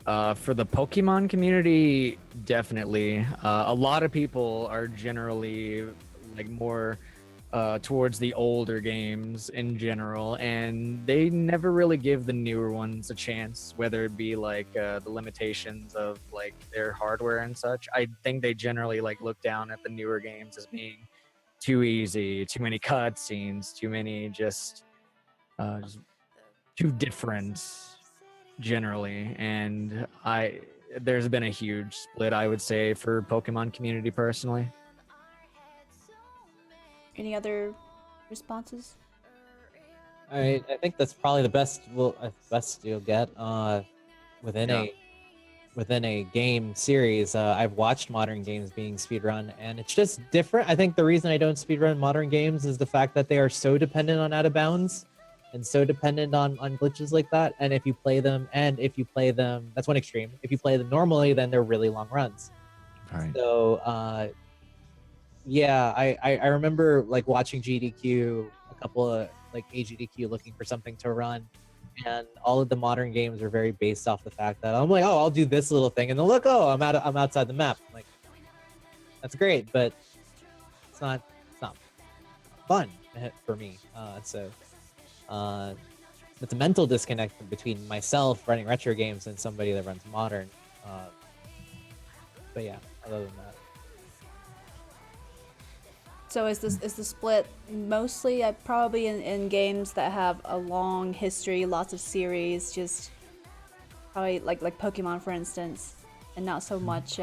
For the Pokemon community, definitely. A lot of people are generally like more towards the older games in general, and they never really give the newer ones a chance, whether it be like the limitations of like their hardware and such. I think they generally like look down at the newer games as being too easy, too many cutscenes, too many just too different generally. And there's been a huge split, I would say, for Pokemon community personally. Any other responses? I think that's probably the best best you'll get within Yeah. within a game series. I've watched modern games being speedrun, and it's just different. I think the reason I don't speedrun modern games is the fact that they are so dependent on out of bounds and so dependent on glitches like that. And if you play them, that's one extreme. If you play them normally, then they're really long runs. Right. So yeah, I remember like watching GDQ, a couple of like AGDQ looking for something to run, and all of the modern games are very based off the fact that I'm like, oh, I'll do this little thing, and then look, oh, I'm outside the map. I'm like, that's great, but it's not fun for me. So it's a mental disconnect between myself running retro games and somebody that runs modern. But yeah, other than that. So is the split mostly probably in games that have a long history, lots of series, just probably like Pokemon, for instance, and not so much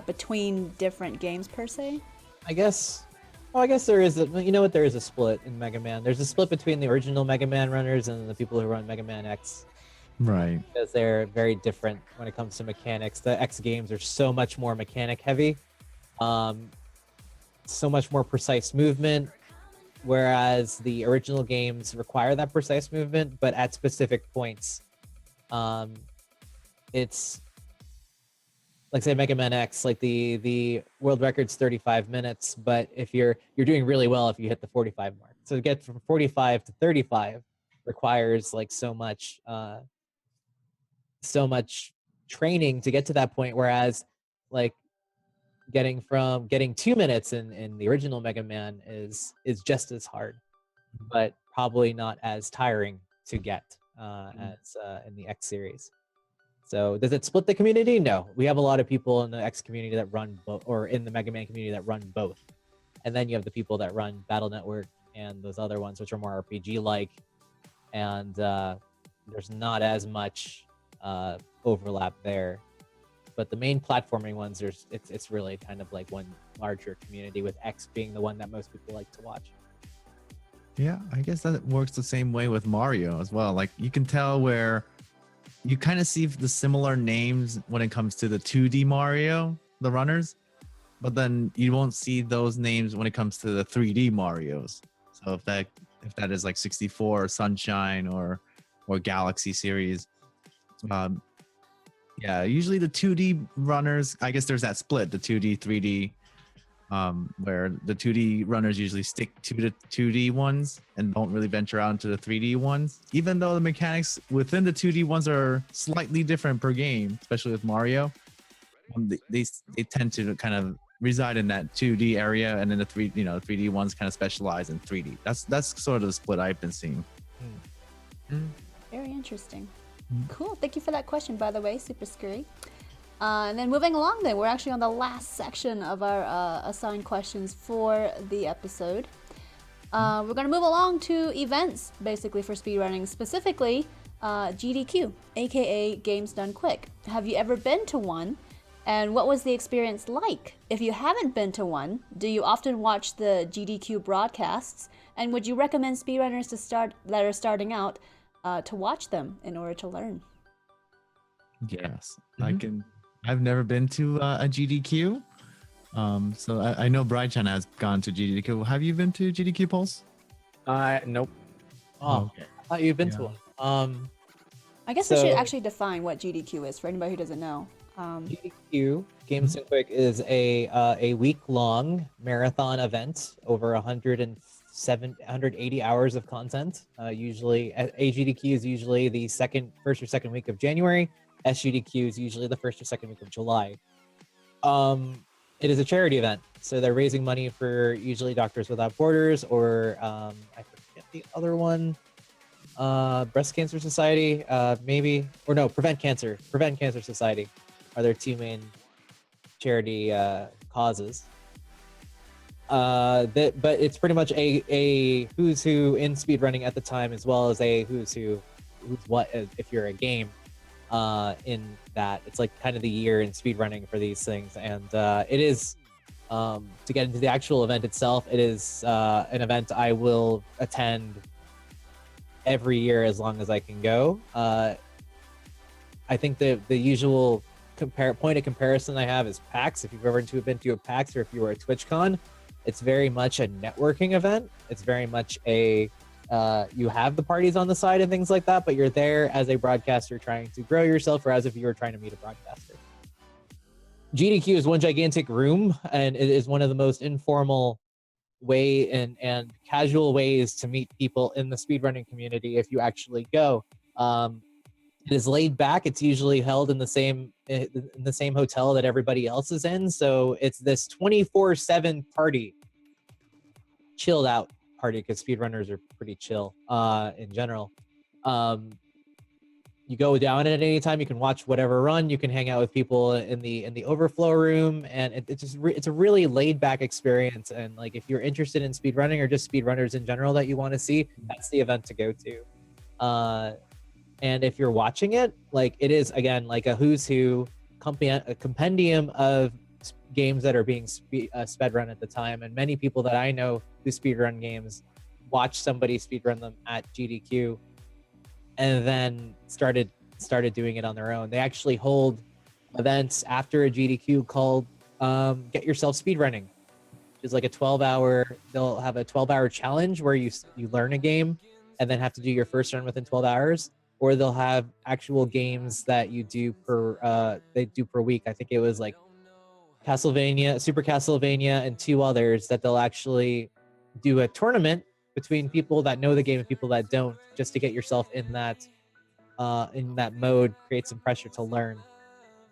between different games per se? I guess there is there is a split in Mega Man. There's a split between the original Mega Man runners and the people who run Mega Man X, Right. because they're very different when it comes to mechanics. The X games are so much more mechanic heavy. So much more precise movement, whereas the original games require that precise movement, but at specific points. It's like, say, Mega Man X, like the world record's 35 minutes, but if you're doing really well if you hit the 45 mark. So to get from 45 to 35 requires like so much training to get to that point, whereas like getting 2 minutes in the original Mega Man is just as hard, but probably not as tiring to get as in the X series. So does it split the community? No, we have a lot of people in the X community that run both, or in the Mega Man community that run both, and then you have the people that run Battle Network and those other ones which are more RPG like, and there's not as much overlap there. But the main platforming ones, it's really kind of like one larger community, with X being the one that most people like to watch. Yeah, I guess that works the same way with Mario as well. Like you can tell where you kind of see the similar names when it comes to the 2D Mario, the runners, but then you won't see those names when it comes to the 3D Marios. So if that is like 64 or Sunshine or Galaxy series, yeah, usually the 2D runners, I guess there's that split, the 2D, 3D, where the 2D runners usually stick to the 2D ones and don't really venture out into the 3D ones, even though the mechanics within the 2D ones are slightly different per game, especially with Mario. They tend to kind of reside in that 2D area, and then the 3D ones kind of specialize in 3D. That's sort of the split I've been seeing. Very interesting. Cool. Thank you for that question, by the way. Super scary. And then moving along, then we're actually on the last section of our assigned questions for the episode. We're going to move along to events, basically, for speedrunning, specifically GDQ, aka Games Done Quick. Have you ever been to one? And what was the experience like? If you haven't been to one, do you often watch the GDQ broadcasts? And would you recommend speedrunners that are starting out to watch them in order to learn? Yes, I've never been to a GDQ. So I know Brian has gone to GDQ. Have you been to GDQ, Pulse? Nope. Oh, Okay. I thought you've been to one. I guess we should actually define what GDQ is for anybody who doesn't know. GDQ, Games Done Quick, is a week-long marathon event over 180 hours of content. Usually, AGDQ is usually the first or second week of January. SGDQ is usually the first or second week of July. it is a charity event, so they're raising money for usually Doctors Without Borders or I forget the other one, Breast Cancer Society, maybe, or no, Prevent Cancer Society are their two main charity causes. But it's pretty much a who's who in speedrunning at the time, as well as a who's what if you're a game in that. It's like kind of the year in speedrunning for these things. And it is, to get into the actual event itself, it is an event I will attend every year as long as I can go. I think the usual point of comparison I have is PAX. If you've ever been to a PAX, or if you were at TwitchCon, it's very much a networking event. It's very much a you have the parties on the side and things like that, but you're there as a broadcaster trying to grow yourself, or as if you were trying to meet a broadcaster. GDQ is one gigantic room, and it is one of the most informal way and casual ways to meet people in the speedrunning community if you actually go. It is laid back. It's usually held in the same hotel that everybody else is in, so it's this 24/7 party, chilled out party, because speedrunners are pretty chill in general. You go down at any time. You can watch whatever run. You can hang out with people in the overflow room, and it's a really laid back experience. And like, if you're interested in speedrunning or just speedrunners in general that you want to see, that's the event to go to. And if you're watching it, like, it is again like a who's who, a compendium of games that are being speedrun at the time. And many people that I know who speedrun games watch somebody speedrun them at GDQ, and then started doing it on their own. They actually hold events after a GDQ called Get Yourself Speedrunning, which is like a 12-hour. They'll have a 12-hour challenge where you learn a game and then have to do your first run within 12 hours. Or they'll have actual games that you do per week. I think it was like Castlevania, Super Castlevania, and two others that they'll actually do a tournament between people that know the game and people that don't, just to get yourself in that mode, create some pressure to learn.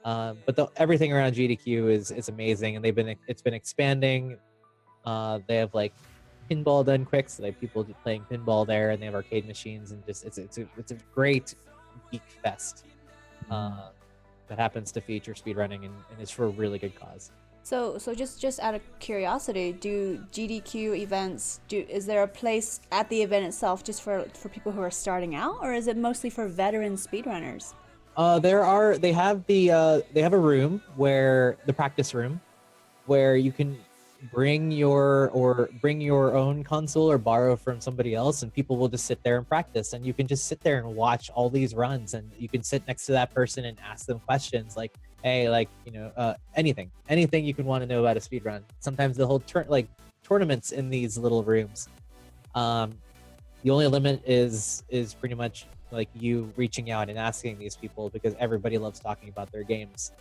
But everything around GDQ is amazing, and it's been expanding. They have like pinball done quick, so they have people playing pinball there, and they have arcade machines, and just it's a great geek fest that happens to feature speedrunning and is for a really good cause. So just out of curiosity, do GDQ events, is there a place at the event itself just for people who are starting out, or is it mostly for veteran speedrunners? They have a room, where the practice room, where you can bring your own console or borrow from somebody else, and people will just sit there and practice, and you can just sit there and watch all these runs, and you can sit next to that person and ask them questions like, hey, like, anything you can want to know about a speed run. Sometimes they'll hold tournaments in these little rooms. The only limit is pretty much like you reaching out and asking these people, because everybody loves talking about their games.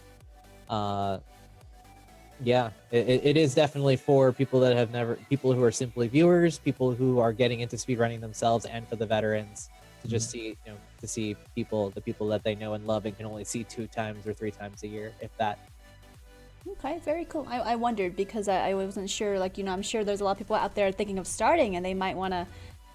Yeah, it is definitely for people that have never, people who are simply viewers, people who are getting into speedrunning themselves, and for the veterans to just see, the people that they know and love and can only see 2 times or 3 times a year, if that. Okay, very cool. I wondered because I wasn't sure, like, I'm sure there's a lot of people out there thinking of starting, and they might want to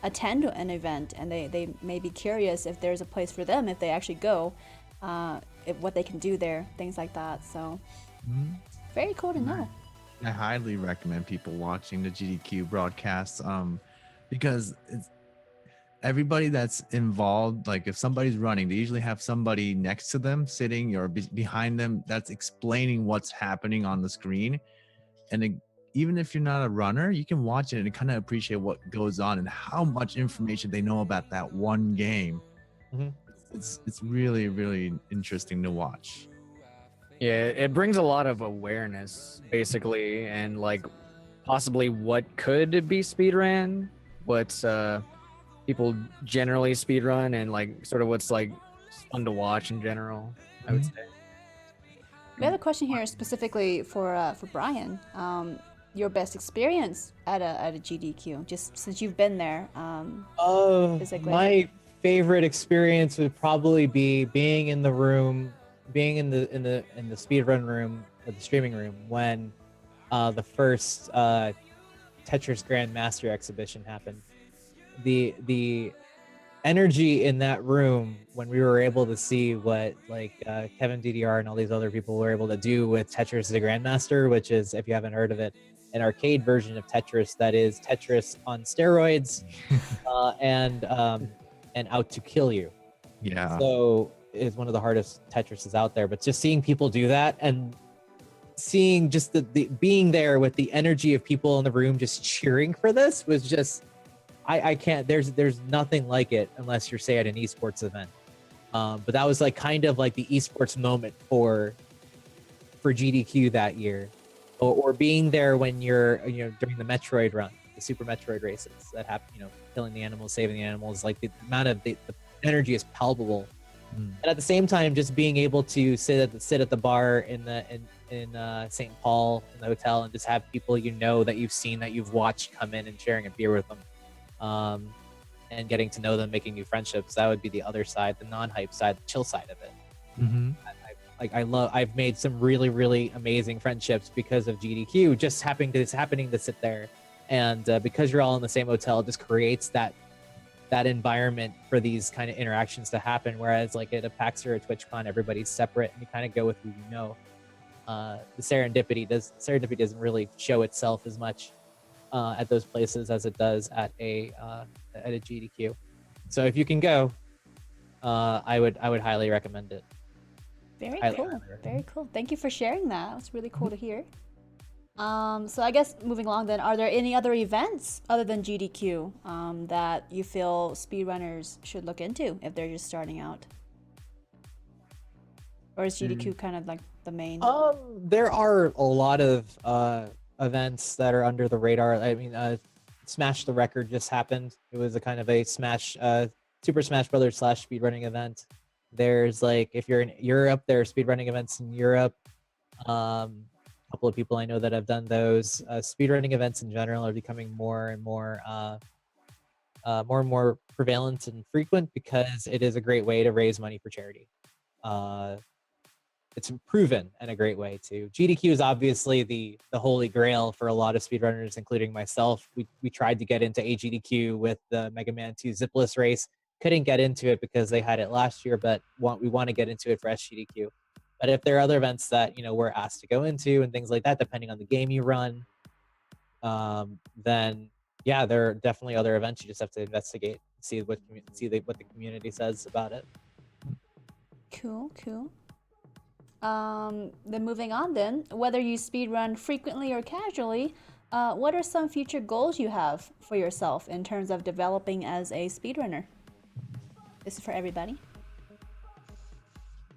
attend an event, and they may be curious if there's a place for them if they actually go, what they can do there, things like that. So very cool to know. I highly recommend people watching the GDQ broadcasts, because it's everybody that's involved. Like, if somebody's running, they usually have somebody next to them sitting or behind them that's explaining what's happening on the screen. And even if you're not a runner, you can watch it and kind of appreciate what goes on and how much information they know about that one game. It's really, really interesting to watch. Yeah, it brings a lot of awareness, basically, and like possibly what could be speedrun, what's people generally speedrun, and like sort of what's like fun to watch in general, I would say. We have a question here specifically for Brian. Your best experience at a GDQ, just since you've been there. Physically. My favorite experience would probably be being in the room, being in the speedrun room or the streaming room when the first Tetris Grandmaster exhibition happened. The energy in that room when we were able to see what like Kevin DDR and all these other people were able to do with Tetris the Grandmaster, which is, if you haven't heard of it, an arcade version of Tetris that is Tetris on steroids and out to kill you. Yeah. So it's one of the hardest Tetrises out there. But just seeing people do that and seeing just the being there with the energy of people in the room just cheering for this was just, I can't, there's nothing like it unless you're, say, at an esports event. But that was like kind of like the esports moment for GDQ that year, or being there when you're, during the Metroid run, the Super Metroid races that happen, killing the animals, saving the animals, like the amount of the energy is palpable. And at the same time, just being able to sit at the bar in St. Paul in the hotel and just have people that you've seen, that you've watched come in and sharing a beer with them. And getting to know them, making new friendships. That would be the other side, the non-hype side, the chill side of it. I've made some really, really amazing friendships because of GDQ, just happening to sit there. And because you're all in the same hotel, it just creates that environment for these kind of interactions to happen. Whereas like at a PAX or a TwitchCon, everybody's separate and you kind of go with who you know. The serendipity doesn't really show itself as much at those places as it does at a GDQ. So if you can go, I would highly recommend it. Very Highly cool. recommend it. Very cool. Thank you for sharing that. That's really cool to hear. So I guess moving along then, are there any other events other than GDQ that you feel speedrunners should look into if they're just starting out? Or is GDQ kind of like the main? There are a lot of events that are under the radar. I mean, Smash the Record just happened. It was a kind of a Super Smash Brothers / speedrunning event. There's like, if you're in Europe, there are speedrunning events in Europe. A couple of people I know that have done those. Speedrunning events in general are becoming more and more prevalent and frequent because it is a great way to raise money for charity. It's proven in a great way too. GDQ is obviously the holy grail for a lot of speedrunners, including myself. We tried to get into AGDQ with the Mega Man 2 zipless race. Couldn't get into it because they had it last year, but we want to get into it for SGDQ. But if there are other events that we're asked to go into and things like that, depending on the game you run, then yeah, there are definitely other events. You just have to investigate, see what the community says about it. Cool. Then moving on then, whether you speedrun frequently or casually, what are some future goals you have for yourself in terms of developing as a speedrunner? This is for everybody.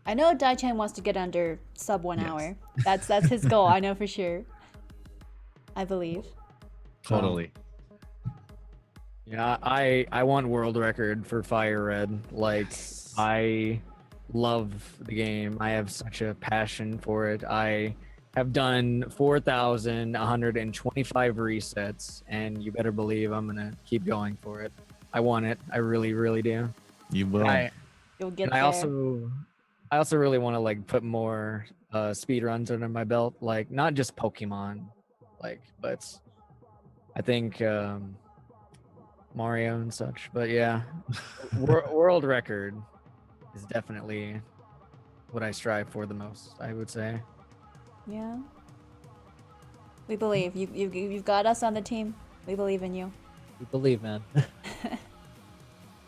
I know Dai-chan wants to get under sub 1 hour. That's his goal, I know for sure. I believe. Totally. Yeah, I want world record for Fire Red. Like, I love the game. I have such a passion for it. I have done 4,125 resets, and you better believe I'm gonna keep going for it. I want it. I really, really do. You will. You'll get And there. I also really want to like put more speed runs under my belt, like not just Pokemon, like, but I think Mario and such. But yeah, world record is definitely what I strive for the most, I would say. Yeah. We believe. You've got us on the team. We believe in you. We believe, man.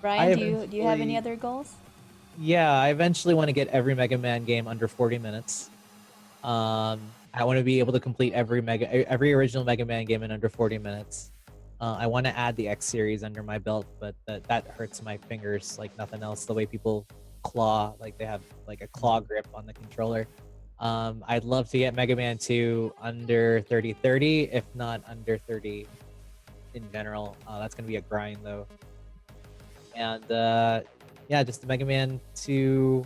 Brian, do you have any other goals? Yeah, I eventually want to get every Mega Man game under 40 minutes. I want to be able to complete every original Mega Man game in under 40 minutes. I want to add the X series under my belt, but that hurts my fingers like nothing else. The way people claw, like they have like a claw grip on the controller. I'd love to get Mega Man 2 under 30/30, if not under 30 in general. That's gonna be a grind though. And yeah, just the Mega Man 2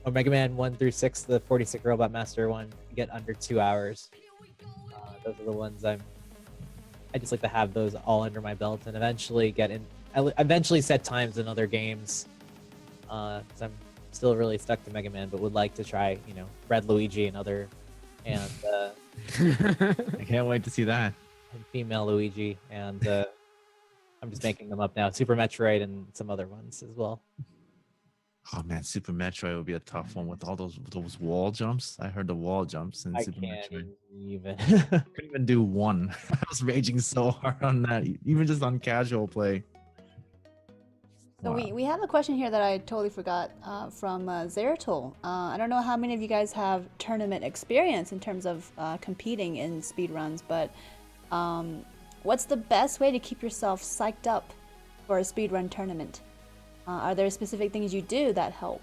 or Mega Man 1 through 6, the 46 Robot Master one, get under 2 hours. Those are the ones I just like to have those all under my belt and eventually eventually set times in other games. Because I'm still really stuck to Mega Man, but would like to try, Red Luigi and I can't wait to see that. and female Luigi, and I'm just making them up now. Super Metroid and some other ones as well. Oh man, Super Metroid would be a tough one with all those wall jumps. I heard the wall jumps in I Super can't Metroid. even. Couldn't even do one. I was raging so hard on that, even just on casual play. So Wow. we have a question here that I totally forgot from Zeratul. I don't know how many of you guys have tournament experience in terms of competing in speedruns, but what's the best way to keep yourself psyched up for a speedrun tournament? Are there specific things you do that help?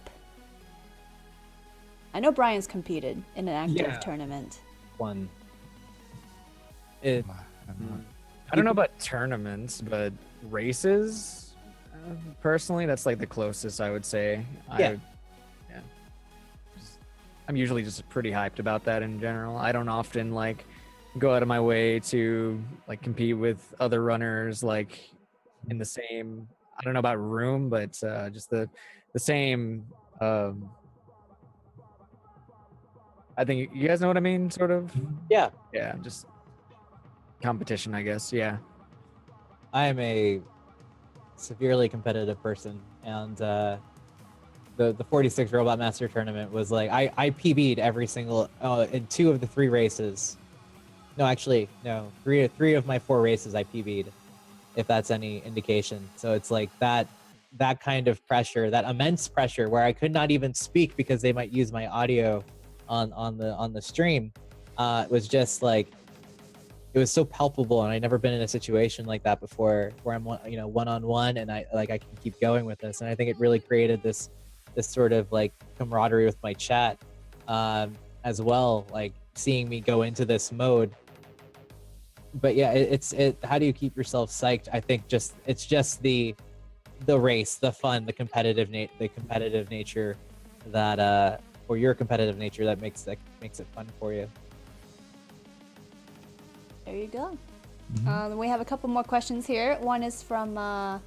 I know Brian's competed in an active Yeah. tournament. One. It, I don't know about tournaments, but races. Personally, that's like the closest I would say. Yeah. Yeah. I'm usually just pretty hyped about that in general. I don't often like go out of my way to like compete with other runners like in the same. I don't know about room, but just the same. I think you guys know what I mean, sort of. yeah, Yeah, just competition, I guess. Yeah. I am a severely competitive person, and the 46 Robot Master Tournament was like I PB'd every single in 2 of the 3 races. No, actually, no, three of my 4 races I PB'd, if that's any indication. So it's like that kind of pressure, that immense pressure, where I could not even speak because they might use my audio on the stream. Was just like, it was so palpable, and I'd never been in a situation like that before, where I'm one-on-one, and I can keep going with this. And I think it really created this sort of like camaraderie with my chat, as well, like seeing me go into this mode. But yeah, it's how do you keep yourself psyched? I think it's just the race, the fun, the competitive nature that or your competitive nature that makes it fun for you. There you go. We have a couple more questions here. One is from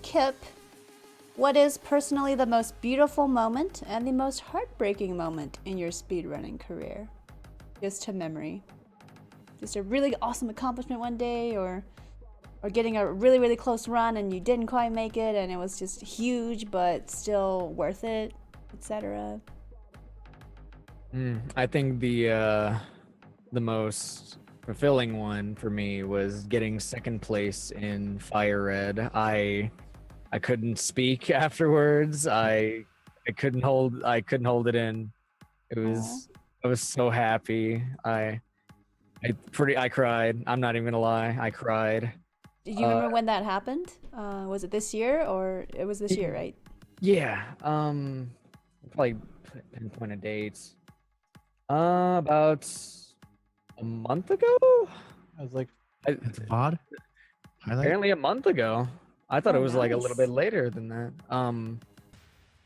Kip. What is personally the most beautiful moment and the most heartbreaking moment in your speedrunning career? Just to memory. Just a really awesome accomplishment one day, or getting a really, really close run and you didn't quite make it and it was just huge but still worth it, etc. I think the most fulfilling one for me was getting second place in Fire Red. I couldn't speak afterwards. I couldn't hold it in. I was so happy. I cried. I'm not even gonna lie. I cried. Do you remember when that happened? Was it this year, or it was this year, right? Yeah. Probably pinpoint a date. About a month ago. I was like, It's a VOD? Highlight? Apparently a month ago. I thought Oh, it was like a little nice. bit later than that.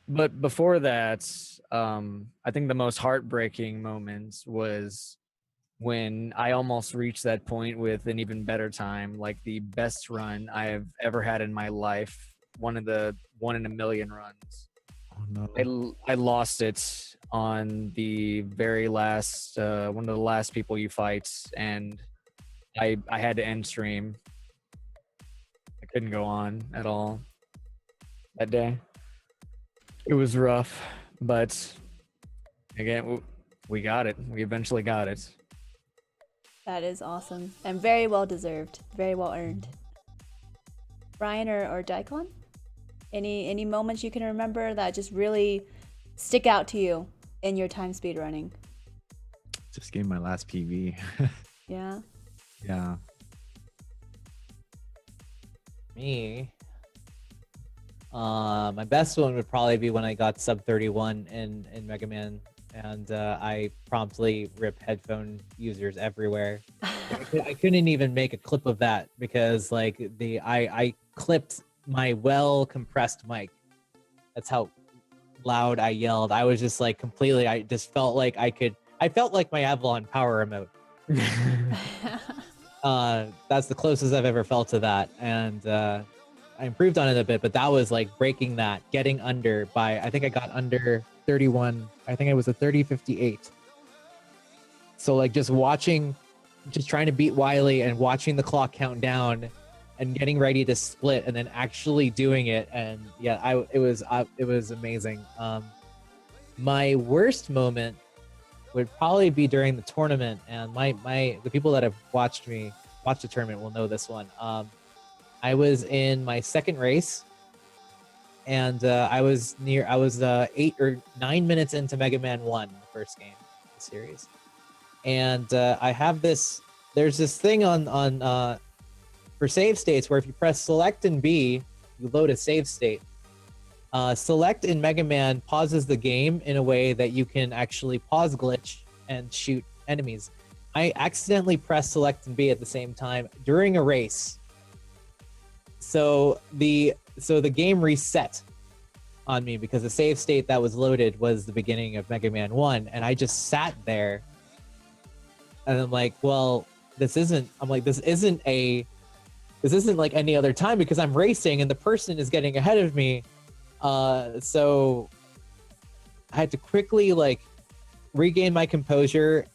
But before that, I think the most heartbreaking moments was when I almost reached that point with an even better time, like the best run I have ever had in my life, one in a million runs. Oh no. I lost it on the very last one of the last people you fight, and I had to end stream. I couldn't go on at all that day. It was rough, but again, we got it. We eventually got it. That is awesome and very well deserved, very well earned. Brian or Daikon, any moments you can remember that just really stick out to you in your time speedrunning? Just gave my last PV. Yeah. Yeah. me, my best one would probably be when I got sub 31 in Mega Man, and I promptly ripped headphone users everywhere. I couldn't even make a clip of that because like I clipped my well compressed mic. That's how loud I yelled. I was just like completely, I just felt like I felt like my Avalon power remote. That's the closest I've ever felt to that, and I improved on it a bit, but that was like breaking that, getting under by, I think I got under 31. I think it was a 30:58. So like just trying to beat Wily and watching the clock count down and getting ready to split and then actually doing it. And yeah, it was amazing. My worst moment would probably be during the tournament, and the people that have watched the tournament will know this one. I was in my second race, and I was 8 or 9 minutes into Mega Man 1, the first game of the series. And I have there's this thing on for save states where if you press select and B, you load a save state. Select in Mega Man pauses the game in a way that you can actually pause glitch and shoot enemies. I accidentally pressed select and B at the same time during a race. So the game reset on me because the save state that was loaded was the beginning of Mega Man 1, and I just sat there and I'm like, well, this isn't like any other time because I'm racing and the person is getting ahead of me. So I had to quickly like regain my composure,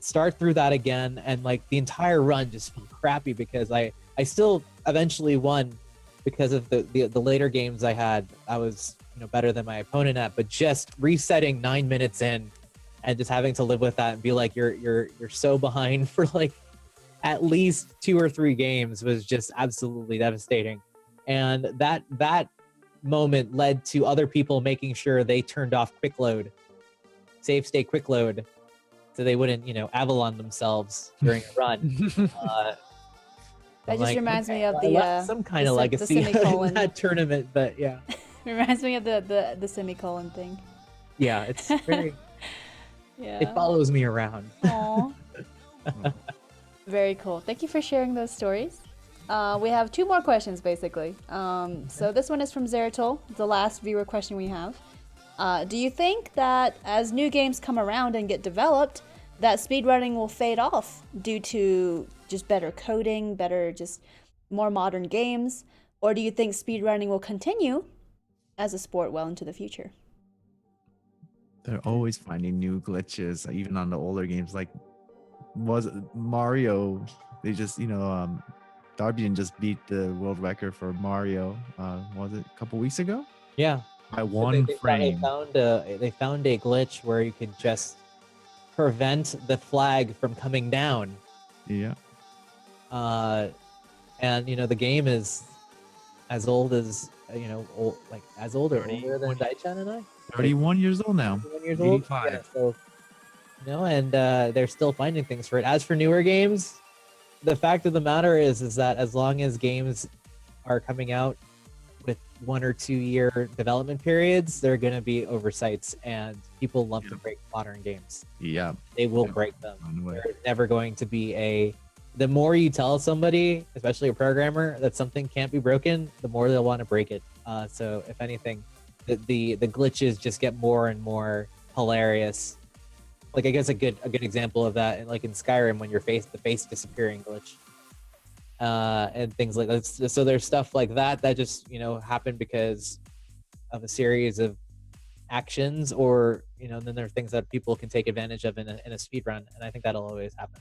start through that again, and like the entire run just felt crappy because I still eventually won because of the later games I had. I was better than my opponent at, but just resetting 9 minutes in and just having to live with that and be like you're so behind for like at least 2 or 3 games was just absolutely devastating. And that moment led to other people making sure they turned off quick load, save state quick load, so they wouldn't Avalon themselves during a run. That just reminds me of I the left some kind of legacy in that tournament, but yeah. Reminds me of the semicolon thing. Yeah, it's very. Yeah. It follows me around. Aww. Very cool. Thank you for sharing those stories. We have 2 more questions, basically. So this one is from Zeratol, the last viewer question we have. Do you think that as new games come around and get developed, that speedrunning will fade off due to just better coding, just more modern games? Or do you think speedrunning will continue as a sport well into the future? They're always finding new glitches, even on the older games. Like, was it Mario? They just, Darbian just beat the world record for Mario. Was it a couple weeks ago? Yeah. By one frame. They found a glitch where you could just prevent the flag from coming down. Yeah. And the game is as old as as old or older than Daichan and I. 31 years old now. 31 years old. 85. Yeah, so, and they're still finding things for it. As for newer games, the fact of the matter is that as long as games are coming out with 1 or 2 year development periods, they're going to be oversights, and people love to break modern games. Yeah. They will break them. There's never going to be the more you tell somebody, especially a programmer, that something can't be broken, the more they'll want to break it. So if anything, the glitches just get more and more hilarious. Like, I guess a good example of that, like in Skyrim, when the face disappearing glitch, and things like that. So there's stuff like that just happen because of a series of actions, or then there are things that people can take advantage of in a speed run, and I think that'll always happen.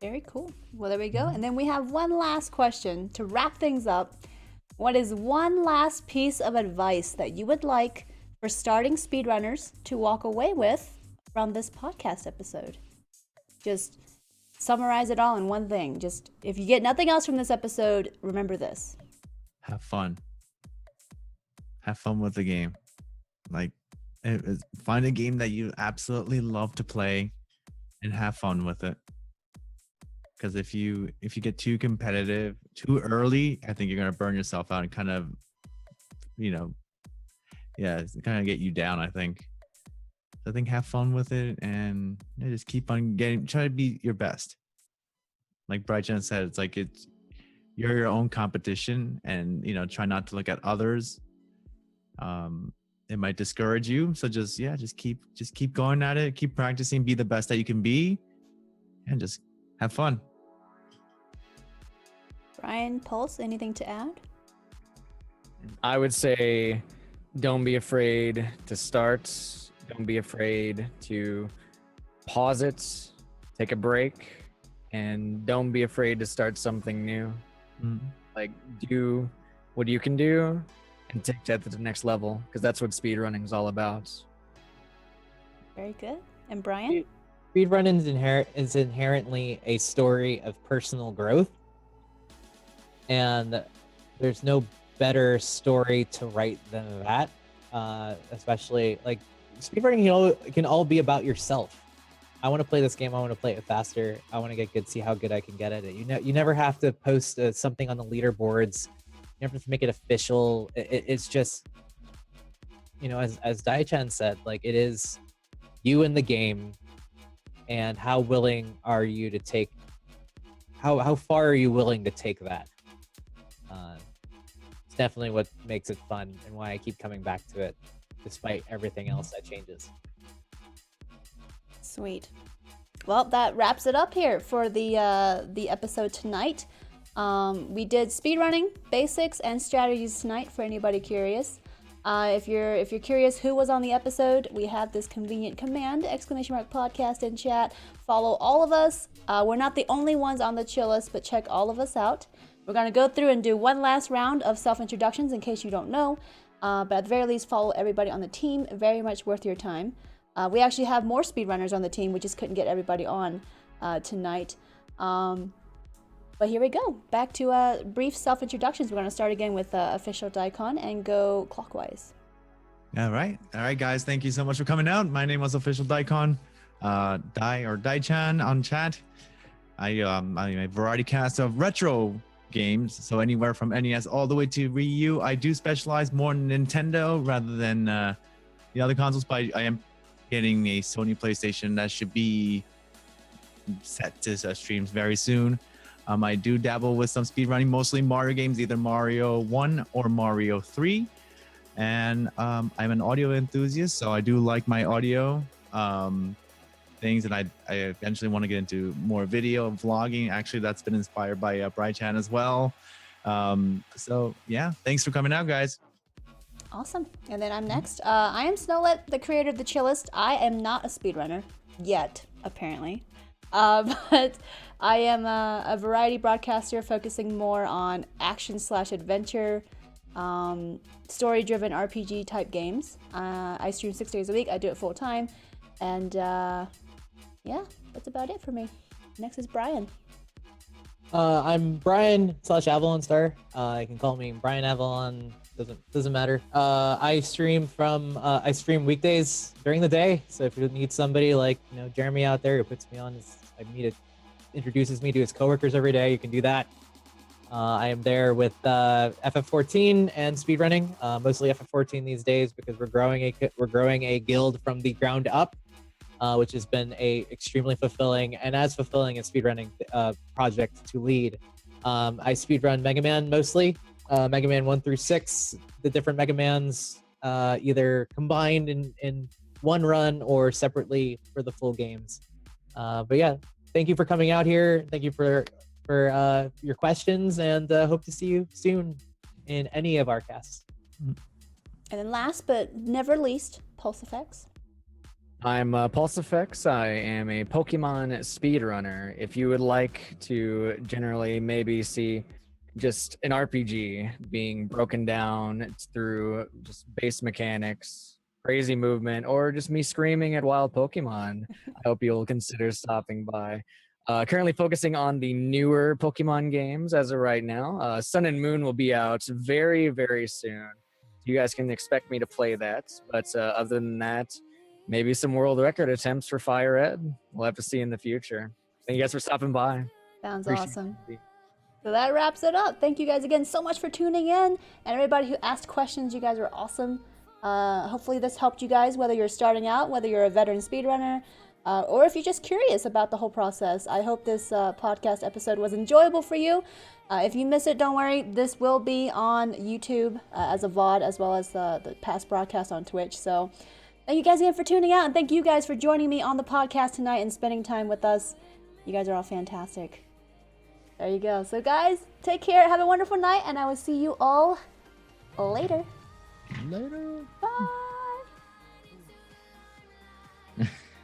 Very cool. Well, there we go. And then we have one last question to wrap things up. What is one last piece of advice that you would like for starting speedrunners to walk away with from this podcast episode? Just summarize it all in one thing. Just, if you get nothing else from this episode, remember this. Have fun. Have fun with the game. Like, find a game that you absolutely love to play and have fun with it. Because if you get too competitive too early, I think you're gonna burn yourself out and kind of, it's kind of get you down, I think. So I think have fun with it and just keep on try to be your best. Like Brighton said, it's like you're your own competition, and try not to look at others. It might discourage you, so just keep going at it, keep practicing, be the best that you can be, and just have fun. Brian, Pulse, anything to add? I would say don't be afraid to start. Don't be afraid to pause it, take a break, and don't be afraid to start something new. Like, do what you can do and take that to the next level, because that's what speedrunning is all about. Very good. And Brian? Speedrunning is inherently a story of personal growth, and there's no better story to write than that. Especially like speedrunning can all be about yourself. I want to play this game. I want to play it faster. I want to get good. See how good I can get at it. You never have to post something on the leaderboards. You never have to make it official. It's just, as Dai-chan said, like, it is you in the game, and how willing are you to take? How far are you willing to take that? It's definitely what makes it fun and why I keep coming back to it, despite everything else that changes. Sweet. Well, that wraps it up here for the episode tonight. We did speedrunning basics and strategies tonight for anybody curious. If you're curious who was on the episode, we have this convenient command, ! Podcast in chat. Follow all of us. We're not the only ones on the Chillest, but check all of us out. We're going to go through and do one last round of self-introductions in case you don't know. But at the very least, follow everybody on the team. Very much worth your time. We actually have more speedrunners on the team. We just couldn't get everybody on tonight. But here we go. Back to brief self-introductions. We're going to start again with official Daikon and go clockwise. All right, guys. Thank you so much for coming out. My name was Official Daikon, Dai-chan on chat. I'm a variety cast of retro games, so anywhere from NES all the way to Wii U. I do specialize more in Nintendo rather than the other consoles, but I am getting a Sony PlayStation that should be set to streams very soon. I do dabble with some speedrunning, mostly Mario games, either Mario 1 or Mario 3. And I'm an audio enthusiast, so I do like my audio things, and I eventually want to get into more video vlogging. Actually, that's been inspired by Bri-chan as well. So yeah, thanks for coming out, guys. Awesome. And then I'm next. I am Snowlit, the creator of the Chillest. I am not a speedrunner yet, apparently. But I am a variety broadcaster focusing more on action/adventure, story-driven RPG type games. I stream 6 days a week. I do it full time. And yeah, that's about it for me. Next is Brian. I'm Brian /Avalon Star. You can call me Brian Avalon. Doesn't matter. I stream weekdays during the day. So if you need somebody like Jeremy out there who puts me on, introduces me to his coworkers every day, you can do that. I am there with FF14 and speedrunning, mostly FF14 these days because we're growing a guild from the ground up, which has been a extremely fulfilling and as fulfilling a speedrunning project to lead. I speedrun Mega Man mostly, Mega Man 1 through 6, the different Mega Mans, either combined in one run or separately for the full games. But yeah, thank you for coming out here. Thank you for your questions, and hope to see you soon in any of our casts. And then last but never least, Pulse Effects. I'm Pulse Effects. I am a Pokemon speedrunner. If you would like to generally maybe see just an RPG being broken down through just base mechanics, crazy movement, or just me screaming at wild Pokemon, I hope you'll consider stopping by. Currently focusing on the newer Pokemon games as of right now. Sun and Moon will be out very, very soon. You guys can expect me to play that. But other than that, maybe some world record attempts for Fire Red. We'll have to see in the future. Thank you guys for stopping by. Sounds Appreciate awesome. it. So that wraps it up. Thank you guys again so much for tuning in. And everybody who asked questions, you guys were awesome. Hopefully this helped you guys, whether you're starting out, whether you're a veteran speedrunner, or if you're just curious about the whole process. I hope this podcast episode was enjoyable for you. If you miss it, don't worry. This will be on YouTube as a VOD, as well as the past broadcast on Twitch. So thank you guys again for tuning out, and thank you guys for joining me on the podcast tonight and spending time with us. You guys are all fantastic. There you go. So guys, take care, have a wonderful night, and I will see you all later. Later. Bye.